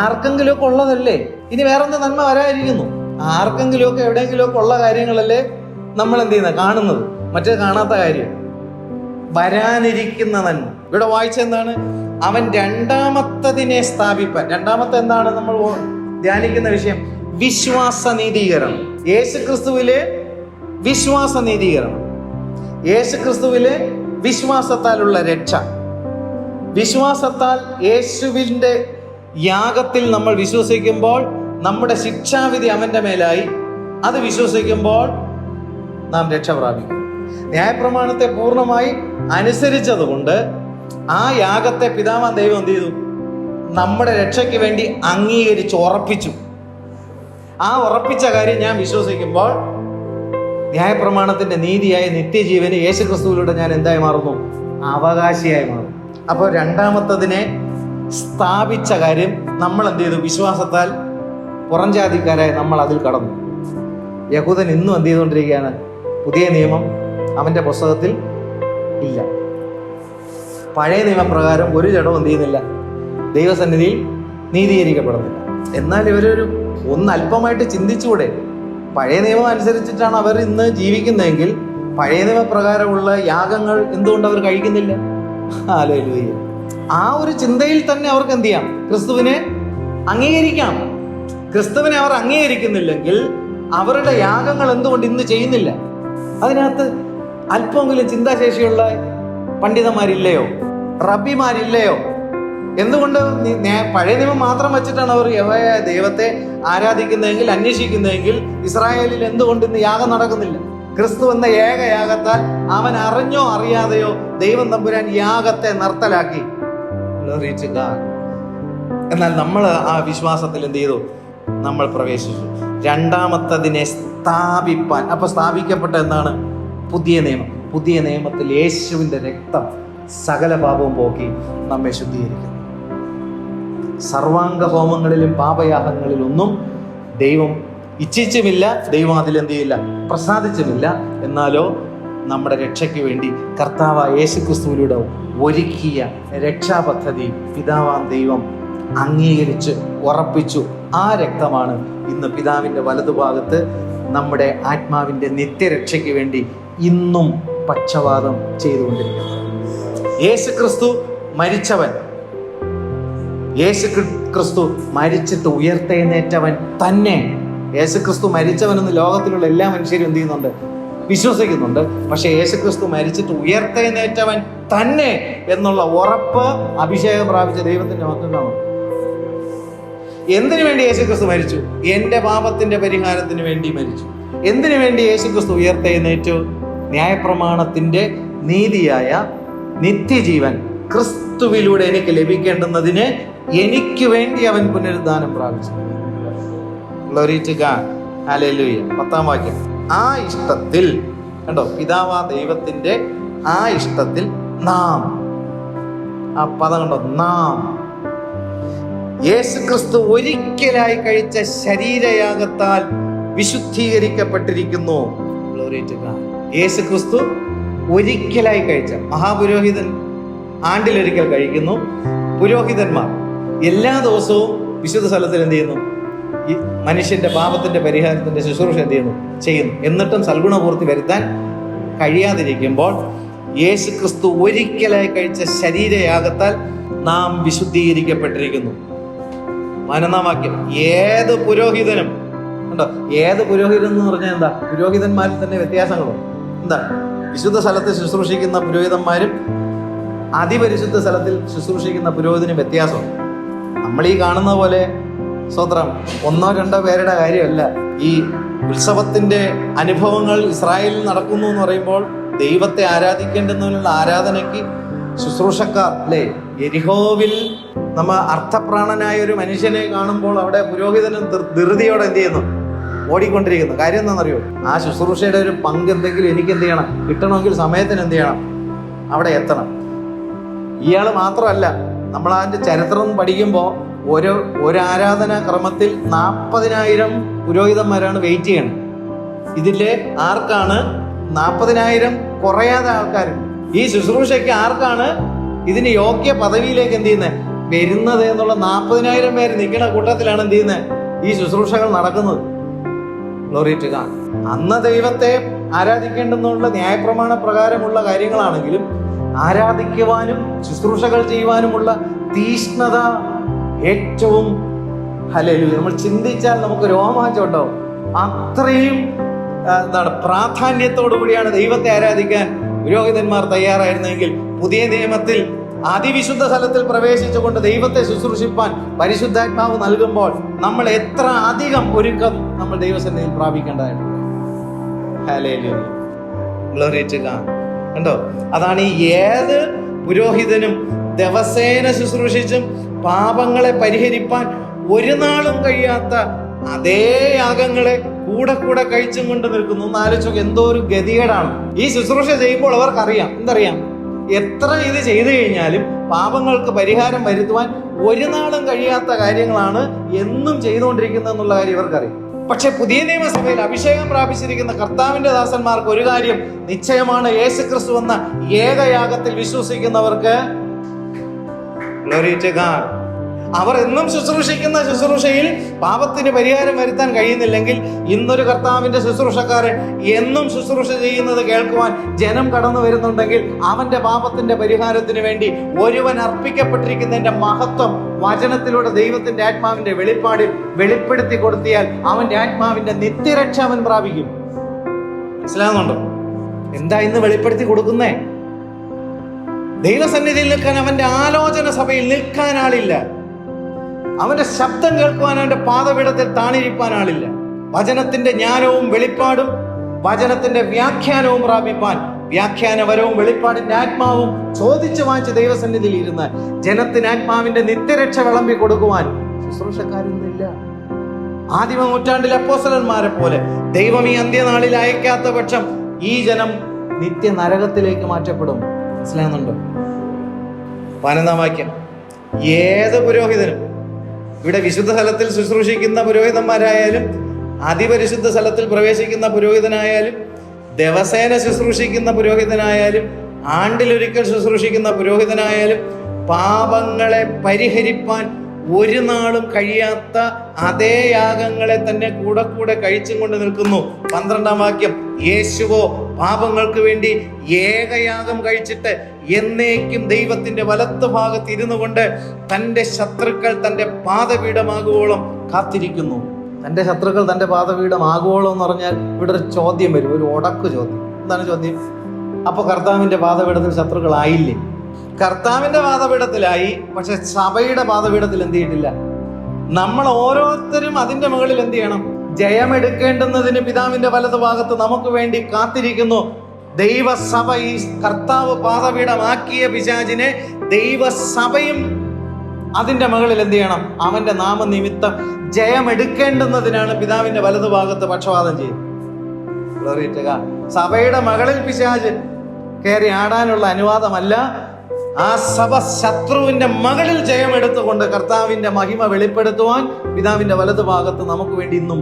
ആർക്കെങ്കിലുമൊക്കെ ഉള്ളതല്ലേ. ഇനി വേറെന്താ നന്മ വരാതിരിക്കുന്നു? ആർക്കെങ്കിലുമൊക്കെ എവിടെയെങ്കിലുമൊക്കെ ഉള്ള കാര്യങ്ങളല്ലേ നമ്മൾ എന്ത് ചെയ്യുന്നത്? കാണുന്നത്. മറ്റേ കാണാത്ത കാര്യം വരാനിരിക്കുന്ന നന്മ. ഇവിടെ വായിച്ച എന്താണ്? അവൻ രണ്ടാമത്തതിനെ സ്ഥാപിപ്പാൻ. രണ്ടാമത്തെ എന്താണ് നമ്മൾ ധ്യാനിക്കുന്ന വിഷയം? വിശ്വാസ നീതീകരണം. യേശുക്രിസ്തുവിലെ വിശ്വാസ നീതീകരണം. യേശുക്രിസ്തുവിലെ വിശ്വാസത്താലുള്ള രക്ഷ. വിശ്വാസത്താൽ യേശുവിൻ്റെ യാഗത്തിൽ നമ്മൾ വിശ്വസിക്കുമ്പോൾ നമ്മുടെ ശിക്ഷാവിധി അവൻ്റെ മേലായി. അത് വിശ്വസിക്കുമ്പോൾ നാം രക്ഷ പ്രാപിക്കും. ന്യായപ്രമാണത്തെ പൂർണ്ണമായി അനുസരിച്ചതുകൊണ്ട് ആ യാഗത്തെ പിതാവാൻ ദൈവം എന്ത് ചെയ്തു? നമ്മുടെ രക്ഷയ്ക്ക് വേണ്ടി അംഗീകരിച്ച് ഉറപ്പിച്ചു. ആ ഉറപ്പിച്ച കാര്യം ഞാൻ വിശ്വസിക്കുമ്പോൾ ന്യായപ്രമാണത്തിന്റെ നീതിയായ നിത്യജീവന് യേശുക്രിസ്തുവിലൂടെ ഞാൻ എന്തായി മാറുന്നു? അവകാശിയായി മാറും. അപ്പോൾ രണ്ടാമത്തതിനെ സ്ഥാപിച്ച കാര്യം നമ്മൾ എന്ത് ചെയ്തു? വിശ്വാസത്താൽ പുറംജാതിക്കാരായ നമ്മൾ അതിൽ കടന്നു. യഹൂദൻ ഇന്നും എന്ത് ചെയ്തുകൊണ്ടിരിക്കുകയാണ്? പുതിയ നിയമം അവൻ്റെ പുസ്തകത്തിൽ ഇല്ല. പഴയ നിയമപ്രകാരം ഒരു ജഡവും എന്ത് ചെയ്യുന്നില്ല? ദൈവസന്നിധിയിൽ നീതീകരിക്കപ്പെടുന്നില്ല. എന്നാൽ ഇവരൊരു അല്പമായിട്ട് ചിന്തിച്ചുകൂടെ? പഴയ നിയമം അനുസരിച്ചിട്ടാണ് അവർ ഇന്ന് ജീവിക്കുന്നതെങ്കിൽ പഴയ നിയമപ്രകാരമുള്ള യാഗങ്ങൾ എന്തുകൊണ്ട് അവർ കഴിക്കുന്നില്ല? ഹല്ലേലൂയ. ആ ഒരു ചിന്തയിൽ തന്നെ അവർക്ക് എന്ത് ചെയ്യാം? ക്രിസ്തുവിനെ അംഗീകരിക്കാം. ക്രിസ്തുവിനെ അവർ അംഗീകരിക്കുന്നില്ലെങ്കിൽ അവരുടെ യാഗങ്ങൾ എന്തുകൊണ്ട് ഇന്ന് ചെയ്യുന്നില്ല? അതിനകത്ത് അല്പമെങ്കിലും ചിന്താശേഷിയുള്ള പണ്ഡിതന്മാരില്ലയോ? റബ്ബിമാരില്ലയോ? എന്തുകൊണ്ട് പഴയ നിയമം മാത്രം വെച്ചിട്ടാണ് അവർ ദൈവത്തെ ആരാധിക്കുന്നതെങ്കിൽ, അന്വേഷിക്കുന്നതെങ്കിൽ ഇസ്രായേലിൽ എന്തുകൊണ്ട് ഇന്ന് യാഗം നടക്കുന്നില്ല? ക്രിസ്തു എന്ന ഏക യാഗത്താൽ അവൻ അറിഞ്ഞോ അറിയാതെയോ ദൈവം തമ്പുരാൻ യാഗത്തെ നിർത്തലാക്കി. എന്നാൽ നമ്മൾ ആ വിശ്വാസത്തിൽ എന്ത് ചെയ്തു? നമ്മൾ പ്രവേശിച്ചു. രണ്ടാമത്തതിനെ സ്ഥാപിപ്പാൻ. അപ്പൊ സ്ഥാപിക്കപ്പെട്ട എന്താണ്? പുതിയ നിയമം. പുതിയ നിയമത്തിൽ യേശുവിൻ്റെ രക്തം സകല പാപവും പോക്കി നമ്മെ ശുദ്ധീകരിക്കുന്നു. സർവാംഗ ഹോമങ്ങളിലും പാപയാഗങ്ങളിലൊന്നും ദൈവം ഇച്ഛിച്ചുമില്ല, ദൈവം അതിലെന്ത് ചെയ്യില്ല? പ്രസാദിച്ചുമില്ല. എന്നാലോ നമ്മുടെ രക്ഷയ്ക്ക് വേണ്ടി കർത്താവായ യേശുക്രിസ്തുവിലൂടെ ഒരുക്കിയ രക്ഷാപദ്ധതി പിതാവാം ദൈവം അംഗീകരിച്ച് ഉറപ്പിച്ചു. ആ രക്തമാണ് ഇന്ന് പിതാവിൻ്റെ വലതുഭാഗത്ത് നമ്മുടെ ആത്മാവിൻ്റെ നിത്യരക്ഷയ്ക്ക് വേണ്ടി ഇന്നും പക്ഷവാദം ചെയ്തുകൊണ്ടിരിക്കുന്നത്. യേശുക്രിസ്തു മരിച്ചവൻ, യേശുക്രിസ്തു മരിച്ചിട്ട് ഉയർത്തെഴുന്നേറ്റവൻ തന്നെ. യേശുക്രിസ്തു മരിച്ചവനെന്ന് ലോകത്തിലുള്ള എല്ലാ മനുഷ്യരും എന്ത് ചെയ്യുന്നുണ്ട്? വിശ്വസിക്കുന്നുണ്ട്. പക്ഷെ യേശുക്രിസ്തു മരിച്ചിട്ട് ഉയർത്തെഴുന്നേറ്റവൻ തന്നെ എന്നുള്ള ഉറപ്പ് അഭിഷേകം പ്രാപിച്ച ദൈവത്തിന്റെ മക്കൾക്കാണ്. എന്തിനു വേണ്ടി യേശുക്രിസ്തു മരിച്ചു? എൻ്റെ പാപത്തിന്റെ പരിഹാരത്തിന് വേണ്ടി മരിച്ചു. എന്തിനു വേണ്ടി യേശുക്രിസ്തു ഉയർത്തെഴുന്നേറ്റു? ന്യായപ്രമാണത്തിന്റെ നീതിയായ നിത്യജീവൻ ക്രിസ്തുവിലൂടെ എനിക്ക് ലഭിക്കേണ്ടുന്നതിന് എനിക്ക് വേണ്ടി അവൻ പുനരുദ്ധാനം പ്രാപിച്ചു. Glory to God. Hallelujah. 10-ാം വാക്യം. ആ ഇഷ്ടത്തിൽ കണ്ടോ, പിതാവാ ദൈവത്തിന്റെ ആ ഇഷ്ടത്തിൽ നാം, ആ പദം കണ്ടോ, നാം യേശുക്രിസ്തു ഒരിക്കലായി കഴിച്ച ശരീരയാഗത്താൽ വിശുദ്ധീകരിക്കപ്പെട്ടിരിക്കുന്നു. Glory to God. യേശുക്രിസ്തു ഒരിക്കലായി കഴിച്ച, മഹാപുരോഹിതൻ ആണ്ടിലൊരിക്കൽ കഴിക്കുന്നു. പുരോഹിതന്മാർ എല്ലാ ദിവസവും വിശുദ്ധ സ്ഥലത്തിൽ എന്ത് ചെയ്യുന്നു? ഈ മനുഷ്യന്റെ പാപത്തിന്റെ പരിഹാരത്തിന്റെ ശുശ്രൂഷ എന്ത് ചെയ്യുന്നു. എന്നിട്ടും സൽഗുണപൂർത്തി വരുത്താൻ കഴിയാതിരിക്കുമ്പോൾ യേശുക്രിസ്തു ഒരിക്കലായി കഴിച്ച ശരീരയാഗത്താൽ നാം വിശുദ്ധീകരിക്കപ്പെട്ടിരിക്കുന്നു. 11-ാം വാക്യം. ഏത് പുരോഹിതനും ഉണ്ടോ? ഏത് പുരോഹിതൻ എന്ന് പറഞ്ഞാൽ എന്താ? പുരോഹിതന്മാരിൽ തന്നെ വ്യത്യാസങ്ങളും എന്താ? വിശുദ്ധ സ്ഥലത്ത് ശുശ്രൂഷിക്കുന്ന പുരോഹിതന്മാരും അതിപരിശുദ്ധ സ്ഥലത്തിൽ ശുശ്രൂഷിക്കുന്ന പുരോഹിതനും വ്യത്യാസമാണ്. നമ്മൾ ഈ കാണുന്ന പോലെ സ്വത്രം 1-2 പേരുടെ കാര്യമല്ല. ഈ ഉത്സവത്തിന്റെ അനുഭവങ്ങൾ ഇസ്രായേലിൽ നടക്കുന്നു എന്ന് പറയുമ്പോൾ ദൈവത്തെ ആരാധിക്കേണ്ടുന്നതിനുള്ള ആരാധനയ്ക്ക് ശുശ്രൂഷക്കാർ അല്ലേ? യെരിഹോവിൽ നമ്മ അർത്ഥപ്രാണനായ ഒരു മനുഷ്യനെ കാണുമ്പോൾ അവിടെ പുരോഹിതനും ധൃതിയോടെ എന്ത് ചെയ്യുന്നു? ഓടിക്കൊണ്ടിരിക്കുന്നു. കാര്യം എന്താണെന്നറിയോ? ആ ശുശ്രൂഷയുടെ ഒരു പങ്ക് എന്തെങ്കിലും എനിക്ക് എന്ത് ചെയ്യണം? കിട്ടണമെങ്കിൽ സമയത്തിന് എന്ത് ചെയ്യണം? അവിടെ എത്തണം. ഇയാൾ മാത്രമല്ല, നമ്മൾ അതിൻ്റെ ചരിത്രം പഠിക്കുമ്പോൾ ഒരു ആരാധനാ ക്രമത്തിൽ 40,000 പുരോഹിതന്മാരാണ് വെയിറ്റ് ചെയ്യണം. ഇതിലെ ആർക്കാണ് 40,000 കുറയാതെ ആൾക്കാരുണ്ട്. ഈ ശുശ്രൂഷയ്ക്ക് ആർക്കാണ് ഇതിന് യോഗ്യ പദവിയിലേക്ക് എന്ത് ചെയ്യുന്നത്? വരുന്നത് എന്നുള്ള 40,000 പേര് നിൽക്കുന്ന കൂട്ടത്തിലാണ് എന്ത് ചെയ്യുന്നത്? ഈ ശുശ്രൂഷകൾ നടക്കുന്നത്. Glory to God. അന്ന് ദൈവത്തെ ആരാധിക്കേണ്ടെന്നുള്ള ന്യായപ്രമാണ പ്രകാരമുള്ള കാര്യങ്ങളാണെങ്കിലും ആരാധിക്കുവാനും ശുശ്രൂഷകൾ ചെയ്യുവാനുമുള്ള തീഷ്ണത ഏറ്റവും ഹല്ലേലൂയ നമ്മൾ ചിന്തിച്ചാൽ നമുക്ക് രോമാഞ്ചം ഉണ്ടാവും. അത്രയും പ്രാധാന്യത്തോടു കൂടിയാണ് ദൈവത്തെ ആരാധിക്കാൻ പുരോഹിതന്മാർ തയ്യാറായിരുന്നെങ്കിൽ പുതിയ നിയമത്തിൽ അതിവിശുദ്ധ സ്ഥലത്തിൽ പ്രവേശിച്ചുകൊണ്ട് ദൈവത്തെ ശുശ്രൂഷിപ്പാൻ പരിശുദ്ധാത്മാവ് നൽകുമ്പോൾ നമ്മൾ എത്ര അധികം ഒരുക്കം നമ്മൾ ദൈവസന്നിധിയിൽ പ്രാപിക്കേണ്ടതായിട്ടുണ്ട്. Hallelujah, glory to God. കണ്ടോ, അതാണ് ഈ ഏത് പുരോഹിതനും ദിവസേന ശുശ്രൂഷിച്ചും പാപങ്ങളെ പരിഹരിപ്പാൻ ഒരു നാളും കഴിയാത്ത അതേ യാഗങ്ങളെ കൂടെ കൂടെ കഴിച്ചും കൊണ്ട് നിൽക്കുന്നു. ഒന്ന് ആലോചിച്ച് എന്തോ ഒരു ഗതികേടാണ്. ഈ ശുശ്രൂഷ ചെയ്യുമ്പോൾ അവർക്കറിയാം, എന്തറിയാം, എത്ര ഇത് ചെയ്തു കഴിഞ്ഞാലും പാപങ്ങൾക്ക് പരിഹാരം വരുത്തുവാൻ ഒരു നാളും കഴിയാത്ത കാര്യങ്ങളാണ് എന്നും ചെയ്തുകൊണ്ടിരിക്കുന്നത് എന്നുള്ള കാര്യം ഇവർക്കറിയാം. പക്ഷെ പുതിയ നിയമസഭയിൽ അഭിഷേകം പ്രാപിച്ചിരിക്കുന്ന കർത്താവിന്റെ ദാസന്മാർക്ക് ഒരു കാര്യം നിശ്ചയമാണ്: യേശുക്രിസ്തു എന്ന ഏകയാഗത്തിൽ വിശ്വസിക്കുന്നവർക്ക് ഗ്ലോറി ടു ഗോഡ്. അവർ എന്നും ശുശ്രൂഷിക്കുന്ന ശുശ്രൂഷയിൽ പാപത്തിന് പരിഹാരം വരുത്താൻ കഴിയുന്നില്ലെങ്കിൽ ഇന്നൊരു കർത്താവിന്റെ ശുശ്രൂഷക്കാരൻ എന്നും ശുശ്രൂഷ ചെയ്യുന്നത് കേൾക്കുവാൻ ജനം കടന്നു വരുന്നുണ്ടെങ്കിൽ അവന്റെ പാപത്തിന്റെ പരിഹാരത്തിന് വേണ്ടി ഒരുവൻ അർപ്പിക്കപ്പെട്ടിരിക്കുന്നതിന്റെ മഹത്വം വചനത്തിലൂടെ ദൈവത്തിന്റെ ആത്മാവിന്റെ വെളിപ്പാടിൽ വെളിപ്പെടുത്തി കൊടുത്തിയാൽ അവന്റെ ആത്മാവിന്റെ നിത്യരക്ഷ അവൻ പ്രാപിക്കും. മനസ്സിലാകുന്നുണ്ടോ? എന്താ ഇന്ന് വെളിപ്പെടുത്തി കൊടുക്കുന്നേ? ദൈവസന്നിധിയിൽ നിൽക്കാൻ അവന്റെ ആലോചന സഭയിൽ നിൽക്കാൻ ആളില്ല. അവന്റെ ശബ്ദം കേൾക്കുവാൻ അവന്റെ പാദപീഠത്തിൽ താണിരിപ്പാൻ ആളില്ല. വചനത്തിന്റെ ജ്ഞാനവും വെളിപ്പാടും വചനത്തിന്റെ വ്യാഖ്യാനവും പ്രാപിപ്പാൻ വ്യാഖ്യാനപരവും വെളിപ്പാടിന്റെ ആത്മാവും ചോദിച്ചു വാങ്ങിച്ച് ദൈവസന്നിധിയിൽ ഇരുന്ന് ജനത്തിന് ആത്മാവിന്റെ നിത്യരക്ഷ വിളമ്പി കൊടുക്കുവാൻ ശുശ്രൂഷക്കാരൊന്നുമില്ല. ആദിമ നൂറ്റാണ്ടിലെ അപ്പോസ്തലന്മാരെ പോലെ ദൈവം ഈ അന്ത്യനാളിൽ അയക്കാത്ത പക്ഷം ഈ ജനം നിത്യ നരകത്തിലേക്ക് മാറ്റപ്പെടും. മനസ്സിലാകുന്നുണ്ടോ? 15 വാക്യം. ഏത് പുരോഹിതനും, ഇവിടെ വിശുദ്ധ സ്ഥലത്തിൽ ശുശ്രൂഷിക്കുന്ന പുരോഹിതന്മാരായാലും അതിപരിശുദ്ധ സ്ഥലത്തിൽ പ്രവേശിക്കുന്ന പുരോഹിതനായാലും ദിവസേന ശുശ്രൂഷിക്കുന്ന പുരോഹിതനായാലും ആണ്ടിലൊരിക്കൽ ശുശ്രൂഷിക്കുന്ന പുരോഹിതനായാലും പാപങ്ങളെ പരിഹരിപ്പാൻ ഒരു നാളും കഴിയാത്ത അതേ യാഗങ്ങളെ തന്നെ കൂടെ കൂടെ കഴിച്ചും കൊണ്ട് നിൽക്കുന്നു. 12 വാക്യം. യേശുവോ പാപങ്ങൾക്ക് വേണ്ടി ഏകയാഗം കഴിച്ചിട്ട് എന്നേക്കും ദൈവത്തിന്റെ വലത്ത് ഭാഗത്ത് ഇരുന്നു കൊണ്ട് തന്റെ ശത്രുക്കൾ തന്റെ പാദപീഠമാകുവോളം കാത്തിരിക്കുന്നു. തന്റെ ശത്രുക്കൾ തന്റെ പാദപീഠമാകുവോളം എന്ന് പറഞ്ഞാൽ ഇവിടെ ഒരു ചോദ്യം വരും, ഒരു ഉടക്ക് ചോദ്യം. എന്താണ് ചോദ്യം? അപ്പൊ കർത്താവിന്റെ പാദപീഠത്തിൽ ശത്രുക്കളായില്ലേ? കർത്താവിന്റെ പാദപീഠത്തിലായി, പക്ഷെ സഭയുടെ പാദപീഠത്തിൽ എന്ത് ചെയ്തിട്ടില്ല. നമ്മൾ ഓരോരുത്തരും അതിന്റെ മുകളിൽ എന്ത് ചെയ്യണം? ജയമെടുക്കേണ്ടുന്നതിന് പിതാവിന്റെ വലതു ഭാഗത്ത് നമുക്ക് വേണ്ടി കാത്തിരിക്കുന്നു. ദൈവസഭ, ഈ കർത്താവ് പാദപീഠമാക്കിയ പിശാചിനെ ദൈവസഭയും അതിന്റെ മുകളിൽ എന്ത് ചെയ്യണം? അവന്റെ നാമനിമിത്തം ജയമെടുക്കേണ്ടുന്നതിനാണ് പിതാവിന്റെ വലതു ഭാഗത്ത് പക്ഷപാതം ചെയ്യുന്നത്. സഭയുടെ മകളിൽ പിശാച് കയറി ആടാനുള്ള അനുവാദമല്ല. ആ സഭ ശത്രുവിന്റെ മകളിൽ ജയമെടുത്തുകൊണ്ട് കർത്താവിന്റെ മഹിമ വെളിപ്പെടുത്തുവാൻ പിതാവിന്റെ വലതു ഭാഗത്ത് നമുക്ക് വേണ്ടി ഇന്നും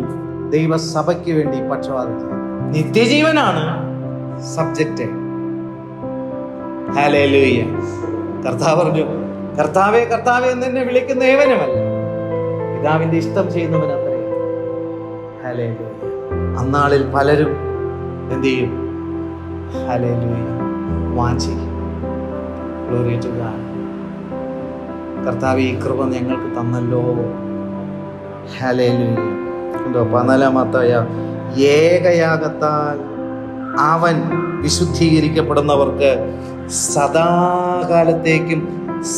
ദൈവസഭയ്ക്ക് വേണ്ടി പക്ഷപാതം ചെയ്യും. നിത്യജീവനാണ് സബ്ജക്റ്റ്. ഹല്ലേലൂയ. കർത്താവ് പറഞ്ഞു, കർത്താവേ കർത്താവേ എന്ന് എന്നെ വിളിക്കുന്ന ഏവനുമല്ല, പിതാവിന്റെ ഇഷ്ടം ചെയ്യുന്നവൻ അത്രേ. ഹല്ലേലൂയ. അന്നാളിൽ പലരും എന്ത് ചെയ്യും? ഹല്ലേലൂയ, വാഞ്ചിക്കും. Glory to God. കർത്താവ് ഈ കൃപ ഞങ്ങൾക്ക് തന്നല്ലോ. ഹല്ലേലൂയ. 14 ഏകയാഗത്താൽ അവൻ വിശുദ്ധീകരിക്കപ്പെടുന്നവർക്ക് സദാകാലത്തേക്കും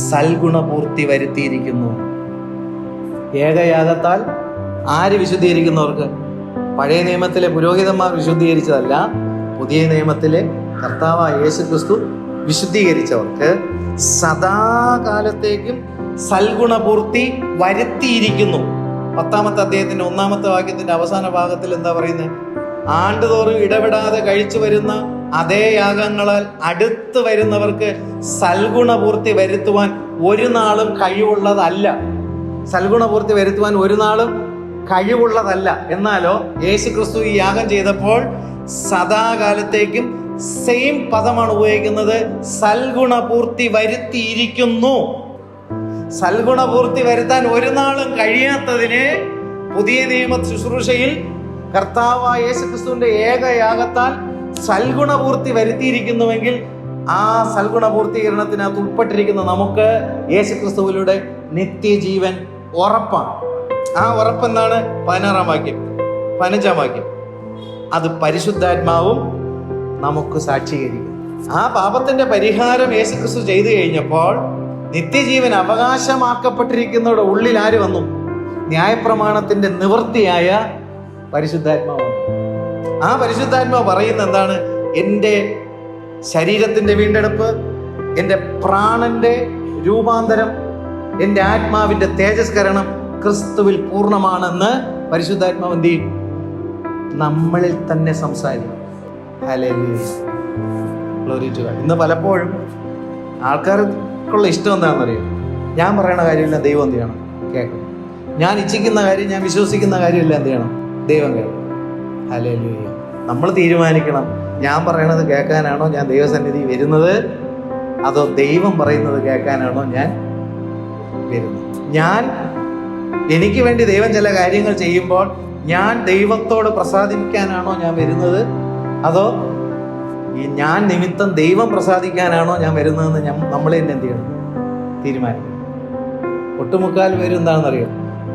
സൽഗുണപൂർത്തി വരുത്തിയിരിക്കുന്നു. ഏകയാഗത്താൽ ആര് വിശുദ്ധീകരിക്കുന്നവർക്ക്? പഴയ നിയമത്തിലെ പുരോഹിതന്മാർ വിശുദ്ധീകരിച്ചതല്ല, പുതിയ നിയമത്തിലെ കർത്താവായ യേശുക്രിസ്തു വിശുദ്ധീകരിച്ചവർക്ക് സദാകാലത്തേക്കും സൽഗുണപൂർത്തി വരുത്തിയിരിക്കുന്നു. 10 അധ്യായത്തിന്റെ 1 വാക്യത്തിന്റെ അവസാന ഭാഗത്തിൽ എന്താ പറയുന്നത്? ആണ്ടുതോറും ഇടപെടാതെ കഴിച്ചു വരുന്ന അതേ യാഗങ്ങളാൽ അടുത്ത് വരുന്നവർക്ക് സൽഗുണപൂർത്തി വരുത്തുവാൻ ഒരു നാളും കഴിവുള്ളതല്ല. സൽഗുണപൂർത്തി വരുത്തുവാൻ ഒരു നാളും കഴിവുള്ളതല്ല. എന്നാലോ യേശുക്രിസ്തു ഈ യാഗം ചെയ്തപ്പോൾ സദാകാലത്തേക്കും സെയിം പദമാണ് ഉപയോഗിക്കുന്നത്. സൽഗുണപൂർത്തി വരുത്തിയിരിക്കുന്നു. സൽഗുണപൂർത്തി വരുത്താൻ ഒരു നാളും കഴിയാത്തതിനെ പുതിയ നിയമ ശുശ്രൂഷയിൽ കർത്താവായ യേശുക്രിസ്തുവിന്റെ ഏകയാഗത്താൽ സൽഗുണപൂർത്തി വരുത്തിയിരിക്കുന്നുവെങ്കിൽ ആ സൽഗുണപൂർത്തീകരണത്തിനകത്ത് ഉൾപ്പെട്ടിരിക്കുന്ന നമുക്ക് യേശുക്രിസ്തുവിലൂടെ നിത്യജീവൻ ഉറപ്പാണ്. ആ ഉറപ്പെന്താണ്? 16 വാക്യം, 15 വാക്യം. അത് പരിശുദ്ധാത്മാവും നമുക്ക് സാക്ഷീകരിക്കും. ആ പാപത്തിന്റെ പരിഹാരം യേശുക്രിസ്തു ചെയ്തു കഴിഞ്ഞപ്പോൾ നിത്യജീവൻ അവകാശമാക്കപ്പെട്ടിരിക്കുന്നവരുടെ ഉള്ളിൽ ആര് വന്നു? ന്യായപ്രമാണത്തിന്റെ നിവൃത്തിയായ പരിശുദ്ധാത്മാവ്. ആ പരിശുദ്ധാത്മാവ് പറയുന്ന എന്താണ്? എൻ്റെ ശരീരത്തിന്റെ വീണ്ടെടുപ്പ്, എൻ്റെ പ്രാണന്റെ രൂപാന്തരം, എൻ്റെ ആത്മാവിന്റെ തേജസ്കരണം ക്രിസ്തുവിൽ പൂർണ്ണമാണെന്ന് പരിശുദ്ധാത്മാവ് എന്ത് ചെയ്യും? നമ്മളിൽ തന്നെ സംസാരിക്കും. ഹല്ലേലൂയ, ഗ്ലോറി ടു ഗോഡ്. ഇന്ന് പലപ്പോഴും ആൾക്കാർക്കുള്ള ഇഷ്ടം എന്താണെന്നറിയാം? ഞാൻ പറയണ കാര്യമില്ല, ദൈവം എന്ത് ചെയ്യണം? കേൾക്കണം. ഞാൻ ഇച്ഛിക്കുന്ന കാര്യം, ഞാൻ വിശ്വസിക്കുന്ന കാര്യമില്ല, എന്ത് ചെയ്യണം? ദൈവം കേൾക്കണം. ഹല്ലേലൂയ. നമ്മൾ തീരുമാനിക്കണം, ഞാൻ പറയണത് കേൾക്കാനാണോ ഞാൻ ദൈവസന്നിധി വരുന്നത്, അതോ ദൈവം പറയുന്നത് കേൾക്കാനാണോ ഞാൻ വരുന്നത്? എനിക്ക് വേണ്ടി ദൈവം ചില കാര്യങ്ങൾ ചെയ്യുമ്പോൾ ഞാൻ ദൈവത്തോട് പ്രസാദിക്കാനാണോ ഞാൻ വരുന്നത്, അതോ ഞാൻ നിമിത്തം ദൈവം പ്രസാദിക്കാനാണോ ഞാൻ വരുന്നതെന്ന് നമ്മൾ തന്നെ എന്ത് ചെയ്യണം? തീരുമാനിക്കണം. ഒട്ടുമുക്കാൽ പേരും എന്താണെന്നറിയാം?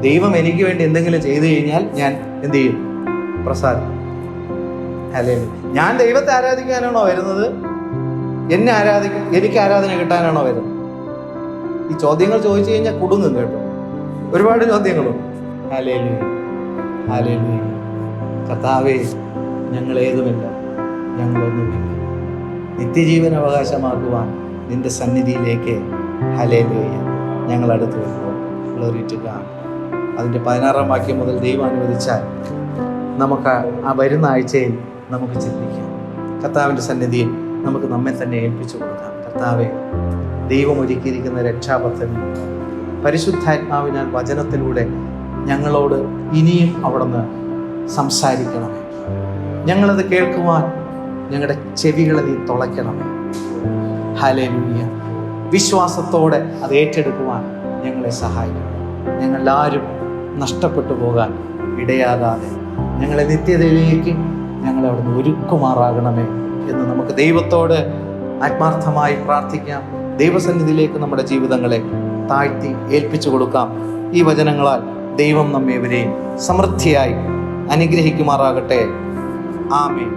ദൈവം എനിക്ക് വേണ്ടി എന്തെങ്കിലും ചെയ്തു കഴിഞ്ഞാൽ ഞാൻ എന്ത് ചെയ്യും? പ്രസാദിക്കും. അല്ലേ? ഞാൻ ദൈവത്തെ ആരാധിക്കാനാണോ വരുന്നത്, എനിക്ക് ആരാധന കിട്ടാനാണോ വരുന്നത്? ഈ ചോദ്യങ്ങൾ ചോദിച്ചു കഴിഞ്ഞാൽ കുടുങ്ങും കേട്ടോ. ഒരുപാട് ചോദ്യങ്ങളുണ്ട്. Hallelujah, hallelujah. കർത്താവേ, ഞങ്ങൾ ഏതുമില്ല, ഞങ്ങളൊന്നുമില്ല. നിത്യജീവൻ അവകാശമാക്കുവാൻ നിന്റെ സന്നിധിയിലേക്ക് ഹല്ലേലൂയ ഞങ്ങൾ അടുത്ത് വരുമ്പോൾ ഗ്ലോറി ടു ഗോഡ്. അതിൻ്റെ 16-ാം വാക്യം മുതൽ ദൈവം അനുവദിച്ചാൽ നമുക്ക് ആ വരുന്ന ആഴ്ചയിൽ നമുക്ക് ചിന്തിക്കാം. കർത്താവിൻ്റെ സന്നിധിയിൽ നമുക്ക് നമ്മെ തന്നെ ഏൽപ്പിച്ചു കൊടുക്കാം. കർത്താവെ, ദൈവം ഒരുക്കിയിരിക്കുന്ന രക്ഷാപദ്ധതി പരിശുദ്ധാത്മാവിനാൽ വചനത്തിലൂടെ ഞങ്ങളോട് ഇനിയും അവിടുന്ന് സംസാരിക്കണമേ. ഞങ്ങളത് കേൾക്കുവാൻ ഞങ്ങളുടെ ചെവികളെ നീ തുളയ്ക്കണമേ. ഹല്ലേലൂയ. വിശ്വാസത്തോടെ അത് ഏറ്റെടുക്കുവാൻ ഞങ്ങളെ സഹായിക്കണം. ഞങ്ങളാരും നഷ്ടപ്പെട്ടു പോകാൻ ഇടയാകാതെ ഞങ്ങളെ നിത്യതയിലേക്ക് ഞങ്ങളെ അവിടുന്ന് ഒരുക്കുമാറാകണമേ എന്ന് നമുക്ക് ദൈവത്തോട് ആത്മാർത്ഥമായി പ്രാർത്ഥിക്കാം. ദൈവസന്നിധിയിലേക്ക് നമ്മുടെ ജീവിതങ്ങളെ താഴ്ത്തി ഏൽപ്പിച്ചു കൊടുക്കാം. ഈ വചനങ്ങളാൽ ദൈവം നമ്മേവരെയും സമൃദ്ധിയായി അനുഗ്രഹിക്കുമാറാകട്ടെ. ആമേൻ.